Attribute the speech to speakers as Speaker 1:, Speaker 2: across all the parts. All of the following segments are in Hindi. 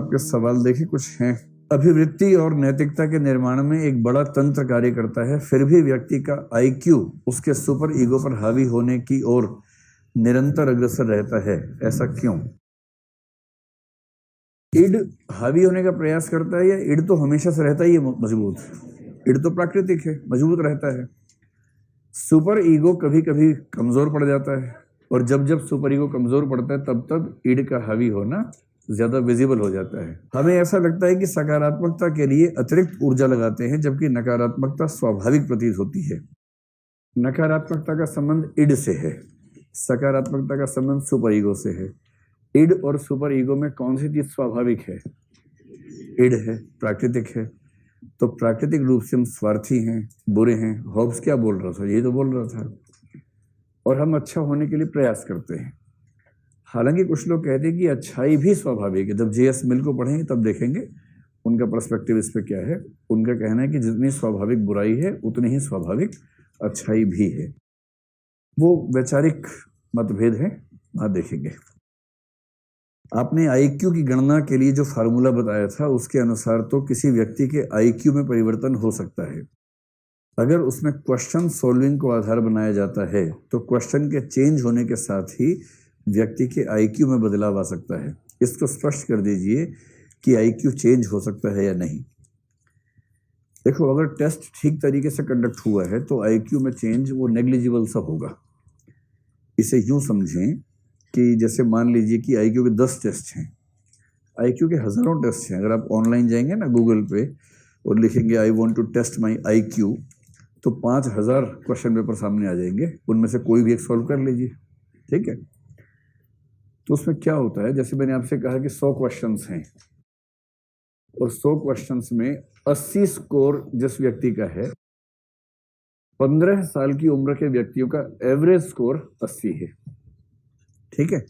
Speaker 1: आपके सवाल देखिए कुछ हैं। अभिवृत्ति और नैतिकता के निर्माण में एक बड़ा तंत्र कार्य करता है, फिर भी व्यक्ति का आईक्यू उसके सुपर ईगो पर हावी होने की ओर निरंतर अग्रसर रहता है। ऐसा क्यों? इड हावी होने का प्रयास करता है या इड तो हमेशा से रहता ही है मजबूत? इड तो प्राकृतिक है, मजबूत रहता है। सुपर ईगो कभी कभी कमजोर पड़ जाता है, और जब जब सुपर ईगो कमजोर पड़ता है तब तब इड का हावी होना ज्यादा विजिबल हो जाता है। हमें ऐसा लगता है कि सकारात्मकता के लिए अतिरिक्त ऊर्जा लगाते हैं, जबकि नकारात्मकता स्वाभाविक प्रतीत होती है। नकारात्मकता का संबंध इड से है, सकारात्मकता का संबंध सुपर ईगो से है। इड और सुपर ईगो में कौन सी चीज स्वाभाविक है? इड है, प्राकृतिक है। तो प्राकृतिक रूप से हम स्वार्थी हैं, बुरे हैं। हॉब्स क्या बोल रहा था? यही तो बोल रहा था। और हम अच्छा होने के लिए प्रयास करते हैं। हालांकि कुछ लोग कहते हैं कि अच्छाई भी स्वाभाविक है। जब जे.एस. मिल को पढ़ेंगे तब देखेंगे उनका पर्सपेक्टिव इस पे क्या है। उनका कहना है कि जितनी स्वाभाविक बुराई है उतनी ही स्वाभाविक अच्छाई भी है। वो वैचारिक मतभेद है, वहां देखेंगे। आपने आईक्यू की गणना के लिए जो फार्मूला बताया था उसके अनुसार तो किसी व्यक्ति के आईक्यू में परिवर्तन हो सकता है। अगर उसमें क्वेश्चन सॉल्विंग को आधार बनाया जाता है तो क्वेश्चन के चेंज होने के साथ ही व्यक्ति के आईक्यू में बदलाव आ सकता है। इसको स्पष्ट कर दीजिए कि आईक्यू चेंज हो सकता है या नहीं। देखो, अगर टेस्ट ठीक तरीके से कंडक्ट हुआ है तो आईक्यू में चेंज वो नेग्लिजिबल सा होगा। इसे यूं समझें कि जैसे मान लीजिए कि आईक्यू के 10 टेस्ट हैं, आईक्यू के हजारों टेस्ट हैं। अगर आप ऑनलाइन जाएंगे ना गूगल पे और लिखेंगे I want to test my IQ, तो 5000 क्वेश्चन पेपर सामने आ जाएंगे। उनमें से कोई भी एक सॉल्व कर लीजिए, ठीक है। तो उसमें क्या होता है, जैसे मैंने आपसे कहा कि 100 क्वेश्चंस हैं और 100 क्वेश्चंस में 80 स्कोर जिस व्यक्ति का है, 15 साल की उम्र के व्यक्तियों का एवरेज स्कोर 80 है, ठीक है।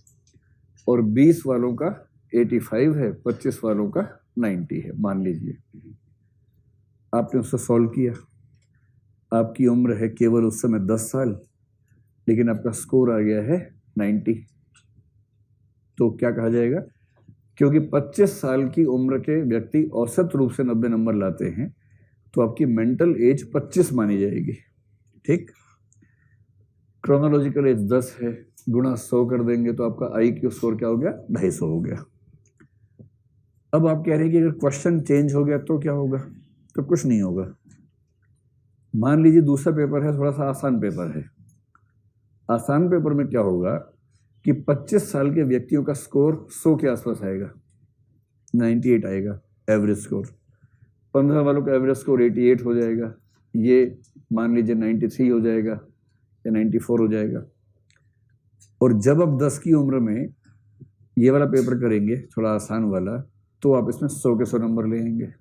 Speaker 1: और 20 वालों का 85 है, 25 वालों का 90 है। मान लीजिए आपने उससे सॉल्व किया, आपकी उम्र है केवल उस समय 10 साल, लेकिन आपका स्कोर आ गया है 90। तो क्या कहा जाएगा? क्योंकि 25 साल की उम्र के व्यक्ति औसत रूप से 90 नंबर लाते हैं, तो आपकी मेंटल एज 25 मानी जाएगी, ठीक। क्रोनोलॉजिकल एज 10 है, गुणा 100 कर देंगे तो आपका आईक्यू स्कोर क्या हो गया? 250 हो गया। अब आप कह रहे हैं कि अगर क्वेश्चन चेंज हो गया तो क्या होगा? तो कुछ नहीं होगा। मान लीजिए दूसरा पेपर है, थोड़ा सा आसान पेपर है। आसान पेपर में क्या होगा कि 25 साल के व्यक्तियों का स्कोर 100 के आसपास आएगा, 98 आएगा एवरेज स्कोर। 15 वालों का एवरेज स्कोर 88 हो जाएगा, ये मान लीजिए 93 हो जाएगा या 94 हो जाएगा। और जब आप 10 की उम्र में ये वाला पेपर करेंगे, थोड़ा आसान वाला, तो आप इसमें 100 के 100 नंबर लेंगे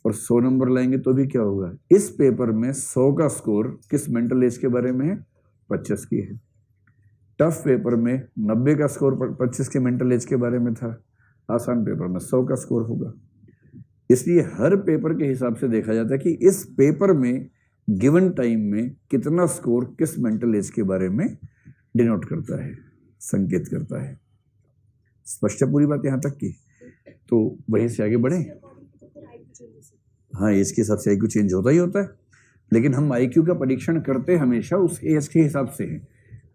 Speaker 1: और 100 नंबर लाएंगे तो भी क्या होगा? इस पेपर में 100 का स्कोर किस मेंटल एज के बारे में है? 25 की है। टफ पेपर में 90 का स्कोर 25 के मेंटल एज के बारे में था, आसान पेपर में 100 का स्कोर होगा। इसलिए हर पेपर के हिसाब से देखा जाता है कि इस पेपर में गिवन टाइम में कितना स्कोर किस मेंटल एज के बारे में डिनोट करता है, संकेत करता है। स्पष्ट है पूरी बात यहां तक की? तो वहीं से आगे बढ़े। हाँ, एज के हिसाब से आईक्यू चेंज होता ही होता है, लेकिन हम आईक्यू का परीक्षण करते हमेशा उस एज के हिसाब से है,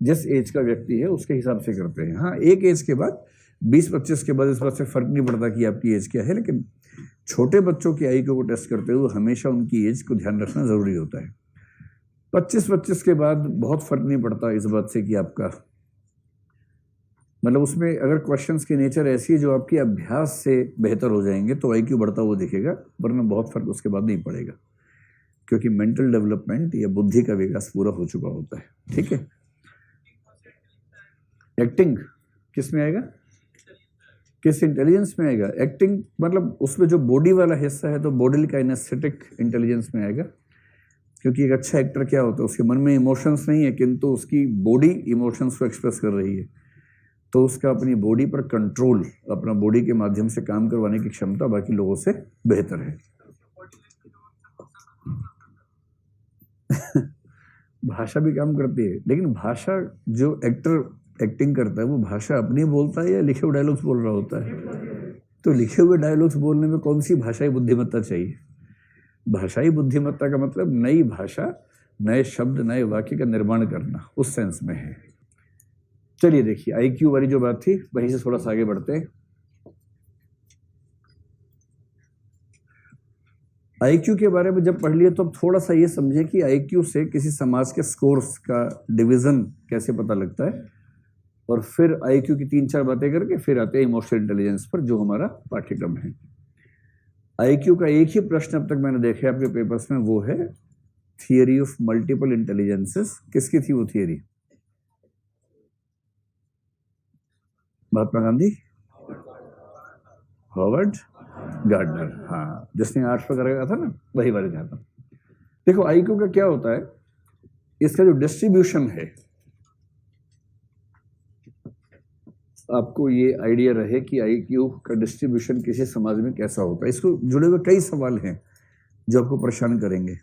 Speaker 1: जिस एज का व्यक्ति है उसके हिसाब से करते हैं। हाँ, एक एज के बाद 20-25 के बाद इस बात से फर्क नहीं पड़ता कि आपकी एज क्या है, लेकिन छोटे बच्चों की आईक्यू को टेस्ट करते हुए हमेशा उनकी एज को ध्यान रखना जरूरी होता है। 25 के बाद बहुत फर्क नहीं पड़ता इस बात से कि आपका, मतलब उसमें अगर क्वेश्चंस की नेचर ऐसी है जो आपकी अभ्यास से बेहतर हो जाएंगे तो आईक्यू बढ़ता हुआ दिखेगा, वरना बहुत फर्क उसके बाद नहीं पड़ेगा, क्योंकि मेंटल डेवलपमेंट या बुद्धि का विकास पूरा हो चुका होता है, ठीक है। एक्टिंग किस में आएगा? किस इंटेलिजेंस में आएगा? एक्टिंग मतलब उसमें जो बॉडी वाला हिस्सा है तो बॉडी काइनेस्थेटिक इंटेलिजेंस में आएगा। क्योंकि एक अच्छा एक्टर क्या होता है, उसके मन में इमोशंस नहीं है किंतु उसकी बॉडी इमोशंस को एक्सप्रेस कर रही है, तो उसका अपनी बॉडी पर कंट्रोल, अपना बॉडी के माध्यम से काम करवाने की क्षमता बाकी लोगों से बेहतर है। भाषा भी काम करती है, लेकिन भाषा जो एक्टर एक्टिंग करता है वो भाषा अपनी बोलता है या लिखे हुए डायलॉग्स बोल रहा होता है? तो लिखे हुए डायलॉग्स बोलने में कौन सी भाषाई बुद्धिमत्ता चाहिए? भाषाई बुद्धिमत्ता का मतलब नई भाषा, नए शब्द, नए वाक्य का निर्माण करना, उस सेंस में है। चलिए देखिए, आईक्यू वाली जो बात थी वहीं से थोड़ा सा आगे बढ़ते हैं। आईक्यू के बारे में जब पढ़ लिए तो अब थोड़ा सा ये समझे कि आईक्यू से किसी समाज के स्कोर्स का डिवीजन कैसे पता लगता है, और फिर आईक्यू की 3-4 बातें करके फिर आते हैं इमोशनल इंटेलिजेंस पर, जो हमारा पाठ्यक्रम है। आईक्यू का एक ही प्रश्न अब तक मैंने देखे आपके पेपर्स में, वो है थियरी ऑफ मल्टीपल इंटेलिजेंसेस। किसकी थी वो theory? Mahatma Gandhi, Howard gardener, हाँ, जिसने 8 पर करा था ना, वही वाले था। देखो आईक्यू का क्या होता है, इसका जो डिस्ट्रीब्यूशन है, आपको ये आइडिया रहे कि आईक्यू का डिस्ट्रीब्यूशन किसी समाज में कैसा होता है। इसको जुड़े हुए कई सवाल हैं जो आपको परेशान करेंगे।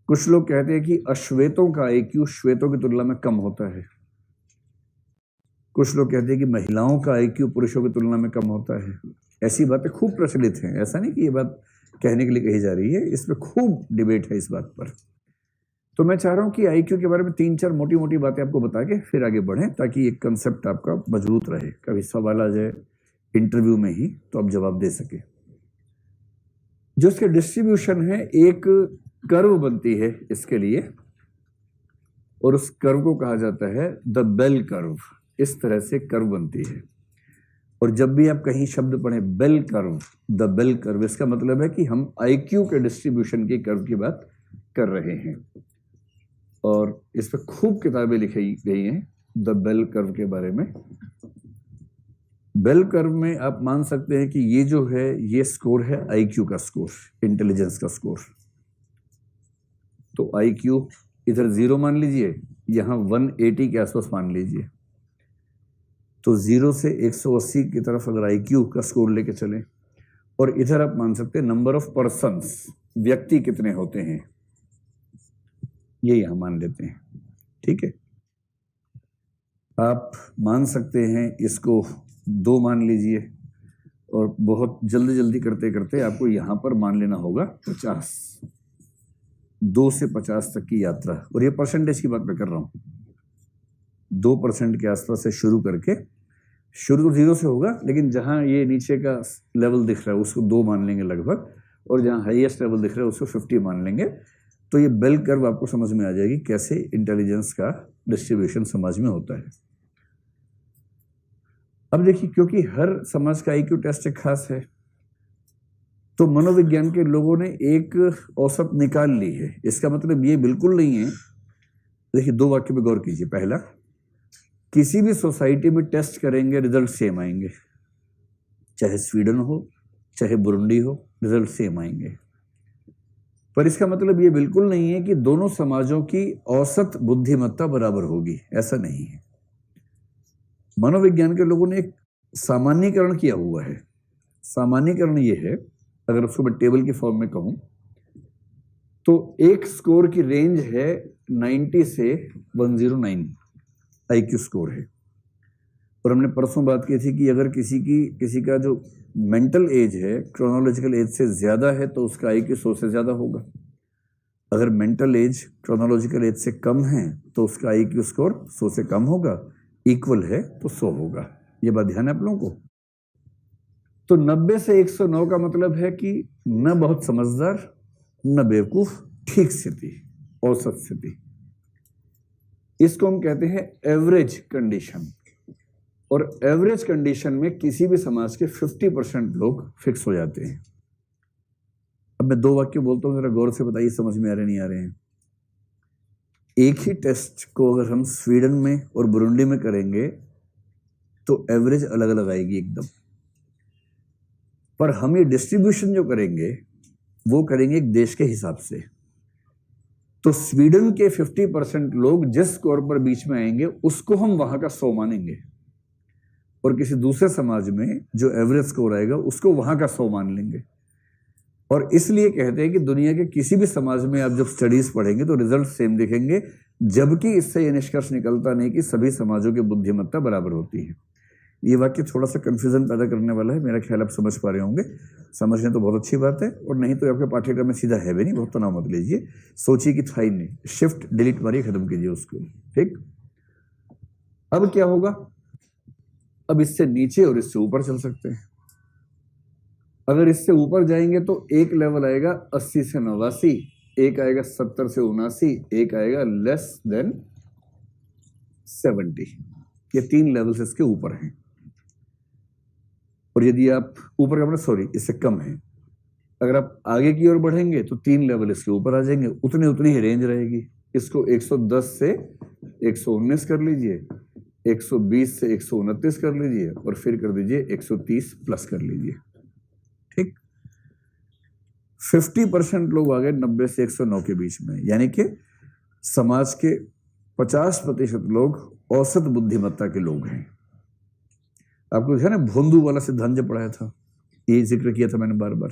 Speaker 1: कुछ लोग कहते हैं कि अश्वेतों का आईक्यू श्वेतों की तुलना में कम होता है। कुछ लोग कहते हैं कि महिलाओं का आईक्यू पुरुषों की तुलना में कम होता है। ऐसी बातें खूब प्रचलित हैं, ऐसा नहीं कि ये बात कहने के लिए कही जा रही है, इसमें खूब डिबेट है इस बात पर। तो मैं चाह रहा हूं कि आईक्यू के बारे में 3-4 मोटी मोटी बातें आपको बता के फिर आगे बढ़ें, ताकि एक कंसेप्ट आपका मजबूत रहे, कभी सवाल आ जाए इंटरव्यू में ही तो आप जवाब दे सके। जो इसके डिस्ट्रीब्यूशन है, एक कर्व बनती है इसके लिए, और उस कर्व को कहा जाता है द बेल कर्व। इस तरह से कर्व बनती है, और जब भी आप कहीं शब्द पढ़ें bell curve, the bell curve, इसका मतलब है कि हम आईक्यू के डिस्ट्रीब्यूशन के कर्व की बात कर रहे हैं। और इस पर खूब किताबें लिखी गई हैं द बेल कर्व के बारे में। बेल कर्व में आप मान सकते हैं कि ये जो है, ये स्कोर है आईक्यू का स्कोर, इंटेलिजेंस का स्कोर। तो आईक्यू इधर 0 मान लीजिए, यहां 180 के आसपास मान लीजिए। तो 0 से 180 की तरफ अगर आईक्यू का स्कोर लेके चलें, और इधर आप मान सकते हैं नंबर ऑफ पर्सन्स, व्यक्ति कितने होते हैं, ये यहां मान लेते हैं। ठीक है, आप मान सकते हैं इसको 2 मान लीजिए, और बहुत जल्दी जल्दी करते करते आपको यहां पर मान लेना होगा 50, 2 से 50 तक की यात्रा। और ये परसेंटेज की बात मैं कर रहा हूं, 2% के आसपास से शुरू करके, शुरू तो 0 से होगा, लेकिन जहां ये नीचे का लेवल दिख रहा है उसको 2 मान लेंगे लगभग, और जहां हाईएस्ट लेवल दिख रहा है उसको 50 मान लेंगे। तो ये बेल कर्व आपको समझ में आ जाएगी कैसे इंटेलिजेंस का डिस्ट्रीब्यूशन समाज में होता है। अब देखिए, क्योंकि हर समाज का आईक्यू टेस्ट एक खास है, तो मनोविज्ञान के लोगों ने एक औसत निकाल ली है। इसका मतलब ये बिल्कुल नहीं है, देखिए 2 वाक्य पे गौर कीजिए। पहला, किसी भी सोसाइटी में टेस्ट करेंगे रिजल्ट सेम आएंगे, चाहे स्वीडन हो चाहे बुरुंडी हो, रिजल्ट सेम आएंगे। पर इसका मतलब ये बिल्कुल नहीं है कि दोनों समाजों की औसत बुद्धिमत्ता बराबर होगी, ऐसा नहीं है। मनोविज्ञान के लोगों ने एक सामान्यीकरण किया हुआ है। सामान्यीकरण ये है, अगर उसको मैं टेबल की फॉर्म में कहूं, तो एक स्कोर की रेंज है 90 से 109 आईक्यू स्कोर है। और हमने परसों बात की थी कि अगर किसी का जो मेंटल एज है क्रोनोलॉजिकल एज से ज्यादा है तो उसका आईक्यू 100 से ज्यादा होगा। अगर मेंटल एज क्रोनोलॉजिकल एज से कम है तो उसका आईक्यू स्कोर 100 से कम होगा, इक्वल है तो 100 होगा। ये बात ध्यान है आप लोगों को। तो 90 से 109 का मतलब है कि न बहुत समझदार न बेवकूफ, ठीक स्थिति, औसत स्थिति। इसको हम कहते हैं एवरेज कंडीशन। और एवरेज कंडीशन में किसी भी समाज के 50% लोग फिक्स हो जाते हैं। अब मैं 2 वाक्य बोलता हूं, जरा गौर से बताइए समझ में आ रहे नहीं आ रहे हैं। एक ही टेस्ट को अगर हम स्वीडन में और बुरुंडी में करेंगे तो एवरेज अलग अलग आएगी एकदम। पर हम ये डिस्ट्रीब्यूशन जो करेंगे वो करेंगे एक देश के हिसाब से। तो स्वीडन के 50% लोग जिस स्कोर पर बीच में आएंगे उसको हम वहां का 100 मानेंगे, और किसी दूसरे समाज में जो एवरेज स्कोर आएगा उसको वहां का 100 मान लेंगे। और इसलिए कहते हैं कि दुनिया के किसी भी समाज में आप जब स्टडीज पढ़ेंगे तो रिजल्ट सेम दिखेंगे, जबकि इससे यह निष्कर्ष निकलता नहीं कि सभी समाजों की बुद्धिमत्ता बराबर होती है। ये वाक्य थोड़ा सा कंफ्यूजन पैदा करने वाला है, मेरा ख्याल आप समझ पा रहे होंगे। समझने तो बहुत अच्छी बात है, और नहीं तो आपके पाठ्यक्रम में सीधा है भी नहीं, बहुत तनाव मत लीजिए। सोचिए कि था ही नहीं, शिफ्ट डिलीट मारिए, खत्म कीजिए उसको। ठीक, अब क्या होगा? अब इससे नीचे और इससे ऊपर चल सकते हैं। अगर इससे ऊपर जाएंगे तो एक लेवल आएगा 80 से 89, एक आएगा 70 से 79, एक आएगा लेस देन 70। ये 3 लेवल्स इसके ऊपर हैं। और यदि आप ऊपर का मतलब सॉरी इससे कम है, अगर आप आगे की ओर बढ़ेंगे तो 3 लेवल इसके ऊपर आ जाएंगे, उतनी उतनी ही रेंज रहेगी। इसको 110 से 119 कर लीजिए, 120 से 129 कर लीजिए, और फिर कर दीजिए 130 प्लस कर लीजिए। ठीक, 50% लोग आ गए 90 से 109 के बीच में, यानी कि समाज के 50% लोग औसत बुद्धिमत्ता के लोग हैं। आपको है ना भोंदू वाला सिद्धांत जो पढ़ाया था, ये जिक्र किया था मैंने बार बार।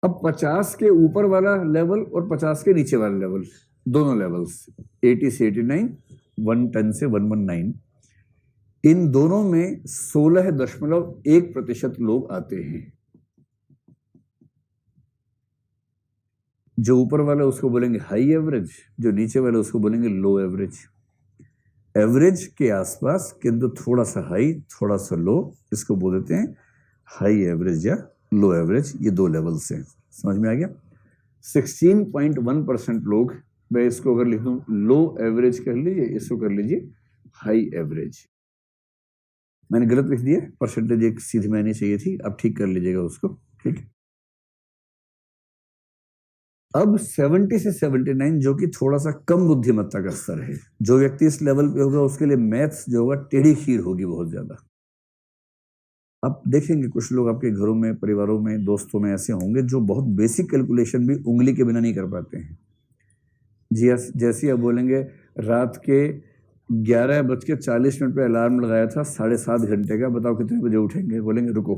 Speaker 1: अब 50 के ऊपर वाला लेवल और 50 के नीचे वाला लेवल, दोनों लेवल्स 80 से 89, 110 से 119, इन दोनों में 16.1% लोग आते हैं। जो ऊपर वाला उसको बोलेंगे हाई एवरेज, जो नीचे वाला उसको बोलेंगे लो एवरेज। एवरेज के आसपास किंतु थोड़ा सा हाई थोड़ा सा लो, इसको बोल देते हैं हाई एवरेज या लो एवरेज। ये 2 लेवल से समझ में आ गया। 16.1% लोग, मैं इसको अगर लिख दूं लो एवरेज कर लीजिए, इसको कर लीजिए हाई एवरेज। मैंने गलत लिख दिया, परसेंटेज एक सीधी मैंने चाहिए थी, अब ठीक कर लीजिएगा उसको। ठीक, अब 70 से 79 जो कि थोड़ा सा कम बुद्धिमत्ता का स्तर है, जो व्यक्ति इस लेवल पे होगा उसके लिए मैथ्स जो होगा टेढ़ी खीर होगी बहुत ज्यादा। आप देखेंगे कुछ लोग आपके घरों में, परिवारों में, दोस्तों में ऐसे होंगे जो बहुत बेसिक कैलकुलेशन भी उंगली के बिना नहीं कर पाते हैं। जी, जैसे आप बोलेंगे रात के 11:40 पे अलार्म लगाया था 7.5 घंटे का, बताओ कितने बजे उठेंगे? बोलेंगे रुको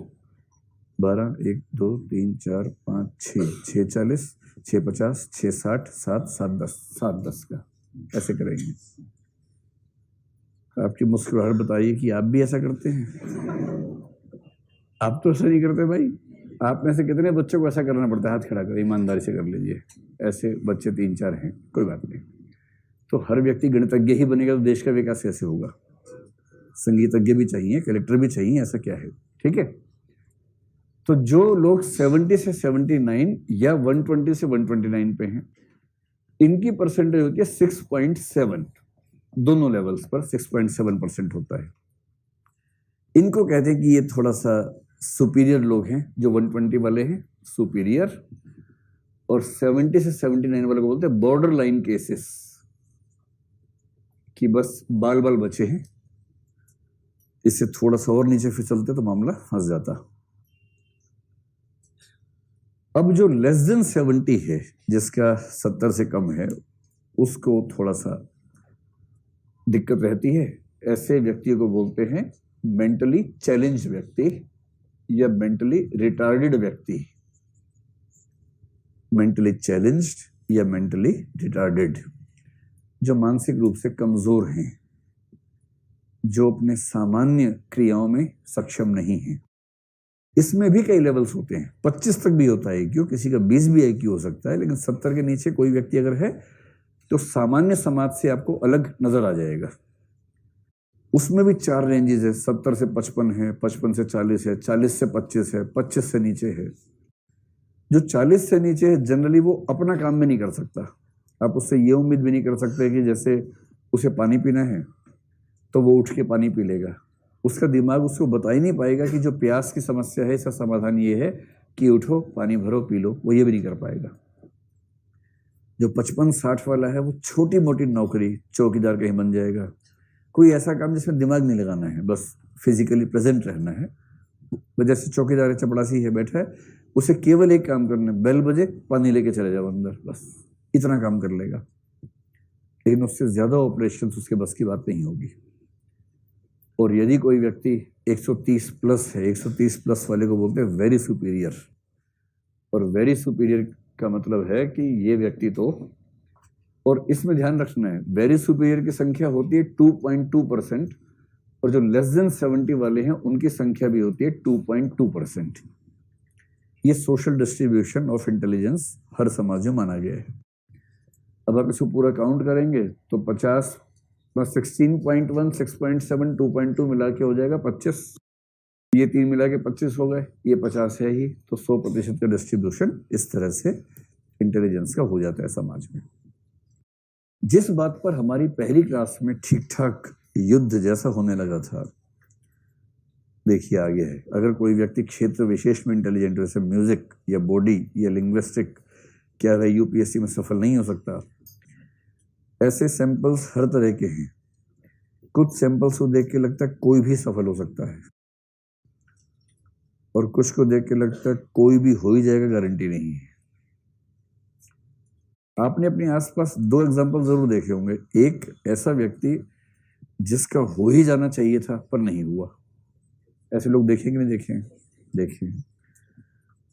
Speaker 1: 12, 1, 2, 3, 4, 5, 6, 6:40, 6:50, 6:60, 7, 7:10, 7:10 का ऐसे करेंगे। आपकी मुस्कुराहट बताइए कि आप भी ऐसा करते हैं? आप तो ऐसा नहीं करते भाई। आप में से कितने बच्चों को ऐसा करना पड़ता है? हाथ खड़ा कर, ईमानदारी से कर लीजिए। ऐसे बच्चे 3-4 हैं, कोई बात नहीं। तो हर व्यक्ति गणितज्ञ ही बनेगा तो देश का विकास कैसे होगा? संगीतज्ञ भी चाहिए, कलेक्टर भी चाहिए, ऐसा क्या है? ठीक है, तो जो लोग 70 से 79 या 120 से 129 पे हैं, इनकी परसेंटेज होती है 6.7, दोनों लेवल्स पर 6.7% होता है। इनको कहते हैं कि ये थोड़ा सा सुपीरियर लोग हैं, जो 120 वाले हैं सुपीरियर, और 70 से 79 वाले को बोलते हैं बॉर्डर लाइन केसेस, कि बस बाल बाल बचे हैं, इससे थोड़ा सा और नीचे फिसलते तो मामला फंस जाता। अब जो लेस देन 70 है, जिसका 70 से कम है, उसको थोड़ा सा दिक्कत रहती है। ऐसे व्यक्तियों को बोलते हैं मेंटली चैलेंज व्यक्ति या मेंटली रिटार्डेड व्यक्ति। मेंटली चैलेंज्ड या मेंटली रिटार्डेड, जो मानसिक रूप से कमजोर हैं, जो अपने सामान्य क्रियाओं में सक्षम नहीं हैं। इसमें भी कई लेवल्स होते हैं, 25 तक भी होता है IQ, किसी का 20 भी IQ हो सकता है, लेकिन 70 के नीचे कोई व्यक्ति अगर है तो सामान्य समाज से आपको अलग नजर आ जाएगा। उसमें भी 4 रेंजेस है, 70 से 55 है, 55 से 40 है, 40 से 25 है, 25 से नीचे है। जो 40 से नीचे है जनरली वो अपना काम में नहीं कर सकता। आप उससे ये उम्मीद भी नहीं कर सकते कि जैसे उसे पानी पीना है तो वो उठ के पानी पी लेगा। उसका दिमाग उसको बता ही नहीं पाएगा कि जो प्यास की समस्या है इसका समाधान ये है कि उठो पानी भरो पी लो, वो ये भी नहीं कर पाएगा। जो 55-60 वाला है वो छोटी मोटी नौकरी, चौकीदार कहीं बन जाएगा, कोई ऐसा काम जिसमें दिमाग नहीं लगाना है, बस फिजिकली प्रेजेंट रहना है। जैसे चौकीदार है, चपड़ासी है, बैठा है, उसे केवल एक काम करना है, बेल बजे पानी लेके चले जाओ अंदर, बस इतना काम कर लेगा। लेकिन उससे ज्यादा ऑपरेशन उसके बस की बात नहीं होगी। और यदि कोई व्यक्ति 130 प्लस है, 130 प्लस वाले को बोलते हैं वेरी सुपीरियर। और वेरी सुपीरियर का मतलब है कि ये व्यक्ति तो, और इसमें ध्यान रखना है, वेरी सुपीरियर की संख्या होती है 2.2%, और जो लेस देन 70 वाले हैं उनकी संख्या भी होती है 2.2%। ये सोशल डिस्ट्रीब्यूशन ऑफ इंटेलिजेंस हर समाज में माना गया है। अब आप इसको पूरा काउंट करेंगे तो 50 + 16.1, 6.7, 2.2 मिला के हो जाएगा 25। ये 3 मिला के 25 हो गए, ये 50 है ही, तो 100% का डिस्ट्रीब्यूशन इस तरह से इंटेलिजेंस का हो जाता है समाज में। जिस बात पर हमारी पहली क्लास में ठीक ठाक युद्ध जैसा होने लगा था, देखिए आगे है। अगर कोई व्यक्ति क्षेत्र विशेष में इंटेलिजेंट, जैसे म्यूजिक या बॉडी या लिंग्विस्टिक, क्या वह यूपीएससी में सफल नहीं हो सकता? ऐसे सैंपल्स हर तरह के हैं। कुछ सैंपल्स को देख के लगता है कोई भी सफल हो सकता है, और कुछ को देख के लगता है कोई भी हो ही जाएगा, गारंटी नहीं है। आपने अपने आसपास 2 एग्जाम्पल जरूर देखे होंगे। एक ऐसा व्यक्ति जिसका हो ही जाना चाहिए था पर नहीं हुआ। ऐसे लोग देखें कि नहीं देखें? देखें।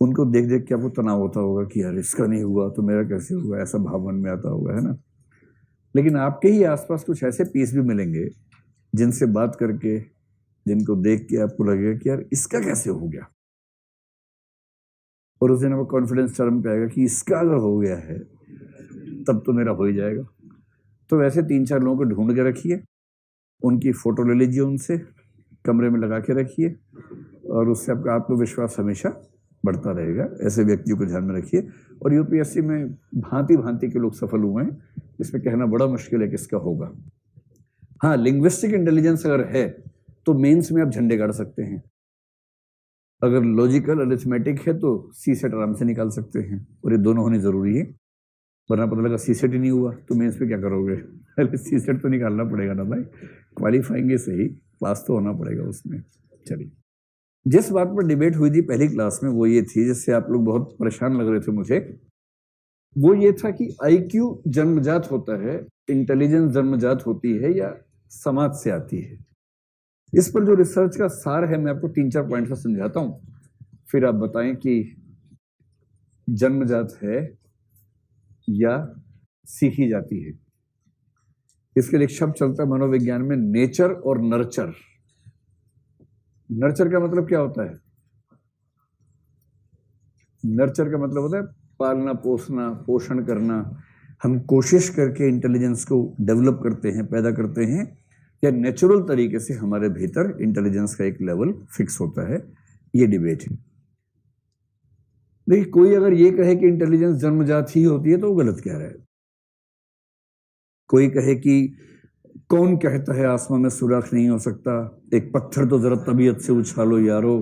Speaker 1: उनको देख देख के आपको तनाव होता होगा कि यार इसका नहीं हुआ तो मेरा कैसे हुआ, ऐसा भाव मन में आता होगा, है ना। लेकिन आपके ही आसपास कुछ ऐसे पीस भी मिलेंगे जिनसे बात करके, जिनको देख के आपको लगेगा कि यार इसका कैसे हो गया, और उस दिन आपको कॉन्फिडेंस टर्म पे आएगा कि इसका अगर हो गया है तब तो मेरा हो ही जाएगा। तो वैसे 3-4 लोगों को ढूंढ के रखिए, उनकी फोटो ले लीजिए, उनसे कमरे में लगा के रखिए, और उससे आपका आत्मविश्वास हमेशा बढ़ता रहेगा। ऐसे व्यक्तियों को ध्यान में रखिए। और यूपीएससी में भांति भांति के लोग सफल हुए हैं, इसमें कहना बड़ा मुश्किल है किसका होगा। हाँ, लिंग्विस्टिक इंटेलिजेंस अगर है तो मेंस में आप झंडे गाड़ सकते हैं। अगर लॉजिकल अरिथमेटिक है तो सीसेट आराम से निकाल सकते हैं, और ये दोनों होनी जरूरी है, वरना पता लगा सीसेट ही नहीं हुआ तो मेंस पे क्या करोगे? पहले सीसेट तो निकालना पड़ेगा ना भाई, क्वालिफाइंग सही, पास तो होना पड़ेगा उसमें। चलिए, जिस बात पर डिबेट हुई थी पहली क्लास में वो ये थी, जिससे आप लोग बहुत परेशान लग रहे थे मुझे, वो ये था कि आईक्यू जन्मजात होता है, इंटेलिजेंस जन्मजात होती है या समाज से आती है। इस पर जो रिसर्च का सार है मैं आपको 3-4 पॉइंट से समझाता हूं, फिर आप बताएं कि जन्मजात है या सीखी जाती है। इसके लिए एक शब्द चलता है मनोविज्ञान में, नेचर और नर्चर। नर्चर का मतलब क्या होता है? नर्चर का मतलब होता है पालना, पोसना, पोषण करना। हम कोशिश करके इंटेलिजेंस को डेवलप करते हैं, पैदा करते हैं, या नेचुरल तरीके से हमारे भीतर इंटेलिजेंस का एक लेवल फिक्स होता है। ये डिबेट है। देखिए, कोई अगर ये कहे कि इंटेलिजेंस जन्मजात ही होती है तो वो गलत कह रहा है। कोई कहे कि कौन कहता है आसमान में सुराख नहीं हो सकता, एक पत्थर तो जरा तबीयत से उछालो यारो,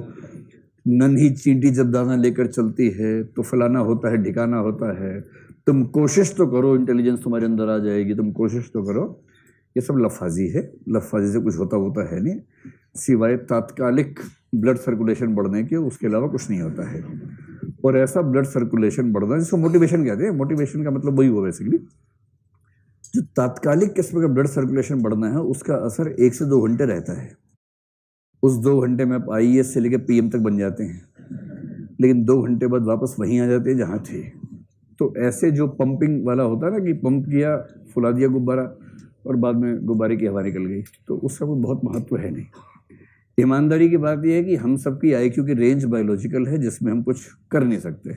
Speaker 1: नन्ही चींटी जब दाना लेकर चलती है तो फलाना होता है, ढिकाना होता है, तुम कोशिश तो करो, इंटेलिजेंस तुम्हारे अंदर आ जाएगी, तुम कोशिश तो करो। ये सब लफाजी है, लफाजी से कुछ होता है नहीं, सिवाय तात्कालिक ब्लड सर्कुलेशन बढ़ने के, उसके अलावा कुछ नहीं होता है। और ऐसा ब्लड सर्कुलेशन बढ़ना जिसको मोटिवेशन कहते हैं, मोटिवेशन का मतलब वही हुआ बेसिकली, जो तात्कालिक किस्म का ब्लड सर्कुलेशन बढ़ना है उसका असर 1 से 2 घंटे रहता है। उस 2 घंटे में आप आईएएस से लेकर पीएम तक बन जाते हैं, लेकिन 2 घंटे बाद वापस वहीं आ जाते हैं जहां थे। तो ऐसे जो पंपिंग वाला होता है ना, कि पंप किया, फुला दिया गुब्बारा, और बाद में गुब्बारे की हवा निकल गई, तो उसका कोई बहुत महत्व है नहीं। ईमानदारी की बात यह है कि हम सबकी आईक्यू की रेंज बायोलॉजिकल है, जिसमें हम कुछ कर नहीं सकते।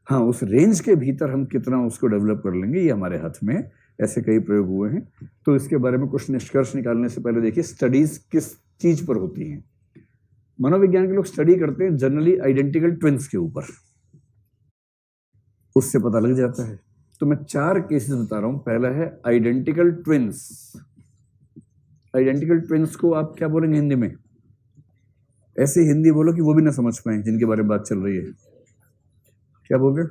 Speaker 1: हाँ, उस रेंज के भीतर हम कितना उसको डेवलप कर लेंगे ये हमारे हाथ में। ऐसे कई प्रयोग हुए हैं, तो इसके बारे में कुछ निष्कर्ष निकालने से पहले देखिए स्टडीज किस चीज पर होती हैं। मनोविज्ञान के लोग स्टडी करते हैं जनरली आइडेंटिकल ट्विन्स के ऊपर, उससे पता लग जाता है। तो मैं 4 केसेस बता रहा हूं। पहला है आइडेंटिकल ट्विन्स। आइडेंटिकल ट्विन्स को आप क्या बोलेंगे हिंदी में? ऐसे हिंदी बोलो कि वो भी ना समझ पाए जिनके बारे में बात चल रही है। क्या बोल रहे?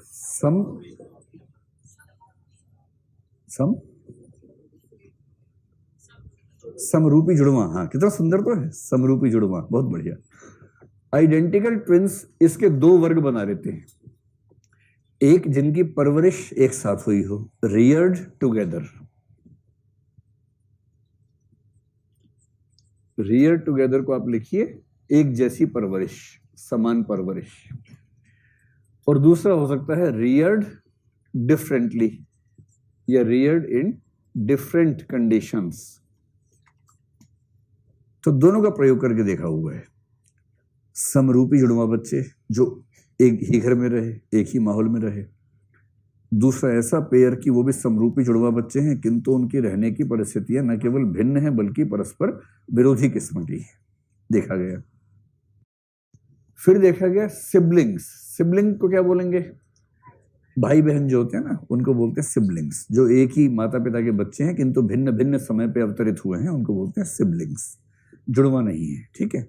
Speaker 1: समरूपी जुड़वा। हाँ, कितना सुंदर तो है, समरूपी जुड़वा, बहुत बढ़िया। आइडेंटिकल ट्विन्स, इसके 2 वर्ग बना लेते हैं। एक जिनकी परवरिश एक साथ हुई हो, रियर्ड टुगेदर। रियर टुगेदर को आप लिखिए एक जैसी परवरिश, समान परवरिश। और दूसरा हो सकता है रियर्ड डिफरेंटली, या रियर्ड इन डिफरेंट कंडीशंस। तो दोनों का प्रयोग करके देखा हुआ है। समरूपी जुड़वा बच्चे जो एक ही घर में रहे, एक ही माहौल में रहे। दूसरा ऐसा पेयर कि वो भी समरूपी जुड़वा बच्चे हैं किंतु उनकी रहने की परिस्थितियां न केवल भिन्न हैं बल्कि परस्पर विरोधी किस्म की है, देखा गया। फिर देखा गया सिबलिंग्स। सिबलिंग को क्या बोलेंगे? भाई बहन जो होते हैं ना, उनको बोलते हैं सिबलिंग्स। जो एक ही माता पिता के बच्चे हैं किंतु भिन्न भिन्न समय पे अवतरित हुए हैं, उनको बोलते हैं सिबलिंग्स, जुड़वा नहीं है। ठीक है।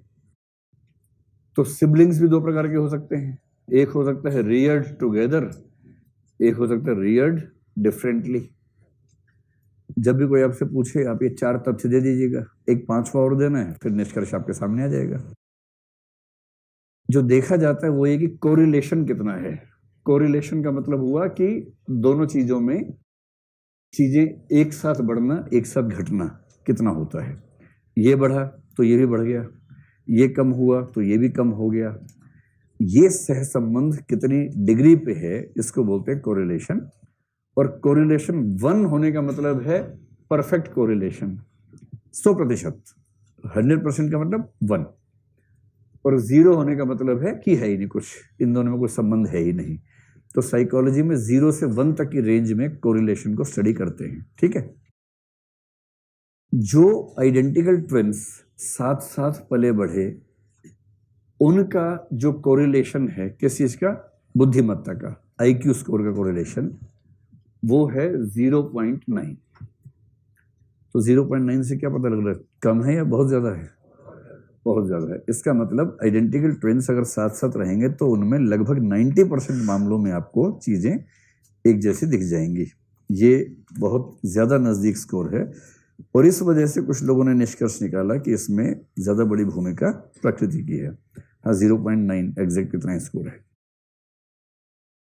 Speaker 1: तो सिबलिंग्स भी दो प्रकार के हो सकते हैं। एक हो सकता है रियर्ड टुगेदर, एक हो सकता है रियर्ड डिफरेंटली। जब भी कोई आपसे पूछे, आप ये 4 तथ्य दे दीजिएगा, एक 5वां और देना है, फिर निष्कर्ष आपके सामने आ जाएगा। जो देखा जाता है वो ये कि कोरिलेशन कितना है। कोरिलेशन का मतलब हुआ कि दोनों चीजों में चीजें एक साथ बढ़ना, एक साथ घटना कितना होता है। ये बढ़ा तो ये भी बढ़ गया, ये कम हुआ तो ये भी कम हो गया। ये सहसंबंध कितनी डिग्री पे है, इसको बोलते हैं कोरिलेशन। और कोरिलेशन 1 होने का मतलब है परफेक्ट कोरिलेशन, 100%। 100% का मतलब 1। और 0 होने का मतलब है कि है ही नहीं कुछ, इन दोनों में कोई संबंध है ही नहीं। तो साइकोलॉजी में 0 से 1 तक की रेंज में कोरिलेशन को स्टडी करते हैं। ठीक है। जो आइडेंटिकल ट्विन्स साथ साथ पले बढ़े, उनका जो कोरिलेशन है किस चीज का? बुद्धिमत्ता का, आईक्यू स्कोर का कोरिलेशन, वो है 0.9। तो 0.9 से क्या पता लग रहा है? कम है या बहुत ज्यादा है? बहुत ज्यादा है। इसका मतलब आइडेंटिकल ट्विन्स अगर साथ साथ रहेंगे तो उनमें लगभग 90% मामलों में आपको चीजें एक जैसी दिख जाएंगी। ये बहुत ज्यादा नजदीक स्कोर है और इस वजह से कुछ लोगों ने निष्कर्ष निकाला कि इसमें ज्यादा बड़ी भूमिका प्रकृति की है। हाँ, 0.9 एग्जैक्ट कितना स्कोर है।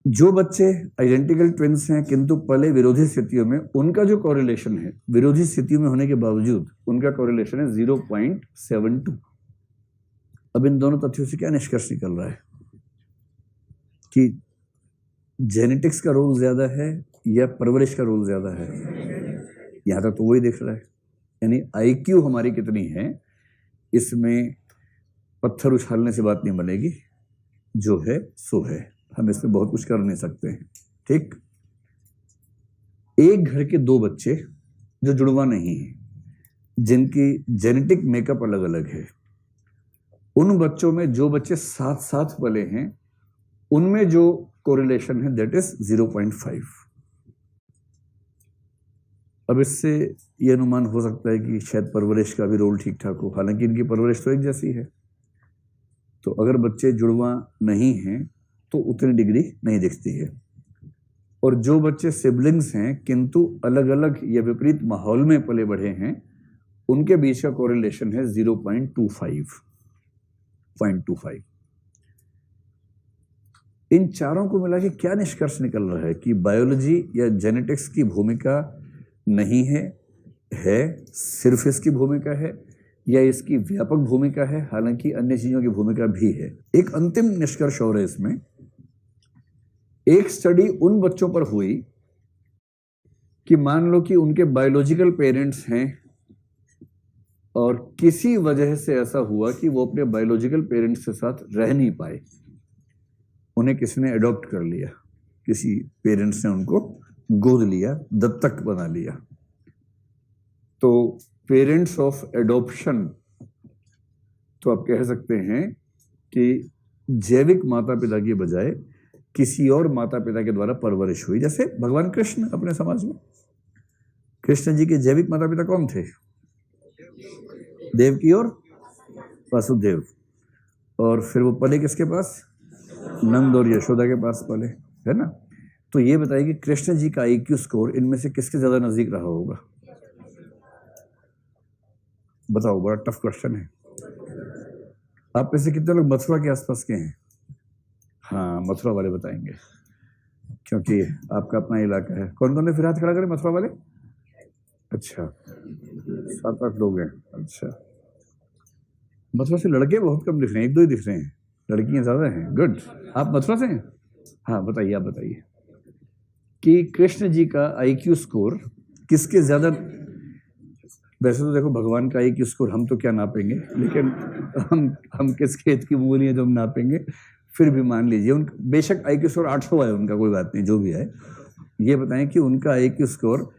Speaker 1: जो बच्चे आइडेंटिकल ट्विन्स हैं किंतु पले विरोधी स्थितियों में, उनका जो कोरिलेशन है, विरोधी स्थितियों में होने के बावजूद उनका कोरिलेशन है 0.72। अब इन दोनों तथ्यों से क्या निष्कर्ष निकल रहा है कि जेनेटिक्स का रोल ज्यादा है या परवरिश का रोल ज्यादा है? यहां तक तो वही दिख रहा है। यानी आईक्यू हमारी कितनी है, इसमें पत्थर उछालने से बात नहीं बनेगी। जो है सो है, हम इसमें बहुत कुछ कर नहीं सकते हैं। ठीक। एक घर के 2 बच्चे जो जुड़वा नहीं है, जिनकी जेनेटिक मेकअप अलग अलग है, उन बच्चों में जो बच्चे साथ साथ पले हैं, उनमें जो कोरिलेशन है दैट इज 0.5। अब इससे ये अनुमान हो सकता है कि शायद परवरिश का भी रोल ठीक ठाक हो, हालांकि इनकी परवरिश तो एक जैसी है। तो अगर बच्चे जुड़वा नहीं हैं तो उतनी डिग्री नहीं दिखती है। और जो बच्चे सिबलिंग्स हैं किंतु अलग अलग या विपरीत माहौल में पले बढ़े हैं, उनके बीच का कोरिलेशन है 0.25। इन चारों को मिला के क्या निष्कर्ष निकल रहा है कि बायोलॉजी या जेनेटिक्स की भूमिका नहीं है, सिर्फ इसकी भूमिका है या इसकी व्यापक भूमिका है, हालांकि अन्य चीजों की भूमिका भी है। एक अंतिम निष्कर्ष और है इसमें। एक स्टडी उन बच्चों पर हुई कि मान लो कि उनके बायोलॉजिकल पेरेंट्स हैं और किसी वजह से ऐसा हुआ कि वो अपने बायोलॉजिकल पेरेंट्स के साथ रह नहीं पाए, उन्हें किसी ने अडॉप्ट कर लिया, किसी पेरेंट्स ने उनको गोद लिया, दत्तक बना लिया। तो पेरेंट्स ऑफ एडॉप्शन, तो आप कह सकते हैं कि जैविक माता पिता की बजाय किसी और माता पिता के द्वारा परवरिश हुई। जैसे भगवान कृष्ण अपने समाज में, कृष्ण जी के जैविक माता पिता कौन थे? देवकी और वासुदेव। और फिर वो पले किसके पास? नंद और यशोदा के पास पले, है ना। तो ये बताइए कि कृष्ण जी का आईक्यू स्कोर इनमें से किसके ज्यादा नजदीक रहा होगा? बताओ, बड़ा टफ क्वेश्चन है। आप में से कितने लोग मथुरा के आसपास के हैं? हाँ, मथुरा वाले बताएंगे क्योंकि आपका अपना इलाका है। कौन कौन ने फिर हाथ खड़ा करें? मथुरा वाले। अच्छा, 7-8 लोग हैं। अच्छा, मथुरा से लड़के बहुत कम दिख रहे हैं, 1-2 ही दिख रहे हैं, लड़कियां ज्यादा हैं। गुड। आप मथुरा से हैं? हाँ बताइए, आप बताइए कि कृष्ण जी का आईक्यू स्कोर किसके ज्यादा वैसे तो देखो भगवान का IQ स्कोर हम तो क्या नापेंगे, लेकिन हम किस खेत की मूली है जो हम नापेंगे, फिर भी मान लीजिए उन बेशक IQ स्कोर 800 है उनका, कोई बात नहीं, जो भी है। ये बताएं कि उनका IQ स्कोर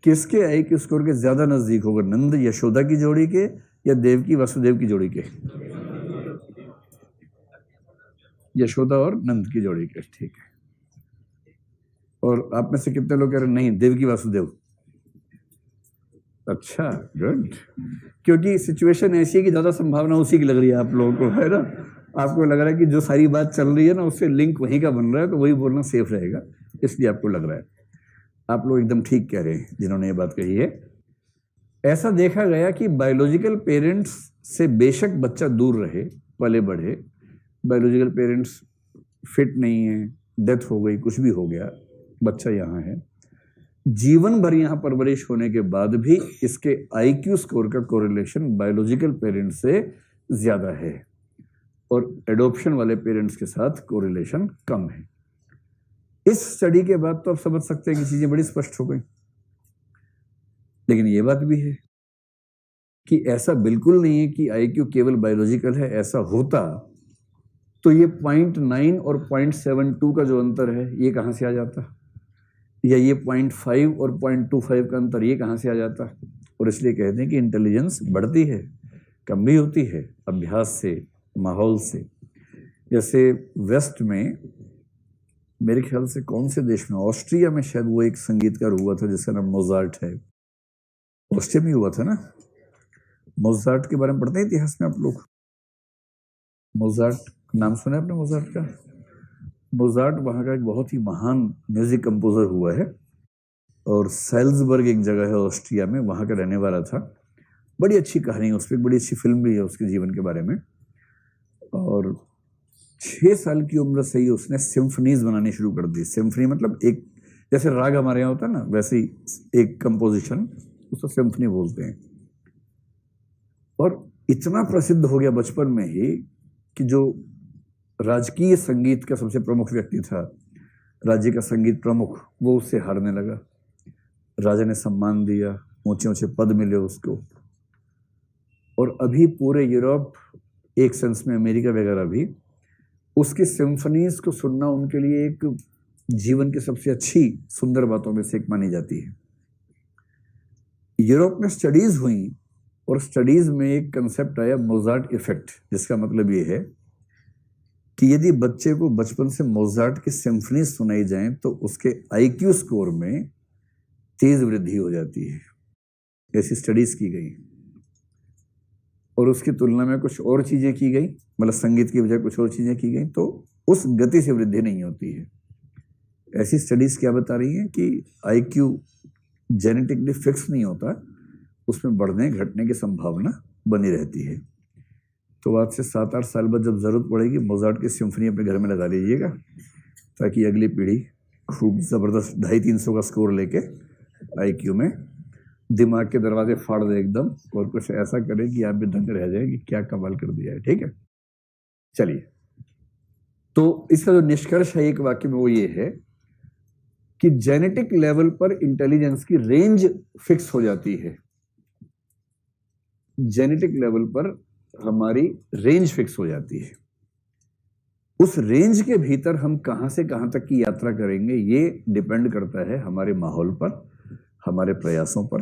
Speaker 1: किसके IQ स्कोर के ज्यादा नजदीक होगा, नंद यशोदा की जोड़ी के या देवकी वसुदेव की जोड़ी के? यशोदा और नंद की जोड़ी के, ठीक है। और आप में से कितने लोग कह रहे नहीं देवकी वासुदेव? अच्छा, गुड। क्योंकि सिचुएशन ऐसी है कि ज्यादा संभावना उसी की लग रही है आप लोगों को, है ना? आपको लग रहा है कि जो सारी बात चल रही है ना उससे लिंक वहीं का बन रहा है, तो वही बोलना सेफ रहेगा, इसलिए आपको लग रहा है। आप लोग एकदम ठीक कह रहे हैं जिन्होंने ये बात कही है। ऐसा देखा गया कि बायोलॉजिकल पेरेंट्स से बेशक बच्चा दूर रहे, पले बढ़े, बायोलॉजिकल पेरेंट्स फिट नहीं है, डेथ हो गई, कुछ भी हो गया, बच्चा यहाँ है, जीवन भर यहाँ परवरिश होने के बाद भी इसके IQ स्कोर का कोरिलेशन बायोलॉजिकल पेरेंट्स से ज्यादा है और एडॉप्शन वाले पेरेंट्स के साथ कोरिलेशन कम है। इस स्टडी के बाद तो आप समझ सकते हैं कि चीजें बड़ी स्पष्ट हो गई। लेकिन ये बात भी है कि ऐसा बिल्कुल नहीं है कि IQ केवल बायोलॉजिकल है। ऐसा होता तो ये 0.9 और 0.72 का जो अंतर है ये कहां से आ जाता, या ये 0.5 और 0.25 का अंतर ये कहां से आ जाता। और इसलिए कहते हैं कि इंटेलिजेंस बढ़ती है, कम भी होती है अभ्यास से, माहौल से। जैसे वेस्ट में, मेरे ख्याल से कौन से देश में, ऑस्ट्रिया में शायद, वो एक संगीतकार हुआ था जिसका नाम मोजार्ट है। ऑस्ट्रिया में हुआ था ना? मोजार्ट के बारे में पढ़ते हैं इतिहास में आप लोग? मोजार्ट नाम सुना आपने मोजार्ट का? मोजार्ट वहाँ का एक बहुत ही महान म्यूजिक कंपोजर हुआ है और सैल्जबर्ग एक जगह है ऑस्ट्रिया में, वहाँ का रहने वाला था। बड़ी अच्छी कहानी है उस पर, बड़ी अच्छी फिल्म भी है उसके जीवन के बारे में। और 6 साल की उम्र से ही उसने सिम्फनीज बनानी शुरू कर दी। सिम्फनी मतलब एक, जैसे राग हमारे यहाँ होता है ना, वैसे ही एक कंपोजिशन, उसको सिम्फनी बोलते हैं। और इतना प्रसिद्ध हो गया बचपन में ही कि जो राजकीय संगीत का सबसे प्रमुख व्यक्ति था, राज्य का संगीत प्रमुख, वो उससे हारने लगा। राजा ने सम्मान दिया, ऊंचे ऊंचे पद मिले उसको। और अभी पूरे यूरोप, एक सेंस में अमेरिका वगैरह भी, उसकी सिम्फनीज को सुनना उनके लिए एक जीवन की सबसे अच्छी सुंदर बातों में से एक मानी जाती है। यूरोप में स्टडीज हुई और स्टडीज में एक कंसेप्ट आया मोजार्ट इफेक्ट, जिसका मतलब ये है कि यदि बच्चे को बचपन से मोजार्ट की सिम्फनी सुनाई जाए तो उसके IQ स्कोर में तेज वृद्धि हो जाती है। ऐसी स्टडीज की गई और उसकी तुलना में कुछ और चीजें की गई, मतलब संगीत की बजाय कुछ और चीजें की गई, तो उस गति से वृद्धि नहीं होती है। ऐसी स्टडीज क्या बता रही हैं कि IQ जेनेटिकली फिक्स नहीं होता, उसमें बढ़ने घटने की संभावना बनी रहती है। तो आज से 7-8 साल बाद जब जरूरत पड़ेगी, मोजार्ट की सिम्फनी अपने घर में लगा लीजिएगा, ताकि अगली पीढ़ी खूब जबरदस्त 250-300 का स्कोर लेके IQ में दिमाग के दरवाजे फाड़ दे एकदम, और कुछ ऐसा करे कि आप भी दंग रह जाए कि क्या कमाल कर दिया है। ठीक है, चलिए। तो इसका जो निष्कर्ष है एक वाक्य में, वो ये है कि जेनेटिक लेवल पर इंटेलिजेंस की रेंज फिक्स हो जाती है। जेनेटिक लेवल पर हमारी रेंज फिक्स हो जाती है। उस रेंज के भीतर हम कहां से कहां तक की यात्रा करेंगे, ये डिपेंड करता है हमारे माहौल पर, हमारे प्रयासों पर।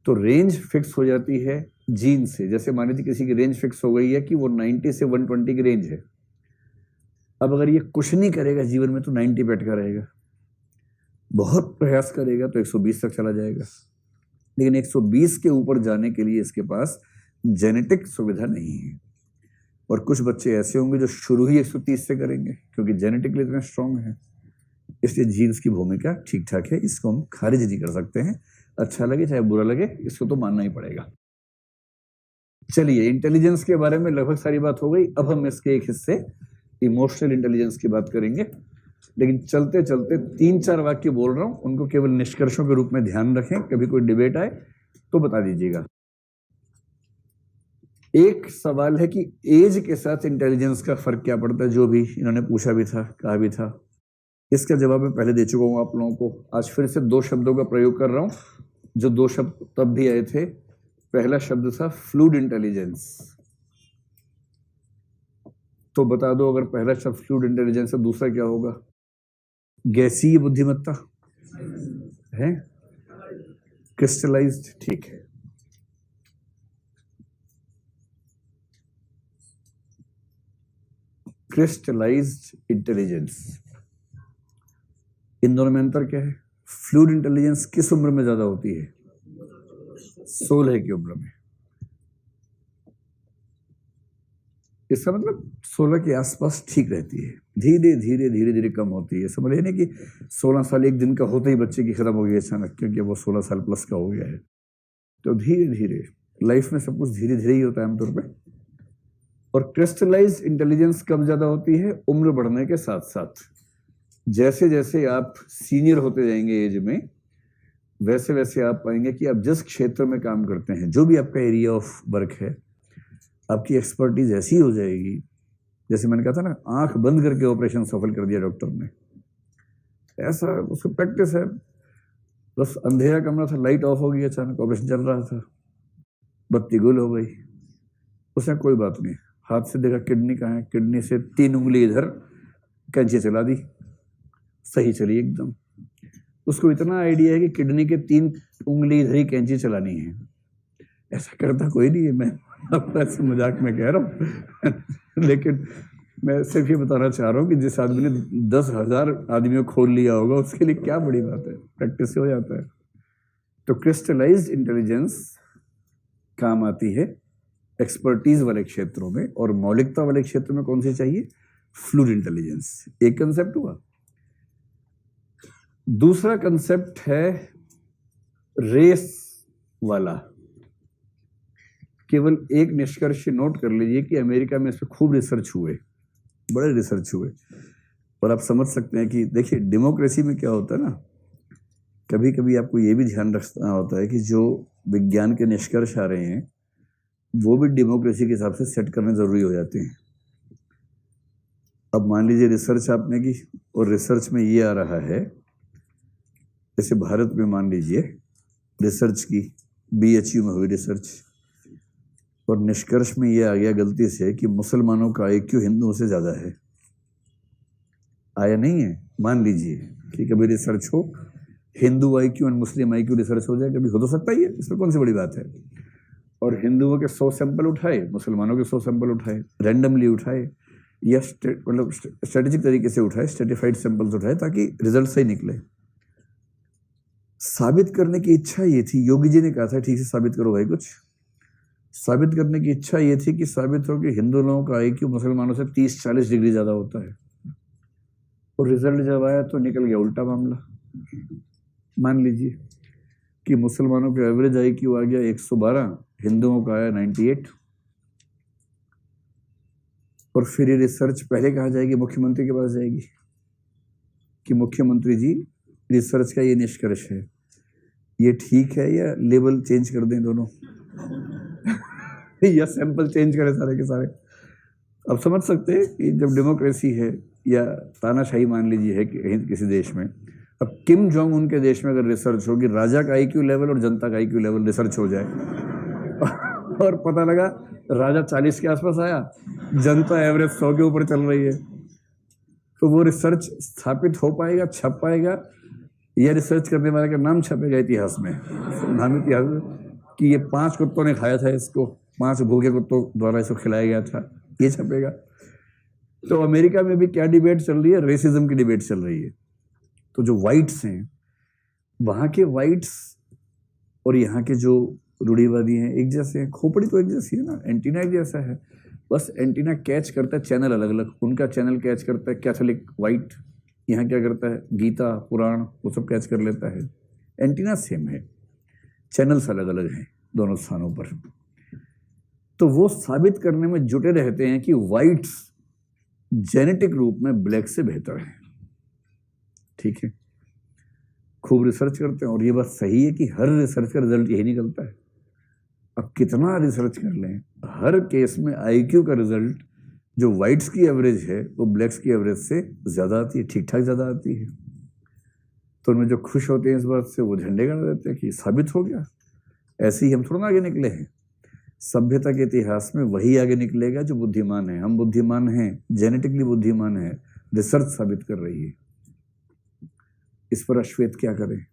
Speaker 1: तो रेंज फिक्स हो जाती है जीन से। जैसे मान लीजिए किसी की रेंज फिक्स हो गई है कि वो 90 से 120 की रेंज है। अब अगर ये कुछ नहीं करेगा जीवन में तो 90 पे अटका रहेगा, बहुत प्रयास करेगा तो 120 तक चला जाएगा। लेकिन 120 के ऊपर जाने के लिए इसके पास जेनेटिक सुविधा नहीं है। और कुछ बच्चे ऐसे होंगे जो शुरू ही 130 से करेंगे क्योंकि जेनेटिकली इतने स्ट्रांग है। इसलिए जीन्स की भूमिका ठीक ठाक है, इसको हम खारिज नहीं कर सकते हैं। अच्छा लगे चाहे बुरा लगे, इसको तो मानना ही पड़ेगा। चलिए, इंटेलिजेंस के बारे में लगभग सारी बात हो गई। अब हम इसके एक हिस्से इमोशनल इंटेलिजेंस की बात करेंगे। लेकिन चलते चलते 3-4 वाक्य बोल रहा हूं, उनको केवल निष्कर्षों के रूप में ध्यान रखें। कभी कोई डिबेट आए तो बता दीजिएगा। एक सवाल है कि एज के साथ इंटेलिजेंस का फर्क क्या पड़ता है, जो भी इन्होंने पूछा भी था, कहा भी था। इसका जवाब मैं पहले दे चुका हूं आप लोगों को। आज फिर से 2 शब्दों का प्रयोग कर रहा हूं, जो 2 शब्द तब भी आए थे। पहला शब्द था फ्लूइड इंटेलिजेंस। तो बता दो अगर पहला शब्द फ्लूइड इंटेलिजेंस है, दूसरा क्या होगा? गैसीय बुद्धिमत्ता है, क्रिस्टलाइज्ड, ठीक है। क्रिस्टलाइज्ड इंटेलिजेंस, इन दोनों में अंतर क्या है? फ्लूइड इंटेलिजेंस किस उम्र में ज्यादा होती है? 16 की उम्र में। इसका मतलब 16 के आसपास ठीक रहती है, धीरे धीरे धीरे धीरे कम होती है। समझ नहीं कि 16 साल एक दिन का होते ही बच्चे की खत्म हो गई अचानक, क्योंकि वो 16 साल प्लस का हो गया है। तो धीरे धीरे लाइफ में सब कुछ धीरे धीरे ही होता है आमतौर पे। और क्रिस्टलाइज्ड इंटेलिजेंस कब ज्यादा होती है? उम्र बढ़ने के साथ साथ। जैसे जैसे आप सीनियर होते जाएंगे एज में, वैसे वैसे आप पाएंगे कि आप जिस क्षेत्र में काम करते हैं, जो भी आपका एरिया ऑफ वर्क है, आपकी एक्सपर्टीज ऐसी हो जाएगी, जैसे मैंने कहा था ना, आंख बंद करके ऑपरेशन सफल कर दिया डॉक्टर ने, ऐसा उसको प्रैक्टिस है। बस अंधेरा कमरा था, लाइट ऑफ हो गई, अचानक ऑपरेशन चल रहा था, बत्ती गुल हो गई, उसने कोई बात नहीं, हाथ से देखा किडनी कहाँ है, किडनी से 3 उंगली इधर, कैंची चला दी, सही चली एकदम। उसको इतना आइडिया है कि किडनी के 3 उंगली इधर ही कैंची चलानी है। ऐसा करता कोई नहीं है, मैं ऐसे मजाक में कह रहा हूँ लेकिन मैं सिर्फ ये बताना चाह रहा हूँ कि जिस आदमी ने 10,000 आदमियों खोल लिया होगा, उसके लिए क्या बड़ी बात है, प्रैक्टिस से हो जाता है। तो क्रिस्टलाइज्ड इंटेलिजेंस काम आती है एक्सपर्टीज वाले क्षेत्रों में, और मौलिकता वाले क्षेत्र में कौन सी चाहिए? Fluid intelligence. एक कंसेप्ट हुआ। दूसरा कंसेप्ट है रेस वाला। केवल एक निष्कर्ष नोट कर लीजिए कि अमेरिका में इस पर खूब रिसर्च हुए, बड़े रिसर्च हुए, और आप समझ सकते हैं कि देखिए डेमोक्रेसी में क्या होता है ना, कभी कभी आपको ये भी ध्यान रखना होता है कि जो विज्ञान के निष्कर्ष आ रहे हैं वो भी डेमोक्रेसी के हिसाब से सेट करने जरूरी हो जाते हैं। अब मान लीजिए रिसर्च आपने की, और रिसर्च में ये आ रहा है, जैसे भारत में मान लीजिए रिसर्च की, BHU में हुई रिसर्च, और निष्कर्ष में ये आ गया गलती से कि मुसलमानों का IQ हिंदुओं से ज्यादा है। आया नहीं है? मान लीजिए कि कभी रिसर्च हो, हिंदू IQ और मुस्लिम IQ रिसर्च हो जाए, कभी हो तो सकता ही है, इसमें कौन सी बड़ी बात है। और हिंदुओं के 100 सैंपल उठाए, मुसलमानों के 100 सैंपल उठाए, रैंडमली उठाए, या मतलब स्ट्रेटेजिक तरीके से उठाए, स्ट्रेटिफाइड सैंपल्स उठाए, ताकि रिजल्ट सही निकले। साबित करने की इच्छा ये थी, योगी जी ने कहा था ठीक से साबित करो भाई कुछ। साबित करने की इच्छा ये थी कि साबित हो कि हिंदू लोगों का IQ मुसलमानों से 30-40 डिग्री ज्यादा होता है, और रिजल्ट जब आया तो निकल गया उल्टा मामला। मान लीजिए कि मुसलमानों का एवरेज IQ आ गया 112, हिंदुओं का आया 98, और फिर ये रिसर्च पहले कहा जाएगी, मुख्यमंत्री के पास जाएगी कि मुख्यमंत्री जी रिसर्च का ये निष्कर्ष है, ये ठीक है, या लेबल चेंज कर दें दोनों या सैंपल चेंज करें सारे के सारे। अब समझ सकते हैं कि जब डेमोक्रेसी है या तानाशाही मान लीजिए है कि किसी देश में, अब किम जोंग उन के देश में अगर रिसर्च होगी, राजा का IQ लेवल और जनता का IQ लेवल रिसर्च हो जाए और पता लगा राजा 40 के आसपास आया, जनता एवरेज 100 के ऊपर चल रही है, तो वो रिसर्च स्थापित हो पाएगा, छप पाएगा, या रिसर्च करने वाले का नाम छपेगा इतिहास में, नाम इतिहास में कि ये 5 कुत्तों ने खाया था इसको, 5 भूखे कुत्तों द्वारा इसको खिलाया गया था, ये छपेगा। तो अमेरिका में भी क्या डिबेट चल रही है? रेसिज्म की डिबेट चल रही है। तो जो वाइट्स हैं, वहां के वाइट्स और यहाँ के जो रूढ़िवादी हैं एक जैसे हैं, खोपड़ी तो एक जैसी है ना, एंटीना एक जैसा है, बस एंटीना कैच करता है चैनल अलग अलग। उनका चैनल कैच करता है कैथोलिक वाइट, यहाँ क्या करता है गीता पुराण, वो सब कैच कर लेता है। एंटीना सेम है, चैनल्स अलग अलग हैं दोनों स्थानों पर। तो वो साबित करने में जुटे रहते हैं कि वाइट्स जेनेटिक रूप में ब्लैक से बेहतर है। ठीक है, खूब रिसर्च करते हैं, और ये बात सही है कि हर रिसर्च का रिजल्ट यही निकलता है। अब कितना रिसर्च कर लें, हर केस में IQ का रिजल्ट जो वाइट्स की एवरेज है वो ब्लैक्स की एवरेज से ज्यादा आती है, ठीक ठाक ज्यादा आती है। तो उनमें जो खुश होते हैं इस बात से, वो झंडे गाड़ देते हैं कि साबित हो गया, ऐसे ही हम थोड़ा ना आगे निकले हैं। सभ्यता के इतिहास में वही आगे निकलेगा जो बुद्धिमान है। हम बुद्धिमान हैं, जेनेटिकली बुद्धिमान है, रिसर्च साबित कर रही है। इस पर अश्वेत क्या करें?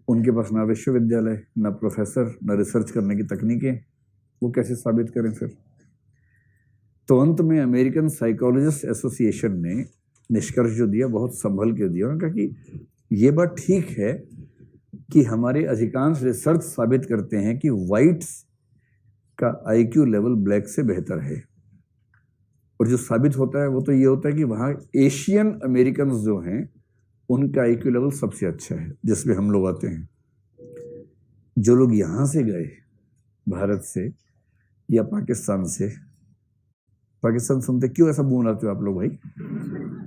Speaker 1: उनके पास ना विश्वविद्यालय, ना प्रोफेसर, ना रिसर्च करने की तकनीकें, वो कैसे साबित करें फिर? तो अंत में अमेरिकन साइकोलॉजिस्ट एसोसिएशन ने निष्कर्ष जो दिया बहुत संभल के दिया। उन्होंने कहा कि ये बात ठीक है कि हमारे अधिकांश रिसर्च साबित करते हैं कि व्हाइट्स का आईक्यू लेवल ब्लैक से बेहतर है, और जो साबित होता है वो तो ये होता है कि वहाँ एशियन अमेरिकन जो हैं उनका आईक्यू लेवल सबसे अच्छा है, जिसमें हम लोग आते हैं। जो लोग यहाँ से गए भारत से या पाकिस्तान से, पाकिस्तान सुनते क्यों ऐसा मुंह बनाते हो आप लोग भाई?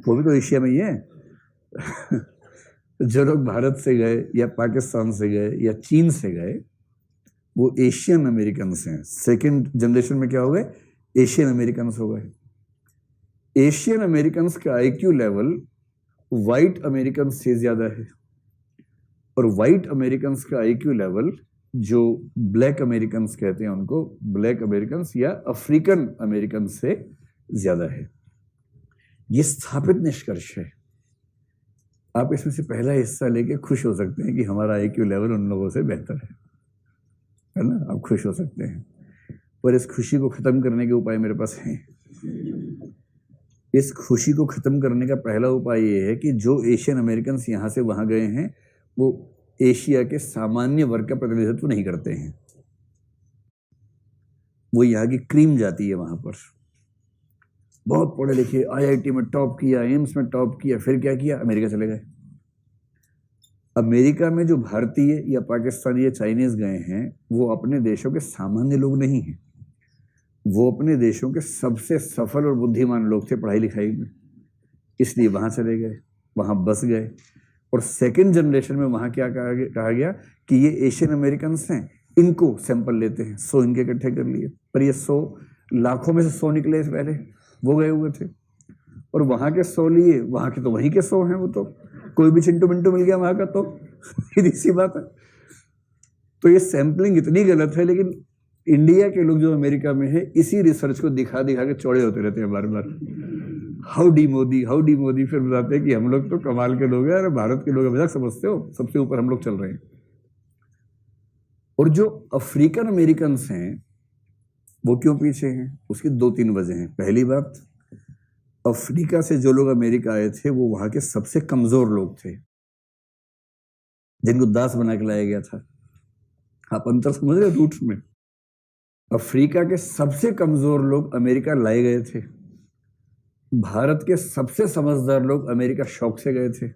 Speaker 1: वो भी तो एशिया में ही है। जो लोग भारत से गए या पाकिस्तान से गए या चीन से गए वो एशियन अमेरिकन हैं। सेकेंड जनरेशन में क्या हो गए? एशियन अमेरिकन हो गए। एशियन अमेरिकन का आईक्यू लेवल व्हाइट अमेरिकन से ज्यादा है, और व्हाइट अमेरिकन का आईक्यू लेवल जो ब्लैक अमेरिकन कहते हैं उनको, ब्लैक अमेरिकन या अफ्रीकन अमेरिकन से ज्यादा है। ये स्थापित निष्कर्ष है। आप इसमें से पहला हिस्सा लेके खुश हो सकते हैं कि हमारा आईक्यू लेवल उन लोगों से बेहतर है ना? आप खुश हो सकते हैं, पर इस खुशी को खत्म करने के उपाय मेरे पास हैं। इस खुशी को खत्म करने का पहला उपाय ये है कि जो एशियन अमेरिकन यहाँ से वहां गए हैं वो एशिया के सामान्य वर्ग का प्रतिनिधित्व नहीं करते हैं। वो यहाँ की क्रीम जाती है, वहां पर बहुत पढ़े लिखे, आईआईटी में टॉप किया, एम्स में टॉप किया, फिर क्या किया? अमेरिका चले गए। अमेरिका में जो भारतीय या पाकिस्तानी या चाइनीज गए हैं वो अपने देशों के सामान्य लोग नहीं हैं, वो अपने देशों के सबसे सफल और बुद्धिमान लोग थे पढ़ाई लिखाई में, इसलिए वहां चले गए, वहां बस गए। और सेकेंड जनरेशन में वहां क्या कहा गया कि ये एशियन अमेरिकन हैं, इनको सैंपल लेते हैं। 100 इनके इकट्ठे कर लिए, पर ये 100 लाखों में से 100 निकले पहले, वो गए हुए थे। और वहां के 100 लिए, वहां के तो वहीं के 100 हैं। वो तो कोई भी चिंटू मिंटू मिल गया वहां का, तो सीधी सी बात है। तो ये सैंपलिंग इतनी गलत है, लेकिन इंडिया के लोग जो अमेरिका में है इसी रिसर्च को दिखा दिखा के चौड़े होते रहते हैं बार बार। हाउडी मोदी, हाउडी मोदी, फिर बताते हैं कि हम लोग तो कमाल के लोग हैं। अरे भारत के लोग मजाक समझते हो, सबसे ऊपर हम लोग चल रहे हैं। और जो अफ्रीकन अमेरिकन हैं वो क्यों पीछे हैं? उसकी 2-3 वजह हैं। पहली बात, अफ्रीका से जो लोग अमेरिका आए थे वो वहां के सबसे कमजोर लोग थे, जिनको दास बना के लाया गया था। आप अंतर समझ रहे रूट्स में? अफ्रीका के सबसे कमजोर लोग अमेरिका लाए गए थे। भारत के सबसे समझदार लोग अमेरिका शौक से गए थे,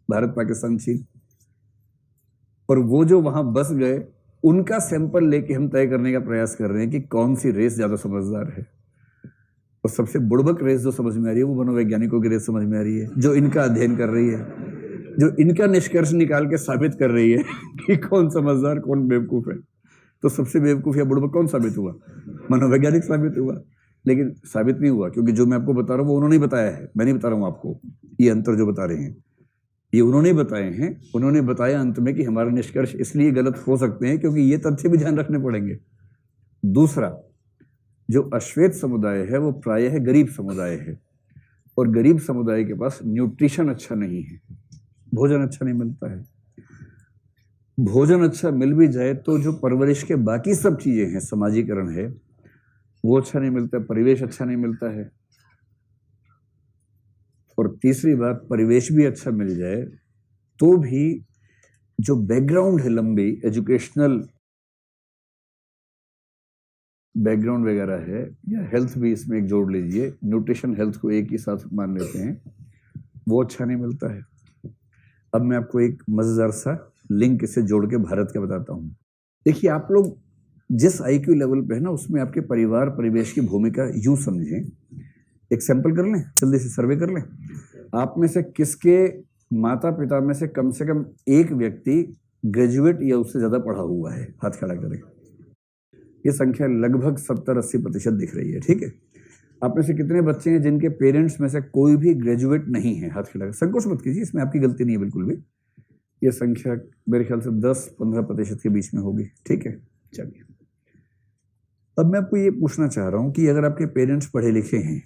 Speaker 1: भारत, पाकिस्तान, चीन। और वो जो वहां बस गए उनका सैंपल लेके हम तय करने का प्रयास कर रहे हैं कि कौन सी रेस ज्यादा समझदार है। और सबसे बुड़बक रेस जो समझ में आ रही है वो मनोवैज्ञानिकों की रेस समझ में आ रही है, जो इनका अध्ययन कर रही है, जो इनका निष्कर्ष निकाल के साबित कर रही है कि कौन समझदार कौन बेवकूफ है। तो सबसे बेवकूफ या बुड़बक कौन साबित हुआ? मनोवैज्ञानिक साबित हुआ। लेकिन साबित नहीं हुआ, क्योंकि जो मैं आपको बता रहा हूँ वो उन्होंने बताया है, मैं नहीं बता रहा हूँ आपको। ये अंतर जो बता रहे हैं ये उन्होंने बताए हैं। उन्होंने बताया अंत में कि हमारे निष्कर्ष इसलिए गलत हो सकते हैं क्योंकि ये तथ्य भी ध्यान रखने पड़ेंगे। दूसरा, जो अश्वेत समुदाय है वो प्रायः गरीब समुदाय है, और गरीब समुदाय के पास न्यूट्रिशन अच्छा नहीं है, भोजन अच्छा नहीं मिलता है। भोजन अच्छा मिल भी जाए तो जो परवरिश के बाकी सब चीजें हैं, समाजीकरण है, वो अच्छा नहीं मिलता, परिवेश अच्छा नहीं मिलता है। और तीसरी बात, परिवेश भी अच्छा मिल जाए तो भी जो बैकग्राउंड है, लंबी एजुकेशनल बैकग्राउंड वगैरह है, या हेल्थ भी इसमें एक जोड़ लीजिए, न्यूट्रिशन हेल्थ को एक ही साथ मान लेते हैं, वो अच्छा नहीं मिलता है। अब मैं आपको एक मजेदार सा लिंक इसे जोड़ के भारत का बताता हूँ। देखिए, आप लोग जिस आईक्यू लेवल पे है ना, उसमें आपके परिवार परिवेश की भूमिका यूं समझें। एक सैंपल कर लें, जल्दी से सर्वे कर लें। आप में से किसके माता पिता में से कम एक व्यक्ति ग्रेजुएट या उससे ज्यादा पढ़ा हुआ है? हाथ खड़ा करें। ये संख्या लगभग 70-80% दिख रही है, ठीक है। आप में से कितने बच्चे हैं जिनके पेरेंट्स में से कोई भी ग्रेजुएट नहीं है? हाथ खड़ा करें। संकोच मत कीजिए, इसमें आपकी गलती नहीं है बिल्कुल भी। ये संख्या मेरे ख्याल से 10-15% के बीच में होगी, ठीक है। चलिए, अब मैं आपको ये पूछना चाह रहा हूं कि अगर आपके पेरेंट्स पढ़े लिखे हैं,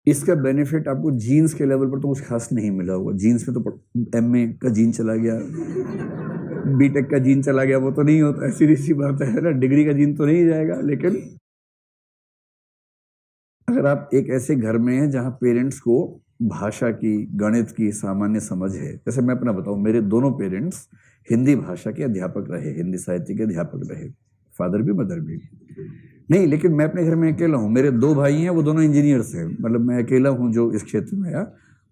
Speaker 1: इसका बेनिफिट आपको जीन्स के लेवल पर तो कुछ खास नहीं मिला होगा। जीन्स में तो एमए का जीन चला गया, बीटेक का जीन चला गया, वो तो नहीं होता है, सीधी सी बात है ना, डिग्री का जीन तो नहीं जाएगा। लेकिन अगर आप एक ऐसे घर में हैं जहां पेरेंट्स को भाषा की, गणित की सामान्य समझ है, जैसे मैं अपना बताऊं, मेरे दोनों पेरेंट्स हिंदी भाषा के अध्यापक रहे, हिंदी साहित्य के अध्यापक रहे, फादर भी मदर भी। नहीं, लेकिन मैं अपने घर में अकेला हूँ। मेरे दो भाई हैं, वो दोनों इंजीनियर्स हैं, मतलब मैं अकेला हूँ जो इस क्षेत्र में है।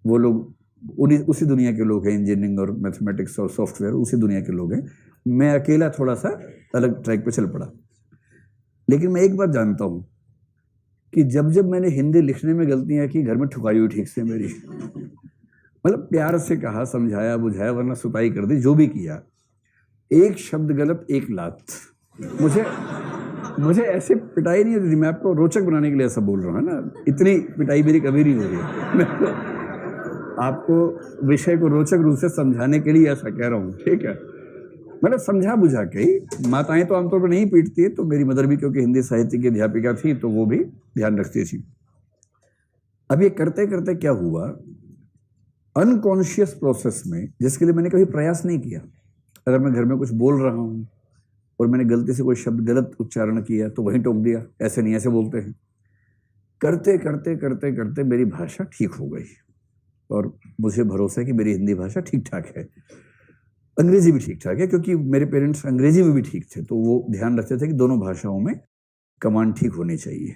Speaker 1: वो लोग उसी दुनिया के लोग हैं, इंजीनियरिंग और मैथमेटिक्स और सॉफ्टवेयर उसी दुनिया के लोग हैं। मैं अकेला थोड़ा सा अलग ट्रैक पे चल पड़ा। लेकिन मैं एक बात जानता हूँ कि जब जब मैंने हिंदी लिखने में गलतियां की, घर में ठुकाई हुई ठीक से मेरी, मतलब प्यार से कहा, समझाया बुझाया, वरना सुताई कर दी, जो भी किया, एक शब्द गलत एक लात। मुझे ऐसे पिटाई नहीं होती थी। मैं आपको रोचक बनाने के लिए ऐसा बोल रहा हूँ ना, इतनी पिटाई मेरी कभी नहीं हुई है। मैं आपको विषय को रोचक रूप से समझाने के लिए ऐसा कह रहा हूँ, ठीक है। मतलब समझा बुझा के ही। माताएं तो आमतौर पर नहीं पीटती है, तो मेरी मदर भी क्योंकि हिंदी साहित्य की अध्यापिका थी तो वो भी ध्यान रखती थी। अब ये करते करते क्या हुआ, अनकॉन्शियस प्रोसेस में, जिसके लिए मैंने कभी प्रयास नहीं किया, अगर मैं घर में कुछ बोल रहा हूं और मैंने गलती से कोई शब्द गलत उच्चारण किया तो वहीं टोक दिया, ऐसे नहीं ऐसे बोलते हैं। करते करते करते करते मेरी भाषा ठीक हो गई और मुझे भरोसा है कि मेरी हिंदी भाषा ठीक ठाक है। अंग्रेजी भी ठीक ठाक है, क्योंकि मेरे पेरेंट्स अंग्रेजी में भी ठीक थे, तो वो ध्यान रखते थे कि दोनों भाषाओं में कमांड ठीक होनी चाहिए।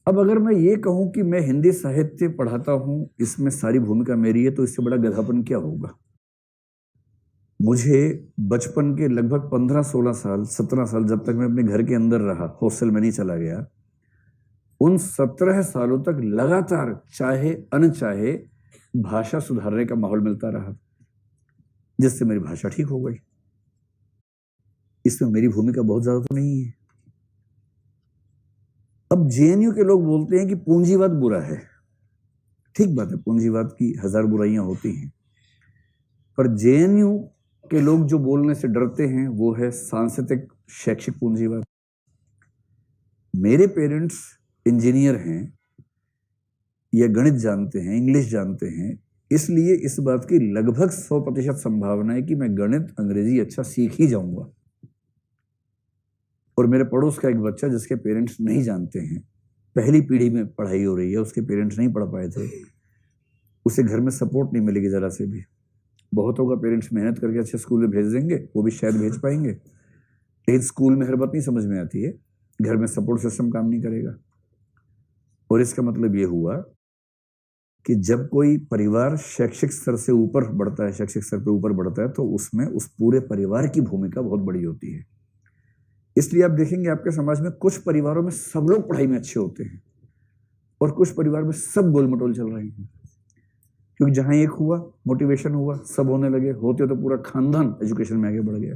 Speaker 1: अब अगर मैं ये कहूं कि मैं हिंदी साहित्य पढ़ाता हूं, इसमें सारी भूमिका मेरी है, तो इससे बड़ा गधापन क्या होगा। मुझे बचपन के लगभग 15-16 साल, 17 साल, जब तक मैं अपने घर के अंदर रहा, हॉस्टल में नहीं चला गया, उन 17 सालों तक लगातार चाहे अनचाहे भाषा सुधारने का माहौल मिलता रहा, जिससे मेरी भाषा ठीक हो गई। इसमें मेरी भूमिका बहुत ज्यादा तो नहीं है। अब जेएनयू के लोग बोलते हैं कि पूंजीवाद बुरा है। ठीक बात है, पूंजीवाद की 1000 बुराइयां होती हैं, पर जेएनयू के लोग जो बोलने से डरते हैं वो है सांस्कृतिक शैक्षिक पूंजीवाद। मेरे पेरेंट्स इंजीनियर हैं या गणित जानते हैं, इंग्लिश जानते हैं, इसलिए इस बात की लगभग 100% संभावना है कि मैं गणित अंग्रेजी अच्छा सीख ही जाऊंगा। और मेरे पड़ोस का एक बच्चा जिसके पेरेंट्स नहीं जानते हैं, पहली पीढ़ी में पढ़ाई हो रही है, उसके पेरेंट्स नहीं पढ़ पाए थे, उसे घर में सपोर्ट नहीं मिलेगी जरा से भी। बहुतों का पेरेंट्स मेहनत करके अच्छे स्कूल में भेज देंगे, वो भी शायद भेज पाएंगे, लेकिन स्कूल में हर बात नहीं समझ में आती है, घर में सपोर्ट सिस्टम काम नहीं करेगा। और इसका मतलब ये हुआ कि जब कोई परिवार शैक्षिक स्तर से ऊपर बढ़ता है, शैक्षिक स्तर पे ऊपर बढ़ता है, तो उसमें उस पूरे परिवार की भूमिका बहुत बड़ी होती है। इसलिए आप देखेंगे आपके समाज में कुछ परिवारों में सब लोग पढ़ाई में अच्छे होते हैं और कुछ परिवार में सब गोलमटोल चल रहे हैं, क्योंकि जहां एक हुआ, मोटिवेशन हुआ, सब होने लगे, होते तो पूरा खानदान एजुकेशन में आगे बढ़ गया।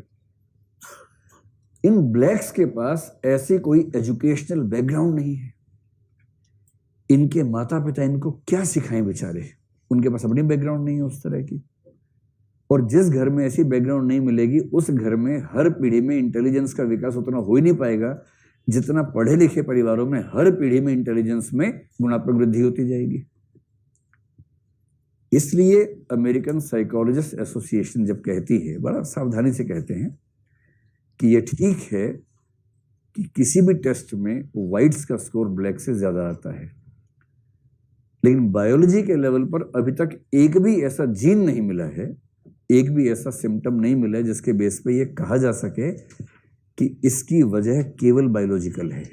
Speaker 1: इन ब्लैक्स के पास ऐसी कोई एजुकेशनल बैकग्राउंड नहीं है। इनके माता पिता इनको क्या सिखाएं बेचारे, उनके पास अपनी बैकग्राउंड नहीं है उस तरह की। और जिस घर में ऐसी बैकग्राउंड नहीं मिलेगी, उस घर में हर पीढ़ी में इंटेलिजेंस का विकास उतना हो ही नहीं पाएगा जितना पढ़े लिखे परिवारों में हर पीढ़ी में इंटेलिजेंस में गुणात्मक वृद्धि होती जाएगी। इसलिए अमेरिकन साइकोलॉजिस्ट एसोसिएशन जब कहती है, बड़ा सावधानी से कहते हैं कि यह ठीक है कि किसी भी टेस्ट में व्हाइट्स का स्कोर ब्लैक से ज्यादा आता है, लेकिन बायोलॉजी के लेवल पर अभी तक एक भी ऐसा जीन नहीं मिला है, एक भी ऐसा सिम्टम नहीं मिला है जिसके बेस पे ये कहा जा सके कि इसकी वजह केवल बायोलॉजिकल है।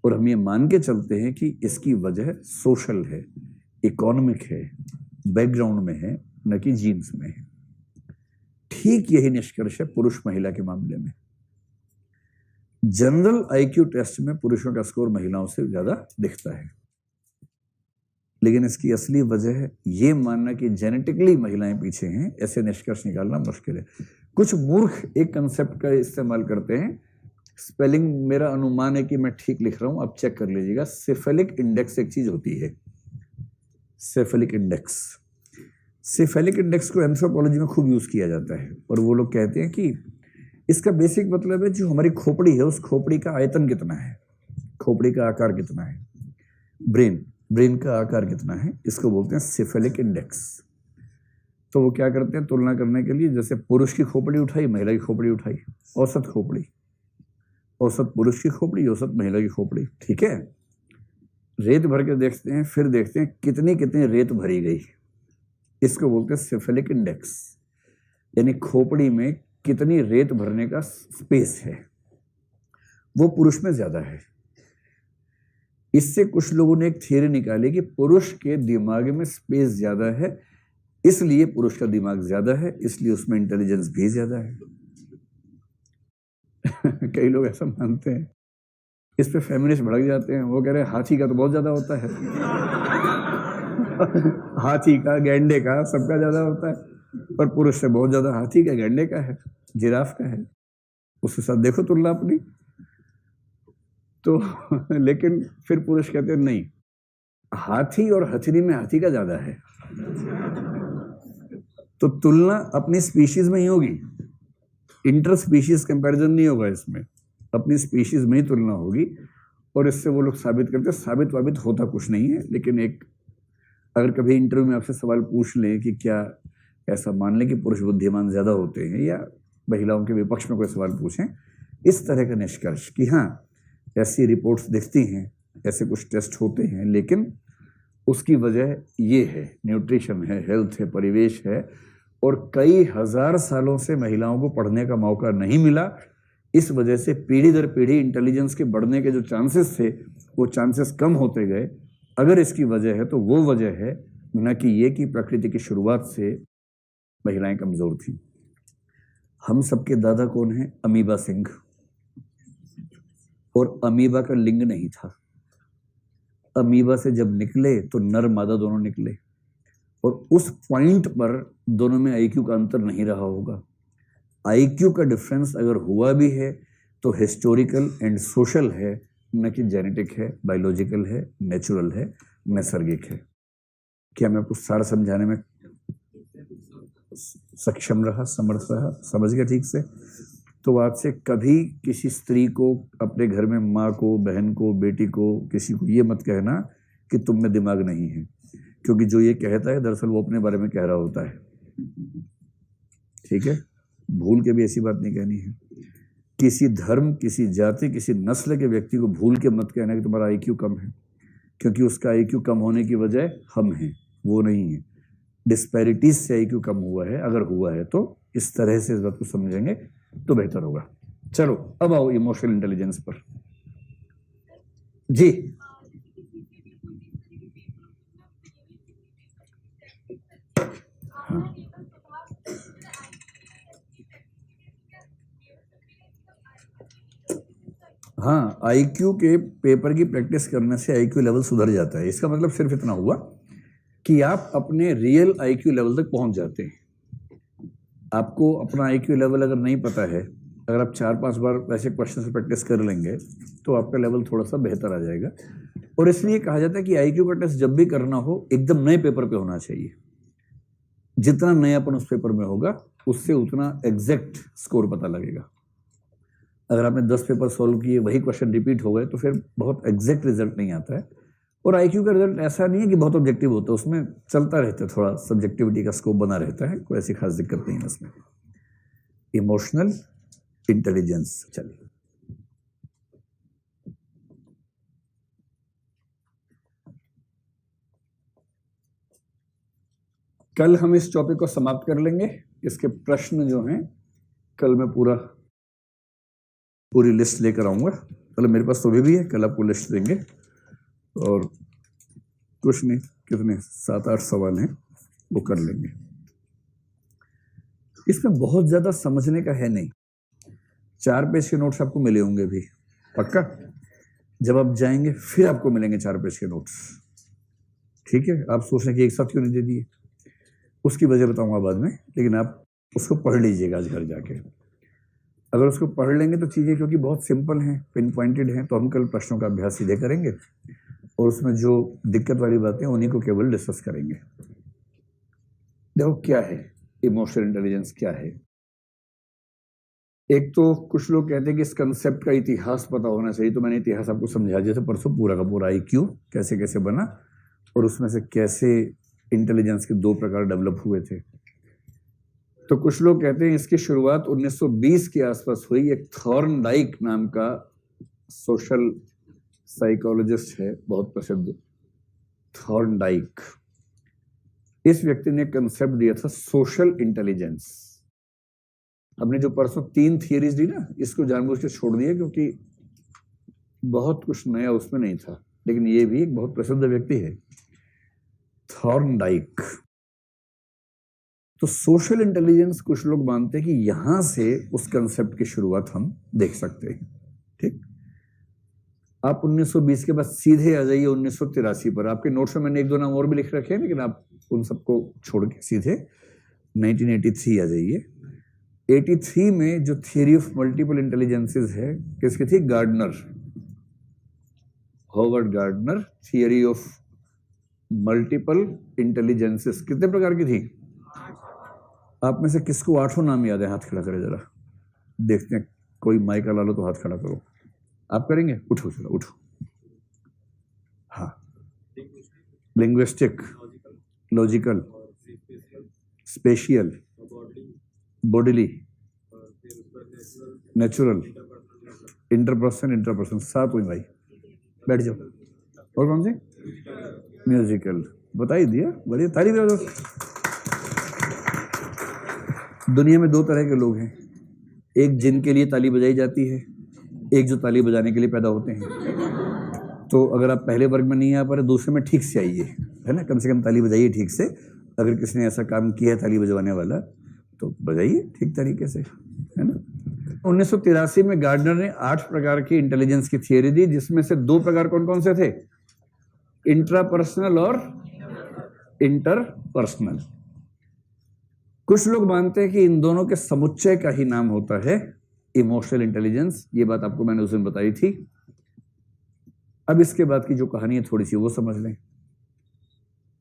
Speaker 1: और हम ये मान के चलते हैं कि इसकी वजह सोशल है, इकोनॉमिक है, बैकग्राउंड में है, न कि जीन्स में है। ठीक यही निष्कर्ष है पुरुष महिला के मामले में। जनरल आईक्यू टेस्ट में पुरुषों का स्कोर महिलाओं से ज्यादा दिखता है, लेकिन इसकी असली वजह है ये मानना कि जेनेटिकली महिलाएं पीछे हैं, ऐसे निष्कर्ष निकालना मुश्किल है। कुछ मूर्ख एक कंसेप्ट का इस्तेमाल करते हैं, स्पेलिंग मेरा अनुमान है कि मैं ठीक लिख रहा हूं, आप चेक कर लीजिएगा। सेफेलिक इंडेक्स एक चीज होती है, सेफेलिक इंडेक्स। सेफेलिक इंडेक्स को एंथ्रोपोलॉजी में खूब यूज किया जाता है और वो लोग कहते हैं कि इसका बेसिक मतलब है जो हमारी खोपड़ी है उस खोपड़ी का आयतन कितना है, खोपड़ी का आकार कितना है, ब्रेन का आकार कितना है, इसको बोलते हैं सेफेलिक इंडेक्स। तो वो क्या करते हैं, तुलना करने के लिए जैसे पुरुष की खोपड़ी उठाई, महिला की खोपड़ी उठाई, औसत खोपड़ी, औसत पुरुष की खोपड़ी, औसत महिला की खोपड़ी, ठीक है। रेत भर के देखते हैं, फिर देखते हैं कितनी कितनी रेत भरी गई, इसको बोलते हैं सेफेलिक इंडेक्स, यानी खोपड़ी में कितनी रेत भरने का स्पेस है, वो पुरुष में ज्यादा है। इससे कुछ लोगों ने एक थियरी निकाली कि पुरुष के दिमाग में स्पेस ज्यादा है, इसलिए पुरुष का दिमाग ज्यादा है, इसलिए उसमें इंटेलिजेंस भी ज्यादा है। कई लोग ऐसा मानते हैं, इस पे फेमिनिस्ट भड़क जाते हैं, वो कह रहे हैं हाथी का तो बहुत ज्यादा होता है। हाथी का, गैंडे का, सबका ज्यादा होता है, पर पुरुष से बहुत ज्यादा हाथी का, गैंडे का है, जिराफ का है, उसके साथ देखो तुलना अपनी। तो लेकिन फिर पुरुष कहते हैं नहीं, हाथी और हथनी में हाथी का ज्यादा है। तो तुलना अपनी स्पीशीज में ही होगी, इंटर स्पीशीज कंपैरिजन नहीं होगा इसमें, अपनी स्पीशीज में ही तुलना होगी। और इससे वो लोग साबित करते हैं, साबित वाबित होता कुछ नहीं है, लेकिन एक अगर कभी इंटरव्यू में आपसे सवाल पूछ लें कि क्या ऐसा मान लें कि पुरुष बुद्धिमान ज्यादा होते हैं, या महिलाओं के विपक्ष में कोई सवाल पूछें, इस तरह का निष्कर्ष कि हाँ ऐसी रिपोर्ट्स दिखती हैं, ऐसे कुछ टेस्ट होते हैं, लेकिन उसकी वजह ये है, न्यूट्रिशन है, हेल्थ है, परिवेश है, और कई हजार सालों से महिलाओं को पढ़ने का मौका नहीं मिला, इस वजह से पीढ़ी दर पीढ़ी इंटेलिजेंस के बढ़ने के जो चांसेस थे वो चांसेस कम होते गए। अगर इसकी वजह है तो वो वजह है, न कि ये कि प्रकृति की शुरुआत से महिलाएं कमजोर थी। हम सबके दादा कौन है? अमीबा सिंह। और अमीबा का लिंग नहीं था, अमीबा से जब निकले तो नर मादा दोनों निकले, और उस पॉइंट पर दोनों में आईक्यू का अंतर नहीं रहा होगा। आईक्यू का डिफरेंस अगर हुआ भी है तो हिस्टोरिकल एंड सोशल है, न कि जेनेटिक है, बायोलॉजिकल है, नेचुरल है, नैसर्गिक है। क्या मैं आपको सारा समझाने में सक्षम रहा, समर्थ रहा, समझ गया ठीक से? तो आज से कभी किसी स्त्री को, अपने घर में माँ को, बहन को, बेटी को, किसी को ये मत कहना कि तुम में दिमाग नहीं है, क्योंकि जो ये कहता है दरअसल वो अपने बारे में कह रहा होता है, ठीक है। भूल के भी ऐसी बात नहीं कहनी है। किसी धर्म, किसी जाति, किसी नस्ल के व्यक्ति को भूल के मत कहना कि तुम्हारा आईक्यू कम है, क्योंकि उसका आईक्यू कम होने की वजह हम हैं, वो नहीं है। डिस्पैरिटीज से आईक्यू कम हुआ है, अगर हुआ है तो इस तरह से इस बात को समझेंगे तो बेहतर होगा। चलो अब आओ इमोशनल इंटेलिजेंस पर। जी हाँ, आईक्यू के पेपर की प्रैक्टिस करने से आईक्यू लेवल सुधर जाता है। इसका मतलब सिर्फ इतना हुआ कि आप अपने रियल आईक्यू लेवल तक पहुंच जाते हैं। आपको अपना आईक्यू लेवल अगर नहीं पता है, अगर आप 4-5 बार वैसे क्वेश्चन से प्रैक्टिस कर लेंगे तो आपका लेवल थोड़ा सा बेहतर आ जाएगा। और इसलिए कहा जाता है कि आईक्यू का टेस्ट जब भी करना हो एकदम नए पेपर पे होना चाहिए। जितना नयापन उस पेपर में होगा उससे उतना एग्जैक्ट स्कोर पता लगेगा। अगर आपने 10 पेपर सॉल्व किए, वही क्वेश्चन रिपीट हो गए तो फिर बहुत एग्जैक्ट रिजल्ट नहीं आता है। और आईक्यू का रिजल्ट ऐसा नहीं है कि बहुत ऑब्जेक्टिव होता है, उसमें चलता रहता है, थोड़ा सब्जेक्टिविटी का स्कोप बना रहता है, कोई ऐसी खास दिक्कत नहीं है उसमें। इमोशनल इंटेलिजेंस, चलिए कल हम इस टॉपिक को समाप्त कर लेंगे। इसके प्रश्न जो हैं कल मैं पूरी लिस्ट लेकर आऊंगा। मतलब मेरे पास तो भी है, कल आपको लिस्ट देंगे। और कुछ नहीं, कितने 7-8 सवाल हैं, वो कर लेंगे। इसमें बहुत ज्यादा समझने का है नहीं। 4 पेज के नोट्स आपको मिले होंगे भी, पक्का। जब आप जाएंगे फिर आपको मिलेंगे 4 पेज के नोट्स, ठीक है। आप सोच रहे कि एक साथ क्यों नहीं दे दिए, उसकी वजह बताऊंगा बाद में, लेकिन आप उसको पढ़ लीजिएगा आज घर जाके। अगर उसको पढ़ लेंगे तो चीज़ें क्योंकि बहुत सिंपल हैं, पिन पॉइंटेड हैं, तो हम कल प्रश्नों का अभ्यास सीधे करेंगे और उसमें जो दिक्कत वाली बातें उन्हीं को केवल डिस्कस करेंगे। देखो क्या है इमोशनल इंटेलिजेंस, क्या है। एक तो कुछ लोग कहते हैं कि इस कंसेप्ट का इतिहास पता होना चाहिए, तो मैंने इतिहास आपको समझा, जैसे परसों पूरा का पूरा IQ कैसे कैसे बना और उसमें से कैसे इंटेलिजेंस के 2 प्रकार डेवलप हुए थे। तो कुछ लोग कहते हैं इसकी शुरुआत 1920 के आसपास हुई। एक थॉर्नडाइक नाम का सोशल साइकोलॉजिस्ट है, बहुत प्रसिद्ध, थॉर्नडाइक। इस व्यक्ति ने कंसेप्ट दिया था सोशल इंटेलिजेंस। हमने जो परसों 3 थियरीज दी ना, इसको जानबूझ के छोड़ दिया क्योंकि बहुत कुछ नया उसमें नहीं था, लेकिन ये भी एक बहुत प्रसिद्ध व्यक्ति है, थॉर्नडाइक। तो सोशल इंटेलिजेंस कुछ लोग मानते हैं कि यहां से उस कंसेप्ट की शुरुआत हम देख सकते हैं। ठीक, आप 1920 के बाद सीधे आ जाइए 1983 पर। आपके नोट्स में मैंने 1-2 नाम और भी लिख रखे हैं, लेकिन आप उन सबको छोड़ के सीधे 1983 आ जाइए। 83 में जो थियरी ऑफ मल्टीपल इंटेलिजेंसेस है, किसकी थी? Gardner, Howard Gardner. Theory of multiple intelligences कितने प्रकार की थी? आप में से किसको 8 नाम याद है? हाथ खड़ा करे जरा, देखते हैं। कोई माइक ला लो तो हाथ खड़ा करो। आप करेंगे? उठो जरा, उठो। हाँ, linguistic, logical, spatial, bodily, natural, interperson. 7 हुई भाई, बैठ जाओ। और कौन सी? म्यूजिकल। बता ही दिया, बढ़िया, तारीफ है दोस्त। दुनिया में 2 तरह के लोग हैं, एक जिनके लिए ताली बजाई जाती है, एक जो ताली बजाने के लिए पैदा होते हैं। तो अगर आप पहले वर्ग में नहीं आ पा रहे, दूसरे में ठीक से आइए, है ना, कम से कम ताली बजाइए ठीक से। अगर किसी ने ऐसा काम किया है ताली बजवाने वाला, तो बजाइए ठीक तरीके से, है ना। 1983 में गार्डनर ने 8 प्रकार की इंटेलिजेंस की थियरी दी, जिसमें से 2 प्रकार कौन कौन से थे? इंट्रापर्सनल और इंटरपर्सनल। कुछ लोग मानते हैं कि इन दोनों के समुच्चय का ही नाम होता है इमोशनल इंटेलिजेंस। ये बात आपको मैंने उस दिन बताई थी। अब इसके बाद की जो कहानी है थोड़ी सी वो समझ लें।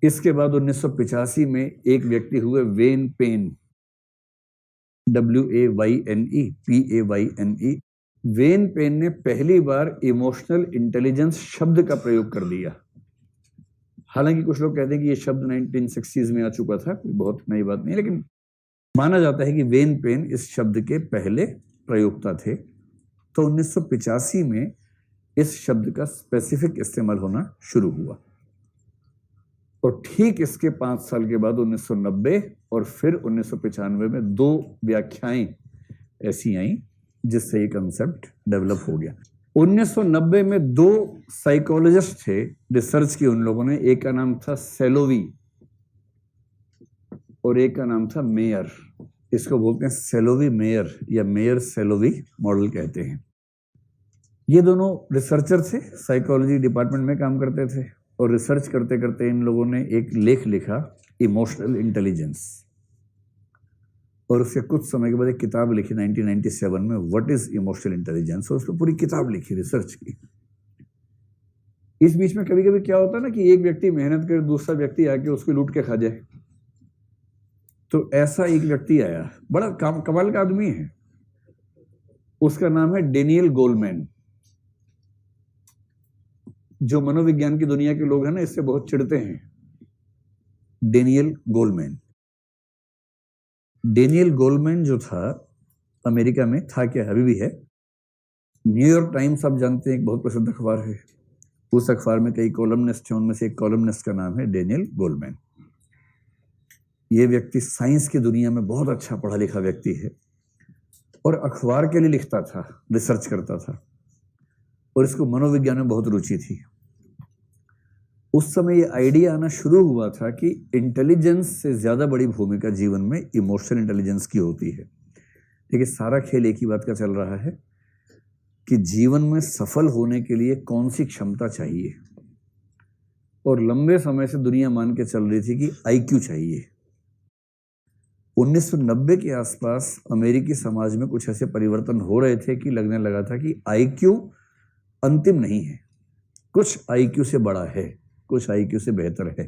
Speaker 1: इसके बाद 1985 में एक व्यक्ति हुए, Wayne Payne, WAYNE, Wayne Payne ने पहली बार इमोशनल इंटेलिजेंस शब्द का प्रयोग कर दिया। हालांकि कुछ लोग कहते हैं कि ये शब्द 1960s में आ चुका था, कोई बहुत नई बात नहीं, लेकिन माना जाता है कि वेन पेन इस शब्द के पहले प्रयोक्ता थे। तो 1985 में इस शब्द का स्पेसिफिक इस्तेमाल होना शुरू हुआ, और ठीक इसके 5 साल के बाद 1990 और फिर 1995 में 2 व्याख्याएं ऐसी आई जिससे ये कंसेप्ट डेवलप हो गया। 1990 में 2 साइकोलॉजिस्ट थे, रिसर्च की उन लोगों ने। एक का नाम था सेलोवी और एक का नाम था मेयर। इसको बोलते हैं सेलोवी मेयर या मेयर सेलोवी मॉडल कहते हैं। ये दोनों रिसर्चर थे, साइकोलॉजी डिपार्टमेंट में काम करते थे, और रिसर्च करते करते इन लोगों ने एक लेख लिखा, इमोशनल इंटेलिजेंस, और उसके कुछ समय के बाद एक किताब लिखी 1997 में, व्हाट इज इमोशनल इंटेलिजेंस, और उस पर पूरी किताब लिखी रिसर्च की। इस बीच में कभी कभी क्या होता है ना कि एक व्यक्ति मेहनत करे, दूसरा व्यक्ति आके उसको लूट के खा जाए। तो ऐसा एक व्यक्ति आया, बड़ा कमाल का आदमी है, उसका नाम है डेनियल गोलमैन। जो मनोविज्ञान की दुनिया के लोग हैं ना, इससे बहुत चिढ़ते हैं। डेनियल गोलमैन, डेनियल गोलमैन जो था अमेरिका में था, क्या अभी भी है। न्यूयॉर्क टाइम्स आप जानते हैं, एक बहुत प्रसिद्ध अखबार है। उस अखबार में कई कॉलमनिस्ट हैं, उनमें से एक कॉलमनिस्ट का नाम है डेनियल गोलमैन। ये व्यक्ति साइंस की दुनिया में बहुत अच्छा पढ़ा लिखा व्यक्ति है, और अखबार के लिए लिखता था, रिसर्च करता था, और इसको मनोविज्ञान में बहुत रुचि थी। उस समय ये आइडिया आना शुरू हुआ था कि इंटेलिजेंस से ज्यादा बड़ी भूमिका जीवन में इमोशनल इंटेलिजेंस की होती है। देखिए, सारा खेल एक ही बात का चल रहा है कि जीवन में सफल होने के लिए कौन सी क्षमता चाहिए, और लंबे समय से दुनिया मान के चल रही थी कि IQ चाहिए। 1990 के आसपास अमेरिकी समाज में कुछ ऐसे परिवर्तन हो रहे थे कि लगने लगा था कि IQ अंतिम नहीं है, कुछ IQ से बड़ा है, कुछ IQ से बेहतर है।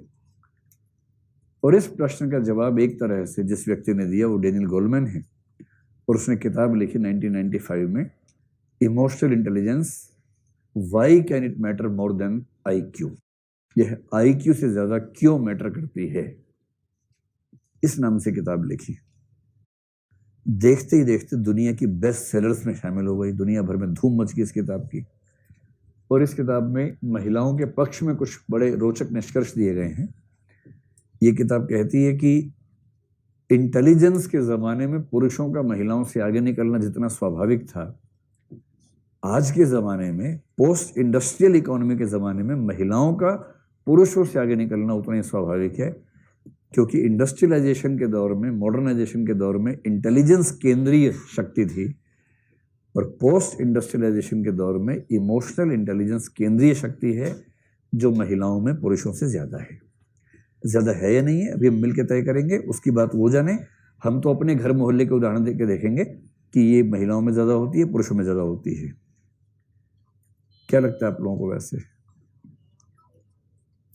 Speaker 1: और इस प्रश्न का जवाब एक तरह से जिस व्यक्ति ने दिया वो डेनियल गोलमैन है, और उसने किताब लिखी 1995 में, emotional intelligence, why can it matter more than IQ। यह IQ से ज्यादा क्यों मैटर करती है, इस नाम से किताब लिखी। देखते ही देखते दुनिया की बेस्ट सेलर्स में शामिल हो गई, दुनिया भर में धूम मच गई इस किताब की। और इस किताब में महिलाओं के पक्ष में कुछ बड़े रोचक निष्कर्ष दिए गए हैं। ये किताब कहती है कि इंटेलिजेंस के जमाने में पुरुषों का महिलाओं से आगे निकलना जितना स्वाभाविक था, आज के जमाने में, पोस्ट इंडस्ट्रियल इकोनॉमी के जमाने में, महिलाओं का पुरुषों से आगे निकलना उतना ही स्वाभाविक है, क्योंकि इंडस्ट्रियलाइजेशन के दौर में, मॉडर्नाइजेशन के दौर में इंटेलिजेंस केंद्रीय शक्ति थी, और पोस्ट इंडस्ट्रियलाइजेशन के दौर में इमोशनल इंटेलिजेंस केंद्रीय शक्ति है, जो महिलाओं में पुरुषों से ज्यादा है। ज्यादा है या नहीं है अभी हम मिलकर तय करेंगे, उसकी बात वो जाने। हम तो अपने घर मोहल्ले के उदाहरण देकर देखेंगे कि ये महिलाओं में ज्यादा होती है, पुरुषों में ज्यादा होती है। क्या लगता है आप लोगों को? वैसे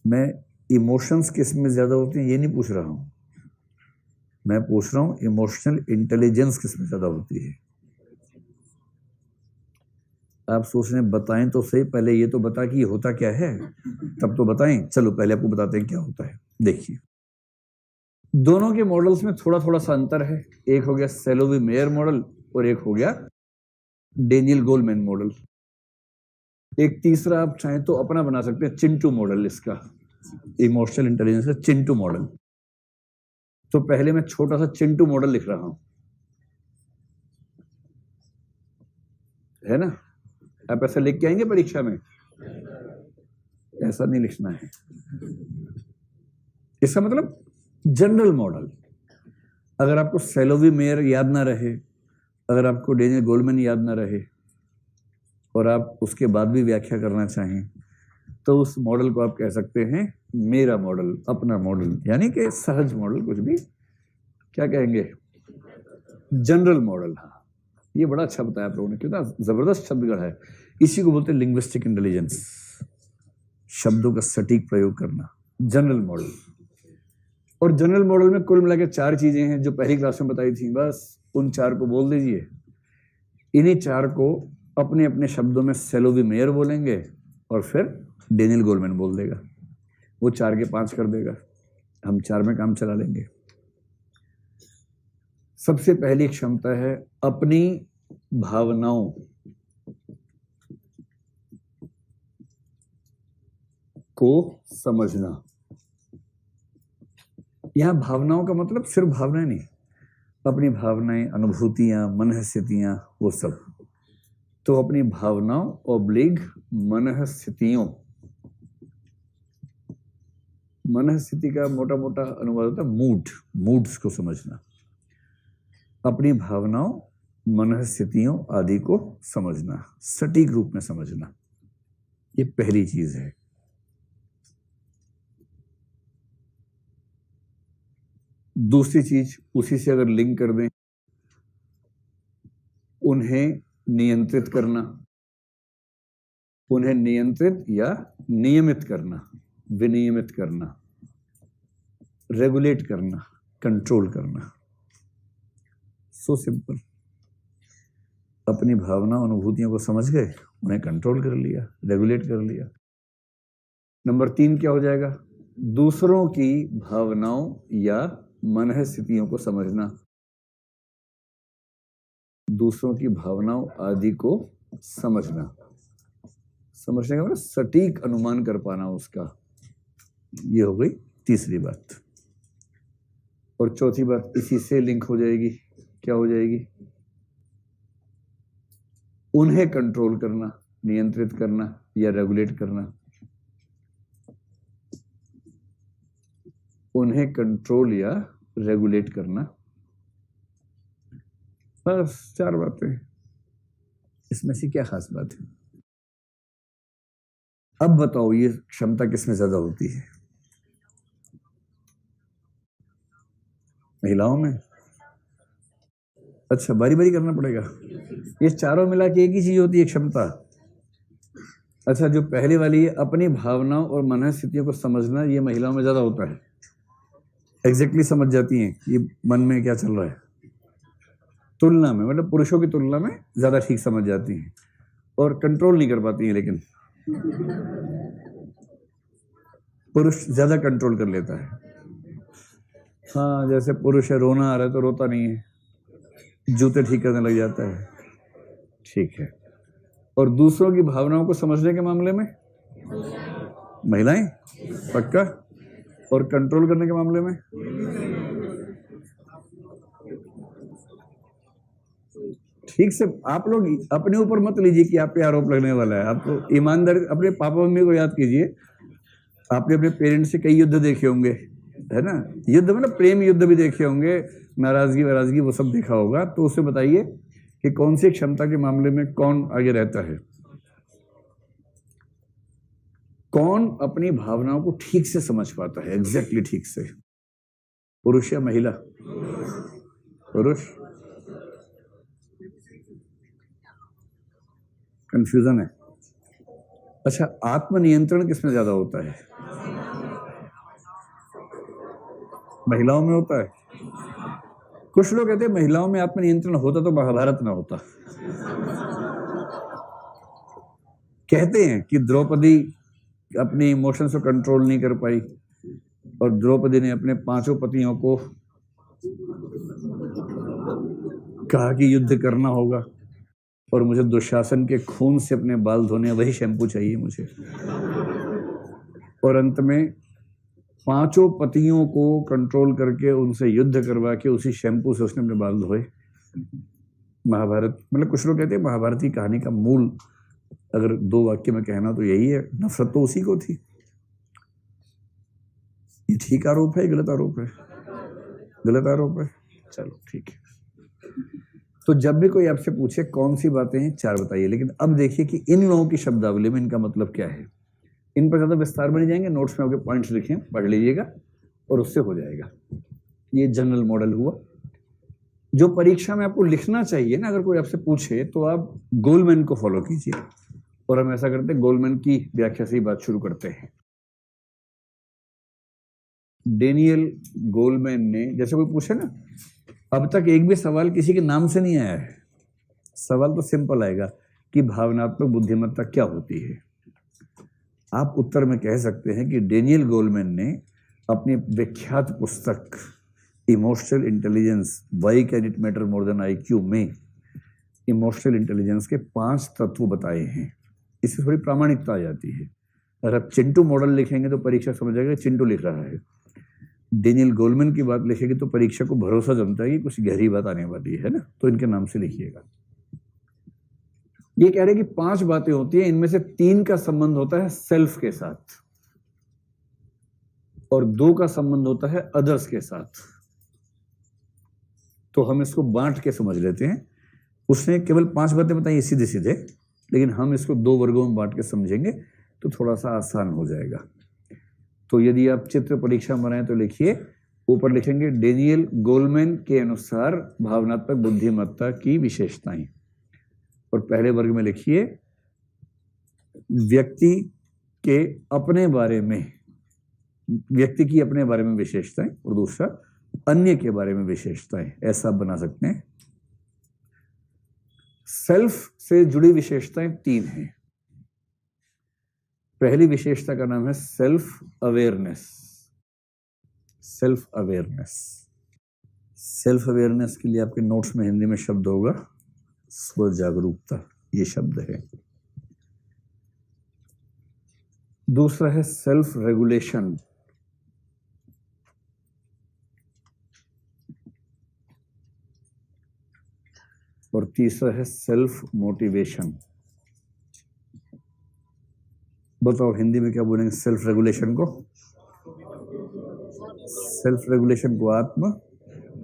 Speaker 1: मैं इमोशंस किस में ज्यादा होती हैं ये नहीं पूछ रहा हूं, मैं पूछ रहा हूं इमोशनल इंटेलिजेंस किस में ज्यादा होती है। आप सोच रहे हैं बताएं तो सही, पहले ये तो बता कि ये होता क्या है, तब तो बताएं। चलो पहले आपको बताते हैं क्या होता है। देखिए, दोनों के मॉडल्स में थोड़ा थोड़ा सा अंतर है। एक हो गया सेलोवी मेयर मॉडल और एक हो गया डेनियल गोलमैन मॉडल। एक तीसरा आप चाहें तो अपना बना सकते हैं, चिंटू मॉडल, इसका इमोशनल इंटेलिजेंस का चिंटू मॉडल। तो पहले मैं छोटा सा चिंटू मॉडल लिख रहा हूं, है ना? आप ऐसा लिख के आएंगे परीक्षा में? ऐसा नहीं लिखना है। इसका मतलब जनरल मॉडल। अगर आपको सेलोवी मेयर याद ना रहे, अगर आपको डेनियल गोलमैन याद ना रहे, और आप उसके बाद भी व्याख्या करना चाहें, तो उस मॉडल को आप कह सकते हैं मेरा मॉडल, अपना मॉडल, यानी कि सहज मॉडल, कुछ भी क्या कहेंगे, जनरल मॉडल। हाँ, ये बड़ा अच्छा बताया आप लोगों ने, कितना जबरदस्त शब्द गढ़ा है। इसी को बोलते हैं लिंग्विस्टिक इंटेलिजेंस, शब्दों का सटीक प्रयोग करना, जनरल मॉडल। और जनरल मॉडल में कुल मिला के 4 चीजें हैं जो पहली क्लास में बताई थी, बस उन 4 को बोल दीजिए। इन्हीं 4 को अपने अपने शब्दों में सेलोवी मेयर बोलेंगे और फिर डेनियल गोलमैन बोल देगा, वो 4 के 5 कर देगा, हम 4 में काम चला लेंगे। सबसे पहली क्षमता है अपनी भावनाओं को समझना। यहां भावनाओं का मतलब सिर्फ भावनाएं नहीं, अपनी भावनाएं, अनुभूतियां, मनःस्थितियां, वो सब। तो अपनी भावनाओं ऑब्लिग मनःस्थितियों, मनःस्थिति का मोटा मोटा अनुवाद होता है मूड, मूड्स को समझना। अपनी भावनाओं, मनःस्थितियों आदि को समझना, सटीक रूप में समझना, ये पहली चीज है। दूसरी चीज उसी से अगर लिंक कर दें, उन्हें नियंत्रित करना, उन्हें नियंत्रित या नियमित करना, विनियमित करना, रेगुलेट करना, कंट्रोल करना। So simple. अपनी भावना अनुभूतियों को समझ गए, उन्हें कंट्रोल कर लिया, रेगुलेट कर लिया। नंबर 3 क्या हो जाएगा? दूसरों की भावनाओं या मनःस्थितियों को समझना, दूसरों की भावनाओं आदि को समझना। समझने का मतलब सटीक अनुमान कर पाना उसका। ये हो गई तीसरी बात। और चौथी बात इसी से लिंक हो जाएगी, क्या हो जाएगी? उन्हें कंट्रोल करना, नियंत्रित करना या रेगुलेट करना। उन्हें कंट्रोल या रेगुलेट करना, बस 4 बातें। इसमें से क्या खास बात है? अब बताओ ये क्षमता किसमें ज्यादा होती है? महिलाओं में? अच्छा, बारी बारी करना पड़ेगा। ये चारों मिला के एक ही चीज होती है, क्षमता। अच्छा, जो पहली वाली है अपनी भावनाओं और मनःस्थितियों को समझना, ये महिलाओं में ज्यादा होता है। एग्जैक्टली समझ जाती हैं कि मन में क्या चल रहा है, तुलना में, मतलब पुरुषों की तुलना में ज्यादा ठीक समझ जाती हैं और कंट्रोल नहीं कर पाती हैं। लेकिन पुरुष ज्यादा कंट्रोल कर लेता है। हाँ, जैसे पुरुष है, रोना आ रहा है तो रोता नहीं है, जूते ठीक करने लग जाता है, ठीक है। और दूसरों की भावनाओं को समझने के मामले में महिलाएं, पक्का। और कंट्रोल करने के मामले में ठीक से। आप लोग अपने ऊपर मत लीजिए कि आप पे आरोप लगने वाला है। आपको ईमानदारी अपने पापा मम्मी को याद कीजिए। आपने अपने पेरेंट्स से कई युद्ध देखे होंगे, है ना। युद्ध मतलब प्रेम युद्ध भी देखे होंगे, नाराजगी वो सब देखा होगा। तो उसे बताइए कि कौन सी क्षमता के मामले में कौन आगे रहता है, कौन अपनी भावनाओं को ठीक से समझ पाता है, एग्जैक्टली ठीक से, पुरुष या महिला? पुरुष। कंफ्यूजन है। अच्छा, आत्मनियंत्रण किसमें ज्यादा होता है? महिलाओं में होता है। कुछ लोग कहते हैं महिलाओं में आत्मनियंत्रण होता तो महाभारत ना होता। कहते हैं कि द्रौपदी अपने इमोशंस को कंट्रोल नहीं कर पाई और द्रौपदी ने अपने 5 पतियों को कहा कि युद्ध करना होगा और मुझे दुशासन के खून से अपने बाल धोने, वही शैम्पू चाहिए मुझे। और अंत में 5 पतियों को कंट्रोल करके उनसे युद्ध करवा के उसी शैम्पू से उसने अपने बाल धोए। महाभारत, मतलब कुछ लोग कहते हैं महाभारत की कहानी का मूल अगर 2 वाक्य में कहना तो यही है, नफरत तो उसी को थी। ये ठीक आरोप है, गलत आरोप है? गलत आरोप है। चलो ठीक है। तो जब भी कोई आपसे पूछे कौन सी बातें हैं, 4 बताइए। लेकिन अब देखिए कि इन लोगों की शब्दावली में इनका मतलब क्या है। इन पर ज्यादा विस्तार बन जाएंगे, नोट्स में आपके पॉइंट्स लिखें, पढ़ लीजिएगा और उससे हो जाएगा। ये जनरल मॉडल हुआ जो परीक्षा में आपको लिखना चाहिए ना। अगर कोई आपसे पूछे तो आप गोलमैन को फॉलो कीजिए। और हम ऐसा करते हैं, गोलमैन की व्याख्या से ही बात शुरू करते हैं। डेनियल गोलमैन ने, जैसे कोई पूछे ना, अब तक एक भी सवाल किसी के नाम से नहीं आया है। सवाल तो सिंपल आएगा कि भावनात्मक बुद्धिमत्ता क्या होती है। आप उत्तर में कह सकते हैं कि डेनियल गोलमैन ने अपनी विख्यात पुस्तक emotional intelligence, why can it matter more than IQ में इमोशनल इंटेलिजेंस के 5 तत्व बताए हैं। इससे थोड़ी प्रामाणिकता आ जाती है। अगर आप चिंटू मॉडल लिखेंगे तो परीक्षा समझ आएगा चिंटू लिख रहा है। डेनियल गोलमैन की बात लिखेगी तो परीक्षा को भरोसा जमता है कि कुछ गहरी बात आने वाली है ना। तो इनके नाम से लिखिएगा। ये कह रहे हैं कि 5 बातें होती हैं, इनमें से 3 का संबंध होता है सेल्फ के साथ और 2 का संबंध होता है अदर्स के साथ। तो हम इसको बांट के समझ लेते हैं। उसने केवल 5 बातें बताई सीधे सीधे, लेकिन हम इसको 2 वर्गों में बांट के समझेंगे तो थोड़ा सा आसान हो जाएगा। तो यदि आप चित्र परीक्षा बनाएं तो लिखिए, ऊपर लिखेंगे डेनियल गोलमैन के अनुसार भावनात्मक बुद्धिमत्ता की विशेषताएं। और पहले वर्ग में लिखिए व्यक्ति के अपने बारे में, व्यक्ति की अपने बारे में विशेषताएं, और दूसरा अन्य के बारे में विशेषताएं। ऐसा आप बना सकते हैं। सेल्फ से जुड़ी विशेषताएं 3 हैं। पहली विशेषता का नाम है self awareness. Self awareness, self awareness के लिए आपके नोट्स में हिंदी में शब्द होगा स्व जागरूकता, ये शब्द है। दूसरा है सेल्फ रेगुलेशन। और तीसरा है सेल्फ मोटिवेशन। बताओ हिंदी में क्या बोलेंगे सेल्फ रेगुलेशन को? सेल्फ रेगुलेशन को आत्म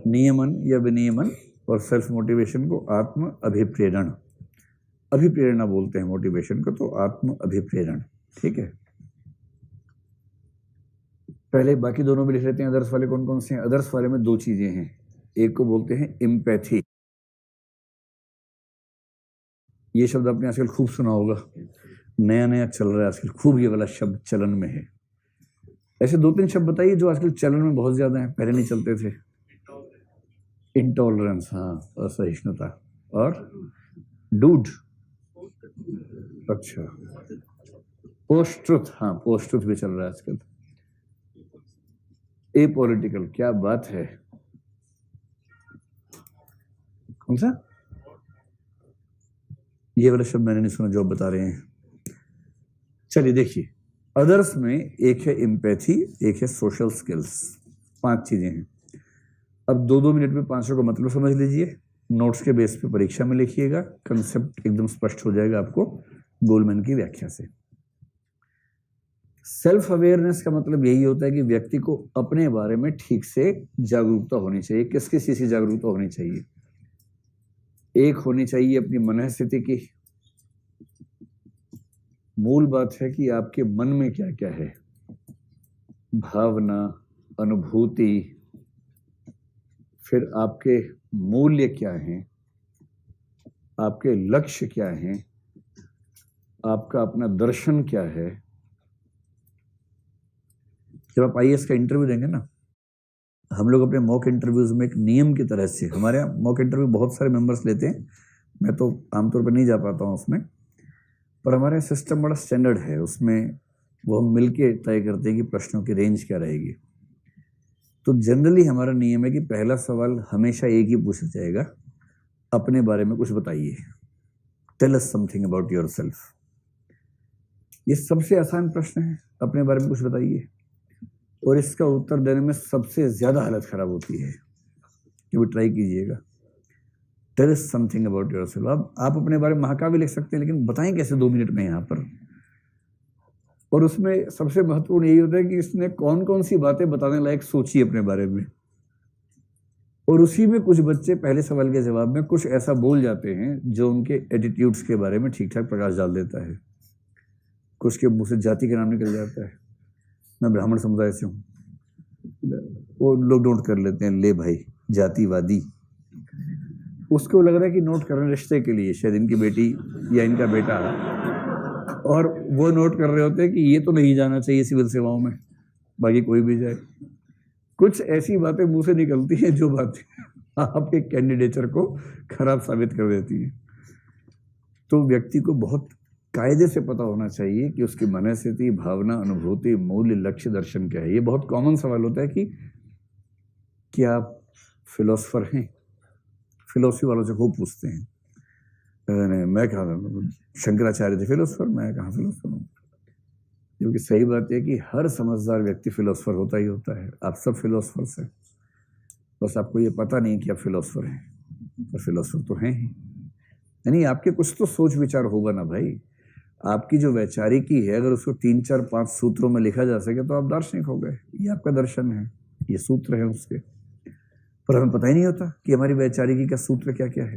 Speaker 1: नियमन या विनियमन, और सेल्फ मोटिवेशन को आत्म अभिप्रेरण। अभिप्रेरणा बोलते हैं मोटिवेशन को, तो आत्म अभिप्रेरण। ठीक है, पहले बाकी दोनों भी लिख लेते हैं। अदर्स वाले कौन कौन से हैं? अदर्स वाले में 2 चीजें हैं। एक को बोलते हैं एम्पैथी। ये शब्द आपने आजकल खूब सुना होगा, नया नया चल रहा है आजकल, खूब ये वाला शब्द चलन में है। ऐसे 2-3 शब्द बताइए जो आजकल चलन में बहुत ज्यादा है, पहले नहीं चलते थे। इंटॉलरेंस, हाँ, असहिष्णुता, और डूड, अच्छा, पोस्ट ट्रुथ, हाँ पोस्ट ट्रुथ भी चल रहा है आजकल। ए पॉलिटिकल, क्या बात है, कौन सा? ये वाला शब्द मैंने नहीं सुना जो आप बता रहे हैं। चलिए देखिए, अदर्स में एक है एम्पैथी, एक है सोशल स्किल्स, 5 चीजें हैं। अब 2-2 मिनट में 500 का मतलब समझ लीजिए, नोट्स के बेस पे परीक्षा में लिखिएगा, कंसेप्ट एकदम स्पष्ट हो जाएगा आपको गोलमैन की व्याख्या से। सेल्फ अवेयरनेस का मतलब यही होता है कि व्यक्ति को अपने बारे में ठीक से जागरूकता होनी चाहिए। किस किस चीज की जागरूकता होनी चाहिए? एक होनी चाहिए अपनी मनःस्थिति की। मूल बात है कि आपके मन में क्या क्या है, भावना, अनुभूति, फिर आपके मूल्य क्या हैं, आपके लक्ष्य क्या हैं, आपका अपना दर्शन क्या है। जब आप आईएएस का इंटरव्यू देंगे ना, हम लोग अपने मॉक इंटरव्यूज में एक नियम की तरह से, हमारे यहाँ मॉक इंटरव्यू बहुत सारे मेंबर्स लेते हैं, मैं तो आमतौर पर नहीं जा पाता हूँ उसमें, पर हमारे सिस्टम बड़ा स्टैंडर्ड है, उसमें वो हम मिलके तय करते हैं कि प्रश्नों की रेंज क्या रहेगी। तो जनरली हमारा नियम है कि पहला सवाल हमेशा एक ही पूछा जाएगा, अपने बारे में कुछ बताइए, tell us something about yourself. ये सबसे आसान प्रश्न है, अपने बारे में कुछ बताइए, और इसका उत्तर देने में सबसे ज्यादा हालत खराब होती है, कि वो ट्राई कीजिएगा, tell us something about yourself. आप अपने बारे में महाकाव्य लिख सकते हैं, लेकिन बताएं कैसे 2 मिनट में यहाँ पर? और उसमें सबसे महत्वपूर्ण यही होता है कि इसने कौन कौन सी बातें बताने लायक सोची अपने बारे में। और उसी में कुछ बच्चे पहले सवाल के जवाब में कुछ ऐसा बोल जाते हैं जो उनके एटीट्यूड्स के बारे में ठीक ठाक प्रकाश डाल देता है। कुछ के मुंह से जाति का नाम निकल जाता है, मैं ब्राह्मण समुदाय से हूँ, वो लोग नोट कर लेते हैं, ले भाई जातिवादी। उसको लग रहा है कि नोट कर रहे हैं रिश्ते के लिए, शायद इनकी बेटी या इनका बेटा, और वो नोट कर रहे होते हैं कि ये तो नहीं जाना चाहिए सिविल सेवाओं में, बाकी कोई भी जाए। कुछ ऐसी बातें मुंह से निकलती हैं जो बातें आपके कैंडिडेचर को खराब साबित कर देती हैं। तो व्यक्ति को बहुत कायदे से पता होना चाहिए कि उसकी मनःस्थिति, भावना, अनुभूति, मूल्य, लक्ष्य, दर्शन क्या है। ये बहुत कॉमन सवाल होता है कि क्या आप फिलोसफर हैं? फिलोसफी वालों से खूब पूछते हैं, नहीं मैं कहा, शंकराचार्य थे फिलोसफर, मैं कहाँ फिलोसफर हूँ। क्योंकि सही बात है कि हर समझदार व्यक्ति फिलोसफर होता ही होता है। आप सब फिलोसफर्स हैं, बस आपको ये पता नहीं कि आप फिलोसफर हैं, पर फिलोसफर तो हैं ही। यानी आपके कुछ तो सोच विचार होगा ना भाई। आपकी जो वैचारिकी है, अगर उसको 3-4-5 सूत्रों में लिखा जा सके तो आप दार्शनिक हो गए। ये आपका दर्शन है, ये सूत्र है उसके, पर हमें पता ही नहीं होता कि हमारी वैचारिकी का सूत्र क्या क्या है।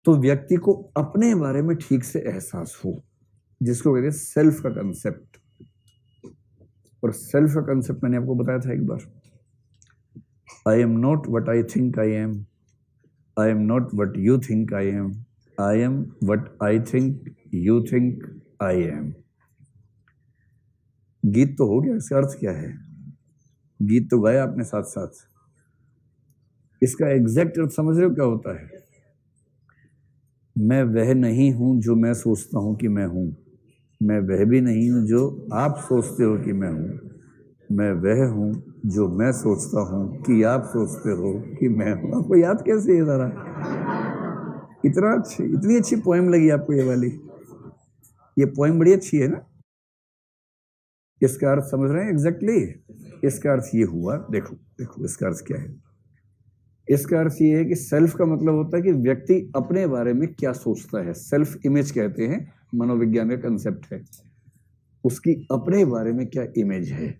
Speaker 1: तो व्यक्ति को अपने बारे में ठीक से एहसास हो, जिसको कहते हैं सेल्फ का कंसेप्ट। और सेल्फ का कंसेप्ट मैंने आपको बताया था एक बार, I am not what I think I am, I am not what you think I am, I am what I think you think I am. गीत तो हो गया, इसका अर्थ क्या है? गीत तो गाया आपने साथ साथ, इसका एग्जैक्ट अर्थ समझ रहे हो क्या होता है? मैं वह नहीं हूं जो मैं सोचता हूं कि मैं हूं, मैं वह भी नहीं हूं जो आप सोचते हो कि मैं हूं, मैं वह हूं जो मैं सोचता हूं कि आप सोचते हो कि मैं हूं। आपको याद कैसे है जरा? इतनी अच्छी पोएम लगी आपको ये वाली? ये पोएम बड़ी अच्छी है ना? इसका अर्थ समझ रहे हैं एग्जैक्टली? इसका अर्थ ये हुआ, देखो देखो इसका अर्थ क्या है। इसका अर्थ ये है कि सेल्फ का मतलब होता है कि व्यक्ति अपने बारे में क्या सोचता है। सेल्फ इमेज कहते हैं, मनोविज्ञान का कंसेप्ट है, उसकी अपने बारे में क्या इमेज है।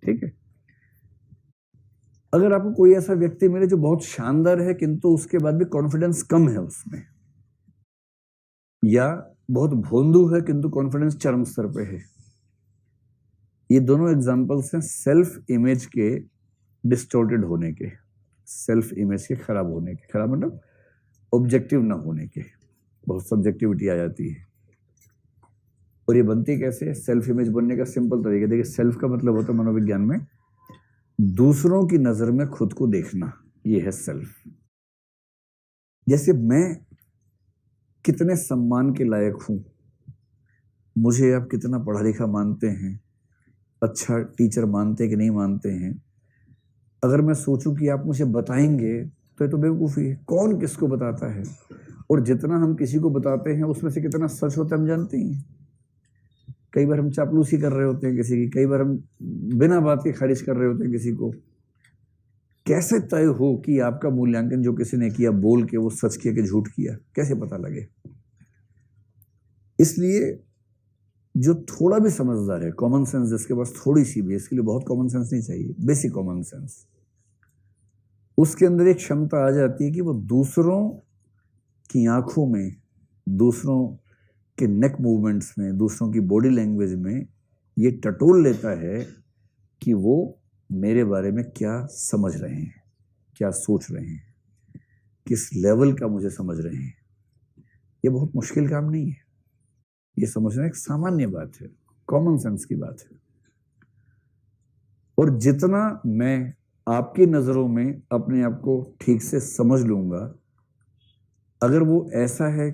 Speaker 1: ठीक है? अगर आपको कोई ऐसा व्यक्ति मिले जो बहुत शानदार है किंतु उसके बाद भी कॉन्फिडेंस कम है उसमें, या बहुत भोंदू है किंतु कॉन्फिडेंस चरम स्तर पे है, ये दोनों एग्जांपल्स हैं सेल्फ इमेज के डिस्टॉर्टेड होने के, सेल्फ इमेज के खराब होने के। खराब मतलब ऑब्जेक्टिव ना होने के, बहुत सब्जेक्टिविटी आ जाती है। और ये बनती कैसे है? सेल्फ इमेज बनने का सिंपल तरीका देखिए, सेल्फ का मतलब होता है मनोविज्ञान में दूसरों की नजर में खुद को देखना, ये है सेल्फ। जैसे मैं कितने सम्मान के लायक हूं, मुझे आप कितना पढ़ा लिखा मानते हैं, अच्छा टीचर मानते हैं कि नहीं मानते हैं, अगर मैं सोचूं कि आप मुझे बताएंगे तो ये तो बेवकूफ़ी है। कौन किसको बताता है? और जितना हम किसी को बताते हैं उसमें से कितना सच होता है हम जानते हैं। कई बार हम चापलूसी कर रहे होते हैं किसी की, कई बार हम बिना बात के खारिज कर रहे होते हैं किसी को। कैसे तय हो कि आपका मूल्यांकन जो किसी ने किया बोल के वो सच किया कि झूठ किया, कैसे पता लगे? इसलिए जो थोड़ा भी समझदार है, कॉमन सेंस जिसके पास थोड़ी सी भी, इसके लिए बहुत कॉमन सेंस नहीं चाहिए, बेसिक कॉमन सेंस, उसके अंदर एक क्षमता आ जाती है कि वो दूसरों की आंखों में, दूसरों के नेक मूवमेंट्स में, दूसरों की बॉडी लैंग्वेज में ये टटोल लेता है कि वो मेरे बारे में क्या समझ रहे हैं, क्या सोच रहे हैं, किस लेवल का मुझे समझ रहे हैं। ये बहुत मुश्किल काम नहीं है, ये समझना एक सामान्य बात है, कॉमन सेंस की बात है। और जितना मैं आपकी नजरों में अपने आप को ठीक से समझ लूंगा, अगर वो ऐसा है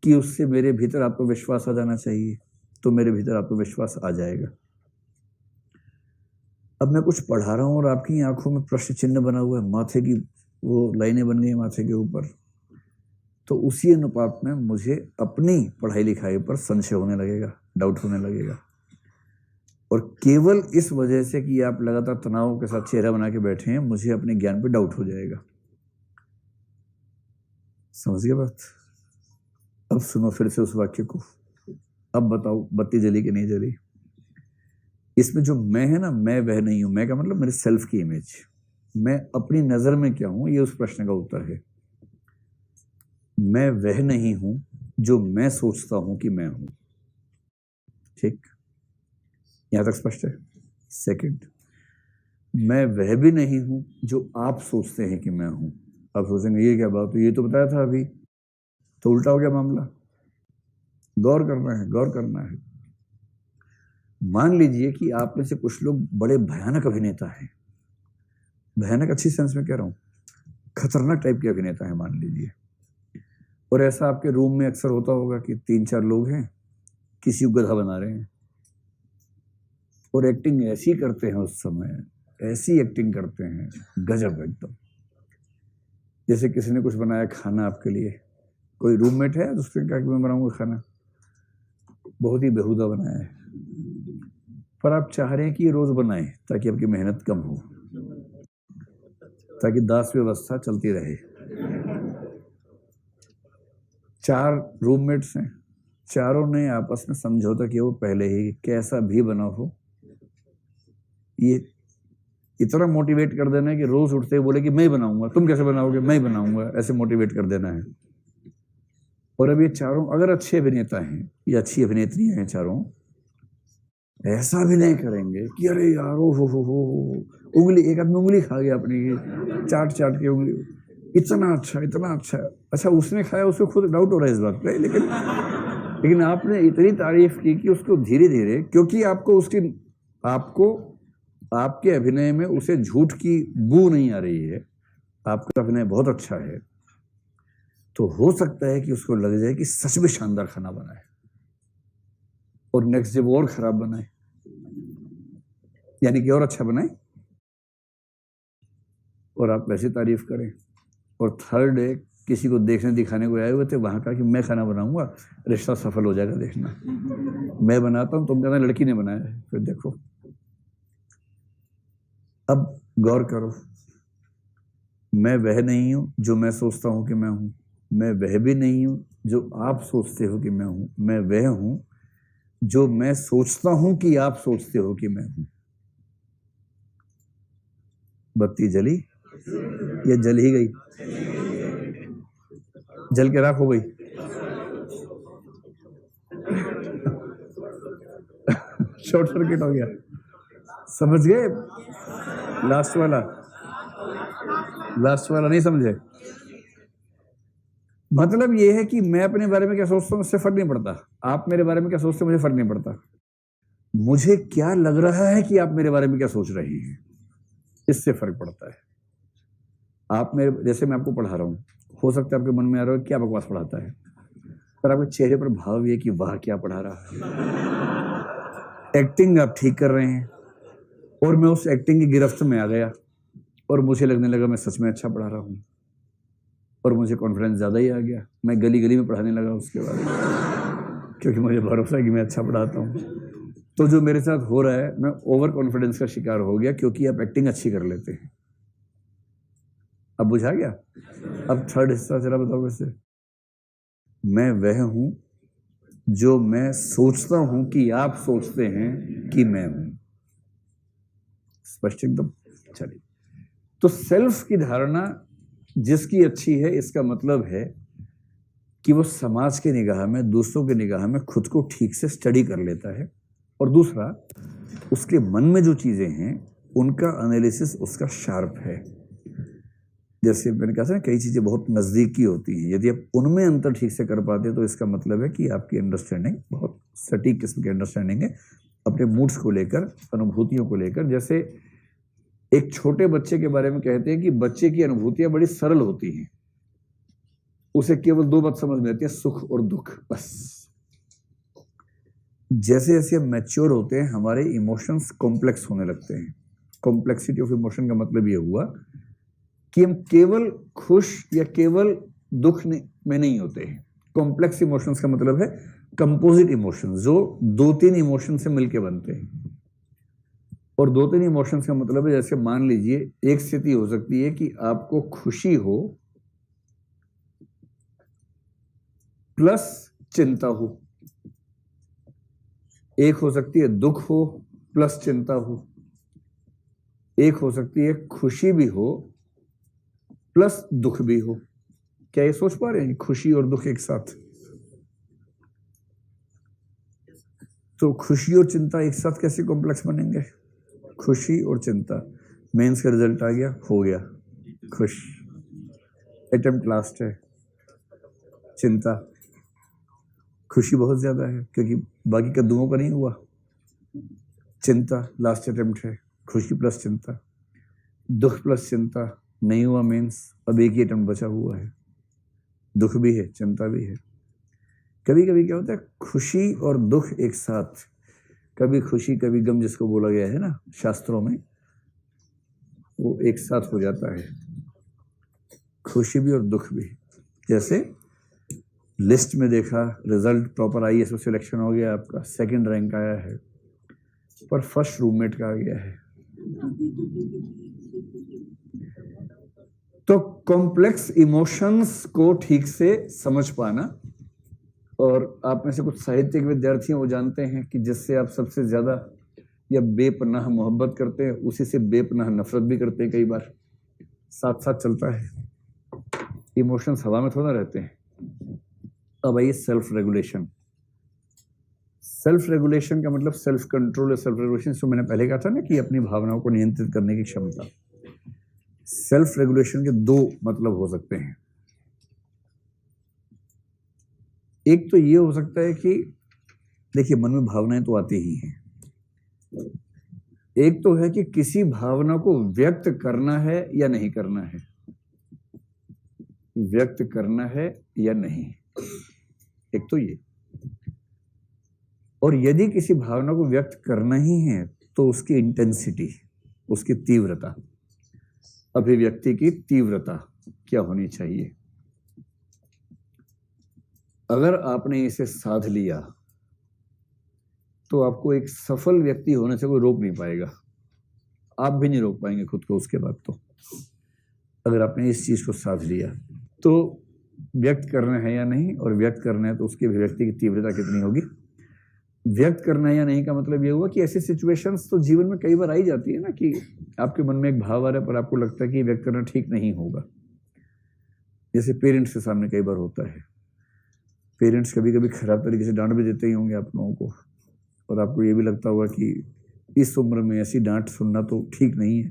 Speaker 1: कि उससे मेरे भीतर आत्मविश्वास आ जाना चाहिए तो मेरे भीतर आत्मविश्वास आ जाएगा। अब मैं कुछ पढ़ा रहा हूं और आपकी आंखों में प्रश्न चिन्ह बना हुआ है, माथे की वो लाइनें बन गई माथे के ऊपर, तो उसी अनुपात में मुझे अपनी पढ़ाई लिखाई पर संशय होने लगेगा, डाउट होने लगेगा। और केवल इस वजह से कि आप लगातार तनाव के साथ चेहरा बना के बैठे हैं, मुझे अपने ज्ञान पे डाउट हो जाएगा। समझ गए बात? अब सुनो फिर से उस वाक्य को। अब बताओ बत्ती जली कि नहीं जली? इसमें जो मैं है ना, मैं वह नहीं हूं। मैं का मतलब मेरे सेल्फ की इमेज, मैं अपनी नजर में क्या हूं, ये उस प्रश्न का उत्तर है। मैं वह नहीं हूं जो मैं सोचता हूं कि मैं हूं। ठीक, यहां तक स्पष्ट है? सेकंड, मैं वह भी नहीं हूं जो आप सोचते हैं कि मैं हूं। आप सोचेंगे ये क्या बात, ये तो बताया था अभी, तो उल्टा हो गया मामला। गौर करना है, गौर करना है। मान लीजिए कि आप में से कुछ लोग बड़े भयानक अभिनेता हैं, भयानक अच्छी सेंस में कह रहा हूं, खतरनाक टाइप के अभिनेता हैं मान लीजिए, और ऐसा आपके रूम में अक्सर होता होगा कि 3-4 लोग हैं, किसी को गधा बना रहे हैं और एक्टिंग ऐसी करते हैं, उस समय ऐसी एक्टिंग करते हैं गजब एकदम। जैसे किसी ने कुछ बनाया खाना आपके लिए, कोई रूममेट है उसने कहा कि मैं बनाऊंगा खाना, बहुत ही बेहुदा बनाया है, पर आप चाह रहे हैं कि ये रोज बनाए ताकि आपकी मेहनत कम हो, ताकि दास व्यवस्था चलती रहे। 4 रूममेट्स हैं, चारों ने आपस में समझौता किया वो पहले ही, कैसा भी बना हो, ये इतना मोटिवेट कर देना है कि रोज उठते ही बोले कि मैं ही बनाऊंगा, तुम कैसे बनाओगे, मैं ही बनाऊंगा, ऐसे मोटिवेट कर देना है। और अब ये चारों अगर अच्छे अभिनेता हैं या अच्छी अभिनेत्री हैं, चारों ऐसा भी नहीं करेंगे कि अरे यार हो उंगली, एक आदमी उंगली खा गया अपनी, चाट चाट के उंगली, इतना अच्छा इतना अच्छा। अच्छा उसने खाया, उसको खुद डाउट हो रहा है इस बात पे, लेकिन आपने इतनी तारीफ की कि उसको धीरे धीरे, क्योंकि आपको आपके अभिनय में उसे झूठ की बू नहीं आ रही है, आपका अभिनय बहुत अच्छा है, तो हो सकता है कि उसको लग जाए कि सच में शानदार खाना बना है, और नेक्स्ट डे वो और खराब बनाए, यानी कि और अच्छा बनाए, और आप वैसे तारीफ करें। और थर्ड डे किसी को देखने दिखाने को आए हुए थे, वहां का कि मैं खाना बनाऊंगा, रिश्ता सफल हो जाएगा, देखना मैं बनाता हूं, तुम कहना लड़की ने बनाया है, फिर देखो। अब गौर करो, मैं वह नहीं हूं जो मैं सोचता हूं कि मैं हूं, मैं वह भी नहीं हूं जो आप सोचते हो कि मैं हूं, मैं वह हूं जो मैं सोचता हूं कि आप सोचते हो कि मैं हूं। बत्ती जली या जल ही गई? जल के राख हो गई? शॉर्ट सर्किट हो गया, समझ गए? लास्ट वाला नहीं समझे? मतलब ये है कि मैं अपने बारे में क्या सोचता हूँ उससे फर्क नहीं पड़ता, आप मेरे बारे में क्या सोचते हैं मुझे फर्क नहीं पड़ता, मुझे क्या लग रहा है कि आप मेरे बारे में क्या सोच रहे हैं इससे फर्क पड़ता है। आप मेरे, जैसे मैं आपको पढ़ा रहा हूँ, हो सकता है आपके मन में आ रहा हो क्या बकवास पढ़ाता है, पर आपके चेहरे पर भाव ये कि वाह क्या पढ़ा रहा है। एक्टिंग आप ठीक कर रहे हैं और मैं उस एक्टिंग की गिरफ्त में आ गया और मुझे लगने लगा मैं सच में अच्छा पढ़ा रहा हूँ और मुझे कॉन्फिडेंस ज़्यादा ही आ गया, मैं गली गली में पढ़ाने लगा उसके बाद, क्योंकि मुझे भरोसा है कि मैं अच्छा पढ़ाता हूँ। तो जो मेरे साथ हो रहा है, मैं ओवर कॉन्फिडेंस का शिकार हो गया क्योंकि आप एक्टिंग अच्छी कर लेते हैं। अब बुझा गया? अब थर्ड हिस्सा जरा बताओ वैसे। मैं वह हूं जो मैं सोचता हूं कि आप सोचते हैं कि मैं हूं। स्पष्ट एकदम? चलिए, तो सेल्फ की धारणा जिसकी अच्छी है, इसका मतलब है कि वो समाज के निगाह में, दूसरों के निगाह में खुद को ठीक से स्टडी कर लेता है, और दूसरा उसके मन में जो चीजें हैं उनका एनालिसिस उसका शार्प है। जैसे मैंने कहा था ना, कई चीजें बहुत नजदीकी होती हैं, यदि आप उनमें अंतर ठीक से कर पाते हैं तो इसका मतलब है कि आपकी अंडरस्टैंडिंग बहुत सटीक किस्म की अंडरस्टैंडिंग है अपने मूड्स को लेकर, अनुभूतियों को लेकर। जैसे एक छोटे बच्चे के बारे में कहते हैं कि बच्चे की अनुभूतियां बड़ी सरल होती हैं, उसे केवल दो बात समझ में आती है, सुख और दुख, बस। जैसे जैसे हम मैच्योर होते हैं हमारे इमोशंस कॉम्प्लेक्स होने लगते हैं। कॉम्प्लेक्सिटी ऑफ इमोशन का मतलब ये हुआ कि हम केवल खुश या केवल दुख में नहीं होते हैं। कॉम्प्लेक्स इमोशंस का मतलब है कंपोजिट इमोशंस, जो दो तीन इमोशन से मिलके बनते हैं। और दो तीन इमोशंस का मतलब है, जैसे मान लीजिए एक स्थिति हो सकती है कि आपको खुशी हो प्लस चिंता हो, एक हो सकती है दुख हो प्लस चिंता हो, एक हो सकती है खुशी भी हो प्लस दुख भी हो। क्या ये सोच पा रहे हैं खुशी और दुख एक साथ? तो खुशी और चिंता एक साथ कैसे कॉम्प्लेक्स बनेंगे? खुशी और चिंता, मेंस का रिजल्ट आ गया, हो गया खुश, अटेम्प्ट लास्ट है, चिंता, खुशी बहुत ज्यादा है क्योंकि बाकी कद्दुओं का नहीं हुआ, चिंता लास्ट अटेम्प्ट है, खुशी प्लस चिंता, दुख प्लस चिंता नहीं हुआ मेंस, अब एक ही अटेम्प्ट बचा हुआ है, दुख भी है चिंता भी है। कभी कभी क्या होता है, खुशी और दुख एक साथ, कभी खुशी कभी गम जिसको बोला गया है ना शास्त्रों में, वो एक साथ हो जाता है, खुशी भी और दुख भी। जैसे लिस्ट में देखा, रिजल्ट प्रॉपर आई, इसमें सिलेक्शन हो गया, आपका सेकंड रैंक आया है, पर फर्स्ट रूममेट का आ गया है। तो कॉम्प्लेक्स इमोशंस को ठीक से समझ पाना, और आप में से कुछ साहित्यिक विद्यार्थी हैं वो जानते हैं कि जिससे आप सबसे ज्यादा या बेपनाह मोहब्बत करते हैं उसी से बेपनाह नफरत भी करते हैं, कई बार साथ साथ चलता है। इमोशंस हवा में थोड़ा रहते हैं। अब आइए सेल्फ रेगुलेशन। सेल्फ रेगुलेशन का मतलब सेल्फ कंट्रोल या सेल्फ रेगुलेशन, जो मैंने पहले कहा था ना कि अपनी भावनाओं को नियंत्रित करने की क्षमता। सेल्फ रेगुलेशन के दो मतलब हो सकते हैं। एक तो ये हो सकता है कि देखिए मन में भावनाएं तो आती ही हैं, एक तो है कि किसी भावना को व्यक्त करना है या नहीं करना है, व्यक्त करना है या नहीं, एक तो ये। और यदि किसी भावना को व्यक्त करना ही है तो उसकी इंटेंसिटी, उसकी तीव्रता, अभिव्यक्ति की तीव्रता क्या होनी चाहिए। अगर आपने इसे साध लिया तो आपको एक सफल व्यक्ति होने से कोई रोक नहीं पाएगा, आप भी नहीं रोक पाएंगे खुद को उसके बाद। तो अगर आपने इस चीज को साध लिया तो व्यक्त करना है या नहीं, और व्यक्त करना है तो उसकी अभिव्यक्ति की तीव्रता कितनी होगी। व्यक्त करना है या नहीं का मतलब ये हुआ कि ऐसी सिचुएशंस तो जीवन में कई बार आई जाती है ना कि आपके मन में एक भाव आ रहा है पर आपको लगता है कि व्यक्त करना ठीक नहीं होगा। जैसे पेरेंट्स के सामने कई बार होता है, पेरेंट्स कभी कभी खराब तरीके से डांट भी देते ही होंगे आप लोगों को, और आपको ये भी लगता होगा कि इस उम्र में ऐसी डांट सुनना तो ठीक नहीं है,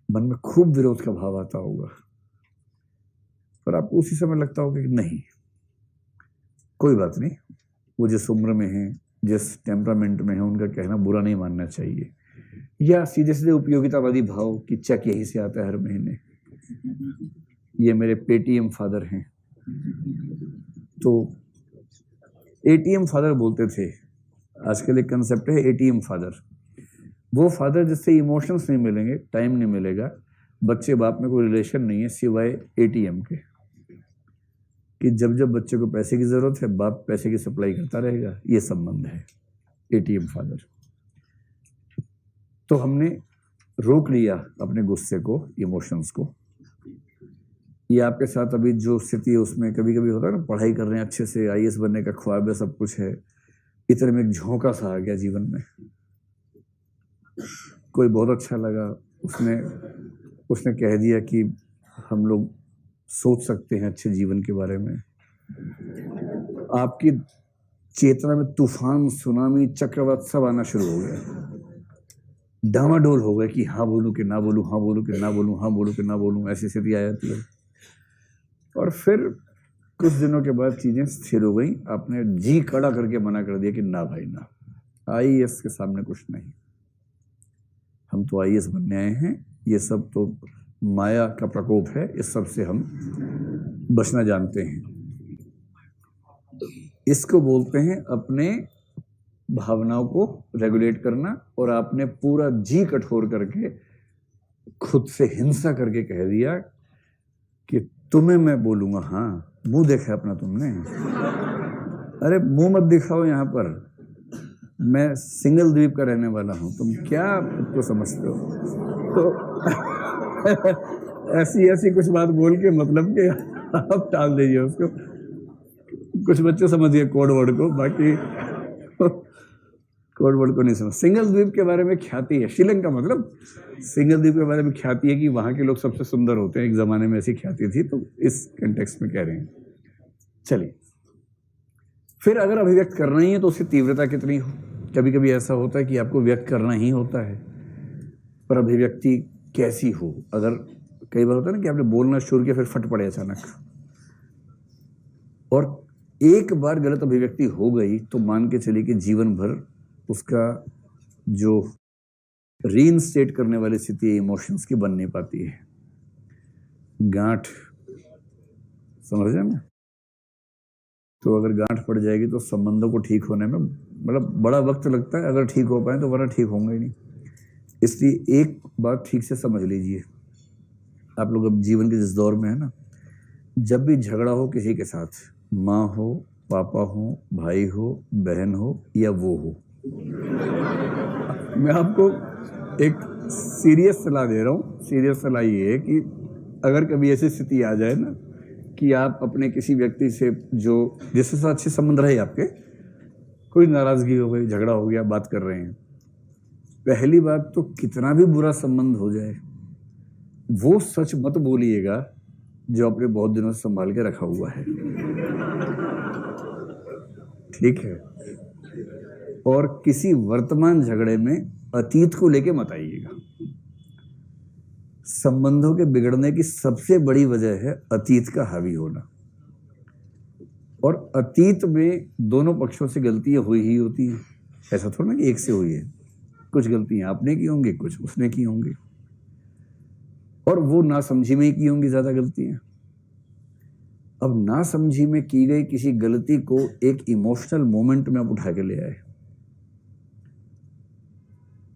Speaker 1: मन में खूब विरोध का भाव आता होगा। पर आपको उसी समय लगता होगा कि नहीं, कोई बात नहीं, वो जिस उम्र में है, जिस टेम्परामेंट में है, उनका कहना बुरा नहीं मानना चाहिए। या सीधे सीधे उपयोगितावादी भाव कि चेक यहीं से आता है हर महीने, ये मेरे पेटीएम फादर हैं। तो एटीएम फादर बोलते थे, आजकल एक कंसेप्ट है एटीएम फादर। वो फादर जिससे इमोशंस नहीं मिलेंगे, टाइम नहीं मिलेगा, बच्चे बाप में कोई रिलेशन नहीं है सिवाय एटीएम के, कि जब जब बच्चे को पैसे की जरूरत है बाप पैसे की सप्लाई करता रहेगा, ये संबंध है एटीएम फादर। तो हमने रोक लिया अपने गुस्से को, इमोशंस को। ये आपके साथ अभी जो स्थिति है उसमें कभी कभी होता है ना, पढ़ाई कर रहे हैं अच्छे से, आईएएस बनने का ख्वाब है, सब कुछ है, इतने में एक झोंका सा आ गया जीवन में, कोई बहुत अच्छा लगा, उसने कह दिया कि हम लोग सोच सकते हैं अच्छे जीवन के बारे में। आपकी चेतना में तूफान, सुनामी, चक्रवात सब आना शुरू हो गया, डामाडोल हो गए कि हाँ बोलूं कि ना बोलूं, हाँ बोलूं कि ना बोलूं, हाँ बोलूं कि ना बोलूं, ऐसी स्थिति आ जाती है। और फिर कुछ दिनों के बाद चीजें स्थिर हो गई, आपने जी कड़ा करके मना कर दिया कि ना भाई ना, आईएएस के सामने कुछ नहीं, हम तो आईएएस बनने आए हैं, ये सब तो माया का प्रकोप है, इस सब से हम बचना जानते हैं। इसको बोलते हैं अपने भावनाओं को रेगुलेट करना। और आपने पूरा जी कठोर करके खुद से हिंसा करके कह दिया कि तुम्हें मैं बोलूंगा, हाँ मुंह देखा अपना तुमने, अरे मुंह मत दिखाओ, यहाँ पर मैं सिंगल द्वीप का रहने वाला हूँ, तुम क्या खुद को समझते हो। तो ऐसी कुछ बात बोल के मतलब कि आप टाल दीजिए उसको। कुछ बच्चे समझ गए कोड वर्ड को, बाकी कोड वर्ड को नहीं समझ। सिंगल द्वीप के बारे में ख्याति है, श्रीलंका मतलब सिंगल द्वीप के बारे में ख्याति है कि वहाँ के लोग सबसे सुंदर होते हैं, एक ज़माने में ऐसी ख्याति थी, तो इस कंटेक्स्ट में कह रहे हैं। चलिए, फिर अगर अभिव्यक्त करना ही है तो उसकी तीव्रता कितनी हो। कभी कभी ऐसा होता है कि आपको व्यक्त करना ही होता है, पर अभिव्यक्ति कैसी हो। अगर कई बार होता है ना कि आपने बोलना शुरू किया फिर फट पड़े अचानक, और एक बार गलत अभिव्यक्ति हो गई तो मान के चलिए कि जीवन भर उसका जो रीइंस्टेट करने वाली स्थिति इमोशंस की बन नहीं पाती है। गांठ, समझ रहे ना, तो अगर गांठ पड़ जाएगी तो संबंधों को ठीक होने में मतलब बड़ा वक्त लगता है, अगर ठीक हो पाए तो वरना ठीक होंगे ही नहीं। इसलिए एक बात ठीक से समझ लीजिए, आप लोग अब जीवन के जिस दौर में है ना, जब भी झगड़ा हो किसी के साथ, माँ हो, पापा हो, भाई हो, बहन हो या वो हो, मैं आपको एक सीरियस सलाह दे रहा हूँ। सीरियस सलाह ये है कि अगर कभी ऐसी स्थिति आ जाए ना कि आप अपने किसी व्यक्ति से जो जिसके साथ अच्छे संबंध रहे आपके, कोई नाराजगी हो गई, झगड़ा हो गया, बात कर रहे हैं, पहली बात तो कितना भी बुरा संबंध हो जाए वो सच मत बोलिएगा जो आपने बहुत दिनों से संभाल के रखा हुआ है, ठीक है। और किसी वर्तमान झगड़े में अतीत को लेके मत आइएगा। संबंधों के बिगड़ने की सबसे बड़ी वजह है अतीत का हावी होना, और अतीत में दोनों पक्षों से गलतियां हुई ही होती हैं। ऐसा थोड़ा ना कि एक से हुई है, कुछ गलतियां आपने की होंगी, कुछ उसने की होंगी, और वो नासमझी में ही की होंगी ज्यादा गलतियां। अब नासमझी में की गई किसी गलती को एक इमोशनल मोमेंट में आप उठा के ले आए,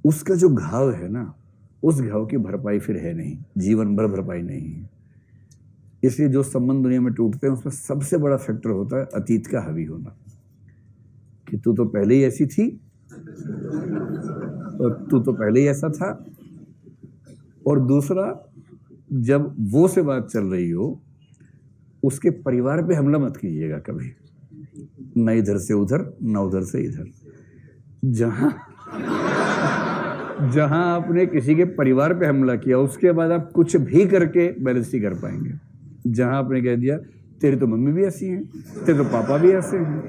Speaker 1: उसका जो घाव है ना, उस घाव की भरपाई फिर है नहीं, जीवन भर भरपाई नहीं है। इसलिए जो संबंध दुनिया में टूटते हैं उसमें सबसे बड़ा फैक्टर होता है अतीत का हावी होना, कि तू तो पहले ही ऐसी थी और तू तो पहले ही ऐसा था। और दूसरा, जब वो से बात चल रही हो उसके परिवार पे हमला मत कीजिएगा कभी, ना इधर से उधर ना उधर से इधर। जहां आपने किसी के परिवार पे हमला किया उसके बाद आप कुछ भी करके बैलेंस नहीं कर पाएंगे। जहां आपने कह दिया तेरी तो मम्मी भी ऐसी हैं, तेरे तो पापा भी ऐसे हैं,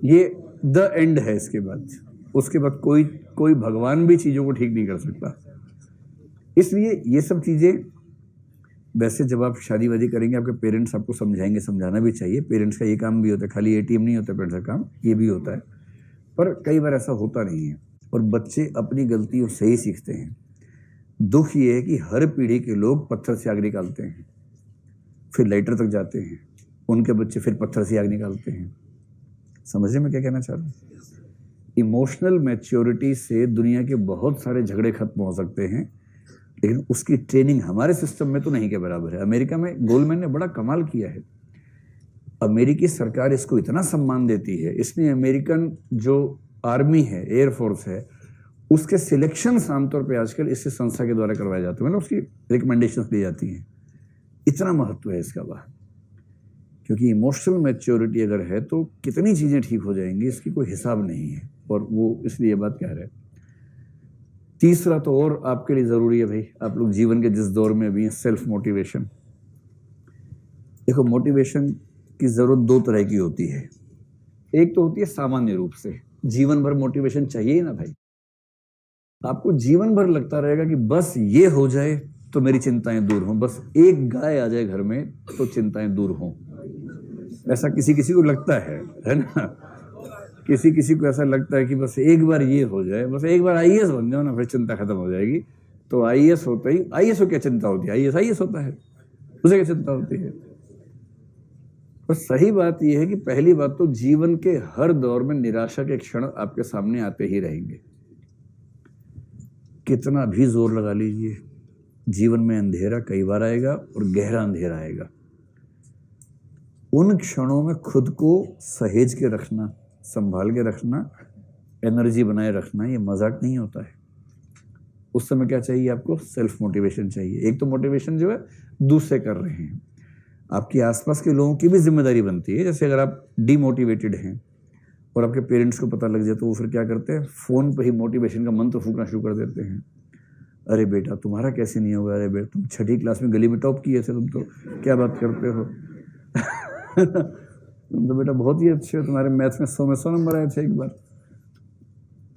Speaker 1: ये द एंड है। इसके बाद उसके बाद कोई भगवान भी चीजों को ठीक नहीं कर सकता। इसलिए ये सब चीजें वैसे जब आप शादी वादी करेंगे आपके पेरेंट्स आपको समझाएंगे, समझाना भी चाहिए, पेरेंट्स का ये काम भी होता है, खाली एटीएम नहीं होता पेरेंट्स का काम, ये भी होता है, पर कई बार ऐसा होता नहीं है और बच्चे अपनी गलतियों से ही सीखते हैं। दुख ये है कि हर पीढ़ी के लोग पत्थर से आग निकालते हैं, फिर लाइटर तक जाते हैं, उनके बच्चे फिर पत्थर से आग निकालते हैं। समझे मैं क्या कहना चाह रहा हूँ? इमोशनल मैच्योरिटी से दुनिया के बहुत सारे झगड़े खत्म हो सकते हैं, लेकिन उसकी ट्रेनिंग हमारे सिस्टम में तो नहीं के बराबर है। अमेरिका में गोल्डमैन ने बड़ा कमाल किया है, अमेरिकी सरकार इसको इतना सम्मान देती है, इसने अमेरिकन जो आर्मी है, एयरफोर्स है, उसके सिलेक्शन आमतौर पे आजकल इससे संस्था के द्वारा करवाए जाते हैं, मतलब उसकी रिकमेंडेशन दी जाती हैं। इतना महत्व है इसका वहाँ, क्योंकि इमोशनल मैच्योरिटी अगर है तो कितनी चीज़ें ठीक हो जाएंगी, इसकी कोई हिसाब नहीं है, और वो इसलिए ये बात कह रहे हैं। तीसरा तो और आपके लिए ज़रूरी है भाई, आप लोग जीवन के जिस दौर में भी हैं, सेल्फ मोटिवेशन। देखो, मोटिवेशन की ज़रूरत दो तरह की होती है। एक तो होती है सामान्य रूप से, जीवन भर मोटिवेशन चाहिए ही ना भाई। आपको जीवन भर लगता रहेगा कि बस ये हो जाए तो मेरी चिंताएं दूर हों, बस एक गाय आ जाए घर में तो चिंताएं दूर हों, ऐसा किसी किसी को लगता है ना? किसी किसी को ऐसा लगता है कि बस एक बार ये हो जाए, बस एक बार आईएएस बन जाओ ना, फिर चिंता खत्म हो जाएगी। तो आईएएस होता ही, आईएएस को क्या चिंता होती है? आईएएस होता है, उसे क्या चिंता होती है? पर सही बात यह है कि पहली बात तो जीवन के हर दौर में निराशा के क्षण आपके सामने आते ही रहेंगे। कितना भी जोर लगा लीजिए, जीवन में अंधेरा कई बार आएगा और गहरा अंधेरा आएगा। उन क्षणों में खुद को सहेज के रखना, संभाल के रखना, एनर्जी बनाए रखना, ये मजाक नहीं होता है। उस समय क्या चाहिए आपको? सेल्फ मोटिवेशन चाहिए। एक तो मोटिवेशन जो है दूसरे कर रहे हैं, आपके आसपास के लोगों की भी जिम्मेदारी बनती है। जैसे अगर आप डीमोटिवेटेड हैं और आपके पेरेंट्स को पता लग जाए तो वो फिर क्या करते हैं? फ़ोन पर ही मोटिवेशन का मंत्र फूकना शुरू कर देते हैं। अरे बेटा तुम्हारा कैसे नहीं होगा, अरे बेटा तुम 6ठी क्लास में गली में टॉप किए थे, तुम तो क्या बात करते हो तुम तो बेटा बहुत ही अच्छे हो, तुम्हारे मैथ्स में 100 में 100 नंबर आए थे एक बार।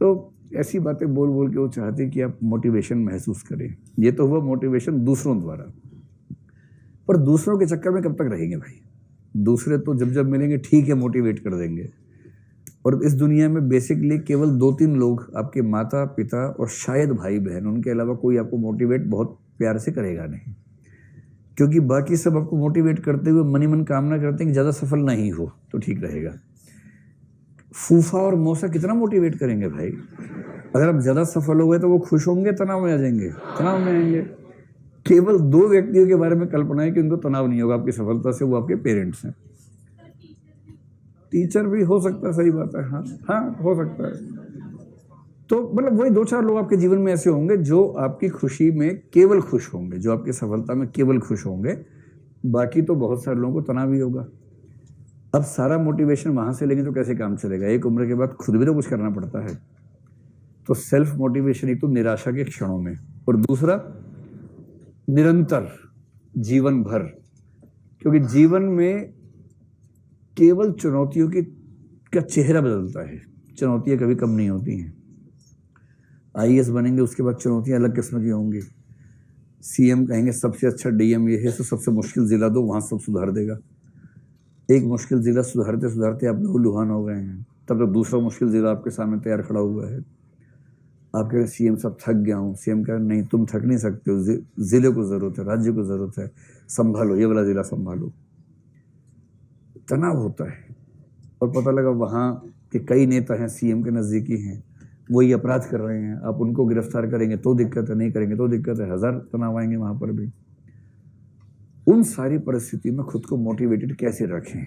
Speaker 1: तो ऐसी बातें बोल बोल के वो चाहते हैं कि आप मोटिवेशन महसूस करें। ये तो हुआ मोटिवेशन दूसरों द्वारा, पर दूसरों के चक्कर में कब तक रहेंगे भाई? दूसरे तो जब जब मिलेंगे ठीक है मोटिवेट कर देंगे, और इस दुनिया में बेसिकली केवल 2-3 लोग, आपके माता पिता और शायद भाई बहन, उनके अलावा कोई आपको मोटिवेट बहुत प्यार से करेगा नहीं, क्योंकि बाकी सब आपको मोटिवेट करते हुए मनी मन कामना करते हैं कि ज़्यादा सफल नहीं हो तो ठीक रहेगा। फूफा और मौसा कितना मोटिवेट करेंगे भाई? अगर आप ज़्यादा सफल हो गए तो वो खुश होंगे, तनाव में आ जाएंगे, तनाव में आएंगे। केवल 2 व्यक्तियों के बारे में कल्पना है कि उनको तनाव नहीं होगा आपकी सफलता से, वो आपके पेरेंट्स हैं। टीचर भी हो सकता है, सही बात है, हाँ हाँ हो सकता है। तो मतलब वही 2-4 लोग आपके जीवन में ऐसे होंगे जो आपकी खुशी में केवल खुश होंगे, जो आपकी सफलता में केवल खुश होंगे, बाकी तो बहुत सारे लोगों को तनाव ही होगा। अब सारा मोटिवेशन वहां से लेंगे तो कैसे काम चलेगा? एक उम्र के बाद खुद भी तो कुछ करना पड़ता है। तो सेल्फ मोटिवेशन एक तो निराशा के क्षणों में, और दूसरा निरंतर जीवन भर, क्योंकि जीवन में केवल चुनौतियों का चेहरा बदलता है, चुनौतियां कभी कम नहीं होती हैं। आईएएस बनेंगे उसके बाद चुनौतियां अलग किस्म की होंगी। सीएम कहेंगे सबसे अच्छा डीएम ये है, तो सबसे मुश्किल जिला दो, वहां सब सुधार देगा। एक मुश्किल जिला सुधारते सुधारते आप लहूलुहान हो गए हैं, तब तक दूसरा मुश्किल जिला आपके सामने तैयार खड़ा हुआ है। आप कह रहे सीएम साहब थक गया हूँ, सीएम कह रहे नहीं तुम थक नहीं सकते हो, जिले को जरूरत है, राज्य को जरूरत है, संभालो, ये वाला जिला संभालो। तनाव होता है, और पता लगा वहाँ के कई नेता हैं, सीएम के नज़दीकी हैं, वही अपराध कर रहे हैं, आप उनको गिरफ्तार करेंगे तो दिक्कत है, नहीं करेंगे तो दिक्कत है, 1000 तनाव आएंगे वहाँ पर भी। उन सारी परिस्थिति में खुद को मोटिवेटेड कैसे रखें?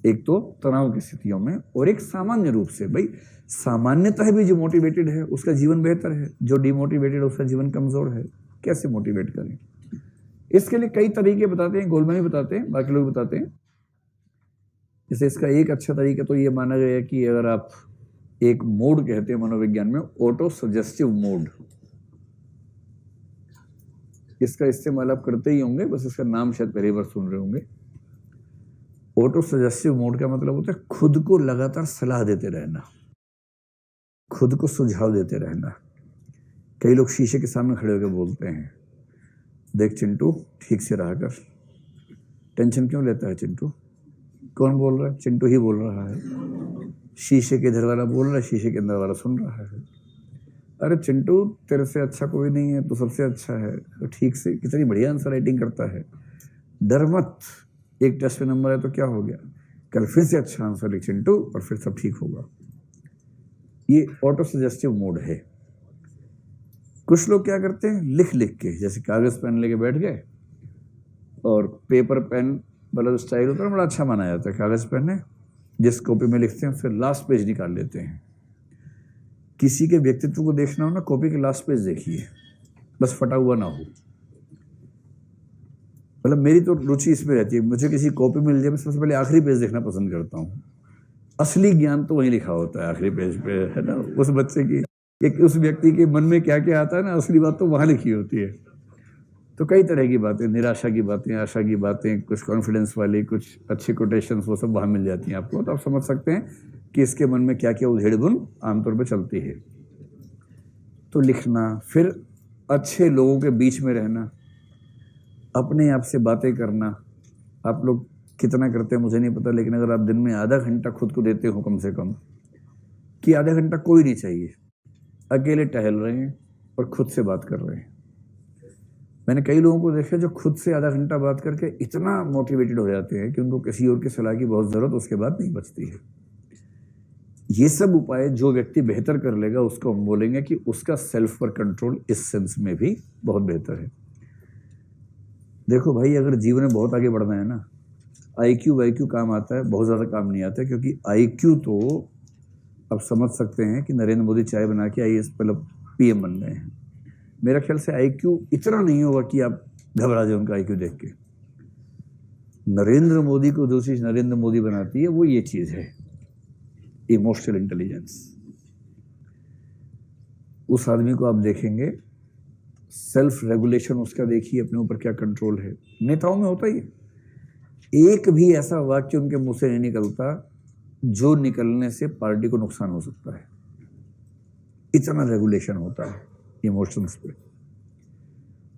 Speaker 1: एक तो तनाव की स्थितियों में, और एक सामान्य रूप से। भाई सामान्यतः भी जो मोटिवेटेड है उसका जीवन बेहतर है, जो डिमोटिवेटेड है उसका जीवन कमजोर है। कैसे मोटिवेट करें? इसके लिए कई तरीके बताते हैं, गोल्डमैन भी बताते हैं, बाकी लोग बताते हैं। जैसे इसका एक अच्छा तरीका तो ये माना गया है कि अगर आप एक मोड कहते हैं मनोविज्ञान में, ऑटो सजेस्टिव मोड, इसका इस्तेमाल आप करते ही होंगे, बस इसका नाम शायद पहली बार सुन रहे होंगे। ऑटो सजेस्टिव मोड का मतलब होता है खुद को लगातार सलाह देते रहना, खुद को सुझाव देते रहना। कई लोग शीशे के सामने खड़े होकर बोलते हैं, देख चिंटू, ठीक से रहा कर। टेंशन क्यों लेता है चिंटू? कौन बोल रहा है? चिंटू ही बोल रहा है। शीशे के इधर वाला बोल रहा है, शीशे के अंदर वाला सुन रहा है। अरे चिंटू, तेरे से अच्छा कोई नहीं है, तू सबसे अच्छा है। तो ठीक से, कितनी बढ़िया आंसर राइटिंग करता है। डर मत, एक टेस्ट में नंबर है तो क्या हो गया, कल फिर से अच्छा आंसर लिख चिंटू और फिर सब ठीक होगा। ये ऑटो सजेस्टिव मोड है। कुछ लोग क्या करते हैं, लिख लिख के, जैसे कागज पेन लेके बैठ गए और पेपर पेन वाला जो स्टाइल होता है बड़ा अच्छा माना जाता है। कागज पेन है, जिस कॉपी में लिखते हैं उससे लास्ट पेज निकाल लेते हैं। किसी के व्यक्तित्व को देखना हो ना, कॉपी के लास्ट पेज देखिए, बस फटा हुआ ना हो। मतलब मेरी तो रुचि इसमें रहती है, मुझे किसी कॉपी मिल जाए मैं सबसे पहले आखिरी पेज देखना पसंद करता हूँ। असली ज्ञान तो वहीं लिखा होता है आखिरी पेज पे, है ना। उस बच्चे की, एक उस व्यक्ति के मन में क्या क्या आता है ना, असली बात तो वहाँ लिखी होती है। तो कई तरह की बातें, निराशा की बातें, आशा की बातें, कुछ कॉन्फिडेंस वाली, कुछ अच्छी कोटेशंस, वो सब वहाँ मिल जाती हैं आपको। तो आप समझ सकते हैं कि इसके मन में क्या क्या उधेड़-बुन आमतौर पर चलती है। तो लिखना, फिर अच्छे लोगों के बीच में रहना, अपने आप से बातें करना। आप लोग कितना करते हैं मुझे नहीं पता, लेकिन अगर आप दिन में आधा घंटा खुद को देते हो कम से कम, कि आधा घंटा कोई नहीं चाहिए, अकेले टहल रहे हैं और खुद से बात कर रहे हैं। मैंने कई लोगों को देखा जो खुद से आधा घंटा बात करके इतना मोटिवेटेड हो जाते हैं कि उनको किसी और की सलाह की बहुत ज़रूरत उसके बाद नहीं बचती है। ये सब उपाय जो व्यक्ति बेहतर कर लेगा उसको हम बोलेंगे कि उसका सेल्फ पर कंट्रोल इस सेंस में भी बहुत बेहतर है। देखो भाई, अगर जीवन में बहुत आगे बढ़ना है ना, IQ वाईक्यू काम आता है, बहुत ज़्यादा काम नहीं आता है, क्योंकि IQ तो आप समझ सकते हैं कि नरेंद्र मोदी चाय बना के IAS मतलब PM बन गए हैं। मेरा ख्याल से IQ इतना नहीं होगा कि आप घबरा जाए उनका IQ देख के। नरेंद्र मोदी को जो चीज़ नरेंद्र मोदी बनाती है वो ये चीज़ है, इमोशनल इंटेलिजेंस। उस आदमी को आप देखेंगे, सेल्फ रेगुलेशन उसका देखिए, अपने ऊपर क्या कंट्रोल है। नेताओं में होता ही है, एक भी ऐसा वाक्य उनके मुंह से नहीं निकलता जो निकलने से पार्टी को नुकसान हो सकता है। इतना रेगुलेशन होता है इमोशंस पे।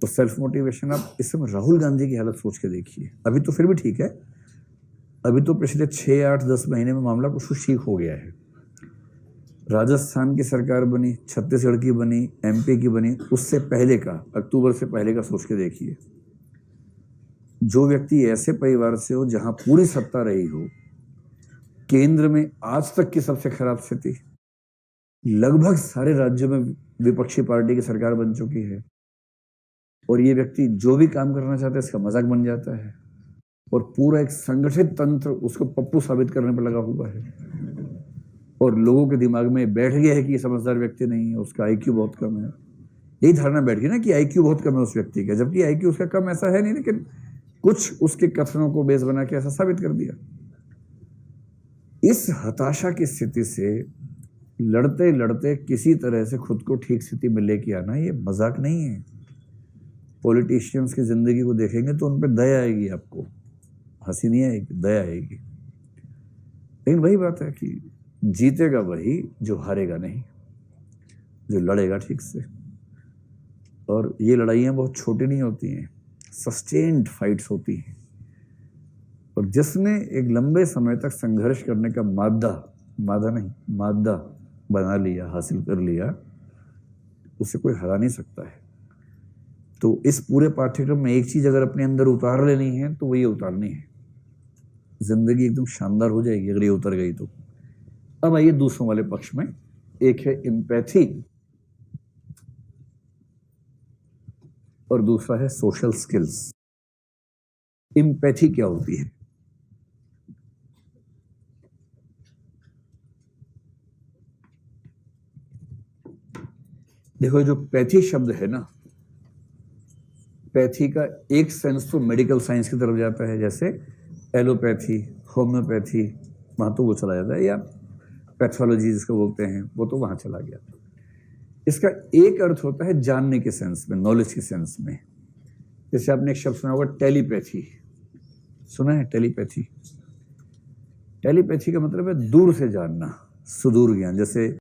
Speaker 1: तो सेल्फ मोटिवेशन, आप इस समय राहुल गांधी की हालत सोच के देखिए। अभी तो फिर भी ठीक है, अभी तो पिछले 6, 8, 10 महीने में मामला कुछ ठीक हो गया है। राजस्थान की सरकार बनी, छत्तीसगढ़ की बनी, MP की बनी, उससे पहले का, अक्टूबर से पहले का सोच के देखिए। जो व्यक्ति ऐसे परिवार से हो जहां पूरी सत्ता रही हो, केंद्र में आज तक की सबसे खराब स्थिति, लगभग सारे राज्यों में विपक्षी पार्टी की सरकार बन चुकी है, और ये व्यक्ति जो भी काम करना चाहता है इसका मजाक बन जाता है, और पूरा एक संगठित तंत्र उसको पप्पू साबित करने पर लगा हुआ है, और लोगों के दिमाग में बैठ गया है कि ये समझदार व्यक्ति नहीं है, उसका IQ बहुत कम है। यही धारणा बैठ गई ना कि IQ बहुत कम है उस व्यक्ति का, जबकि IQ उसका कम ऐसा है नहीं, लेकिन कुछ उसके कथनों को बेस बना के ऐसा साबित कर दिया। इस हताशा की स्थिति से लड़ते लड़ते किसी तरह से खुद को ठीक स्थिति में लेके आना, ये मजाक नहीं है। पॉलिटिशियंस की जिंदगी को देखेंगे तो उन पर दया आएगी, आपको हंसी नहीं आएगी, दया आएगी। लेकिन वही बात है कि जीतेगा वही जो हारेगा नहीं, जो लड़ेगा ठीक से। और ये लड़ाइयाँ बहुत छोटी नहीं होती हैं, सस्टेन्ड फाइट्स होती हैं, और जिसने एक लंबे समय तक संघर्ष करने का मादा बना लिया, हासिल कर लिया, उसे कोई हरा नहीं सकता है। तो इस पूरे पाठ्यक्रम में एक चीज अगर अपने अंदर उतार लेनी है तो वो ये उतारनी है, जिंदगी एकदम शानदार हो जाएगी अगर ये उतर गई तो। अब आइए दूसरों वाले पक्ष में, एक है एम्पैथी और दूसरा है सोशल स्किल्स। एम्पैथी क्या होती है? देखो, जो पैथी शब्द है ना, पैथी का एक सेंस तो मेडिकल साइंस की तरफ जाता है, जैसे एलोपैथी, होम्योपैथी, वहां तो वो चला जाता है, या पैथोलॉजी जिसको बोलते हैं वो तो वहां चला गया। इसका एक अर्थ होता है जानने के सेंस में, नॉलेज के सेंस में। जैसे आपने एक शब्द सुना होगा टेलीपैथी, सुना है? टेलीपैथी का मतलब है दूर से जानना, सुदूर ज्ञान। जैसे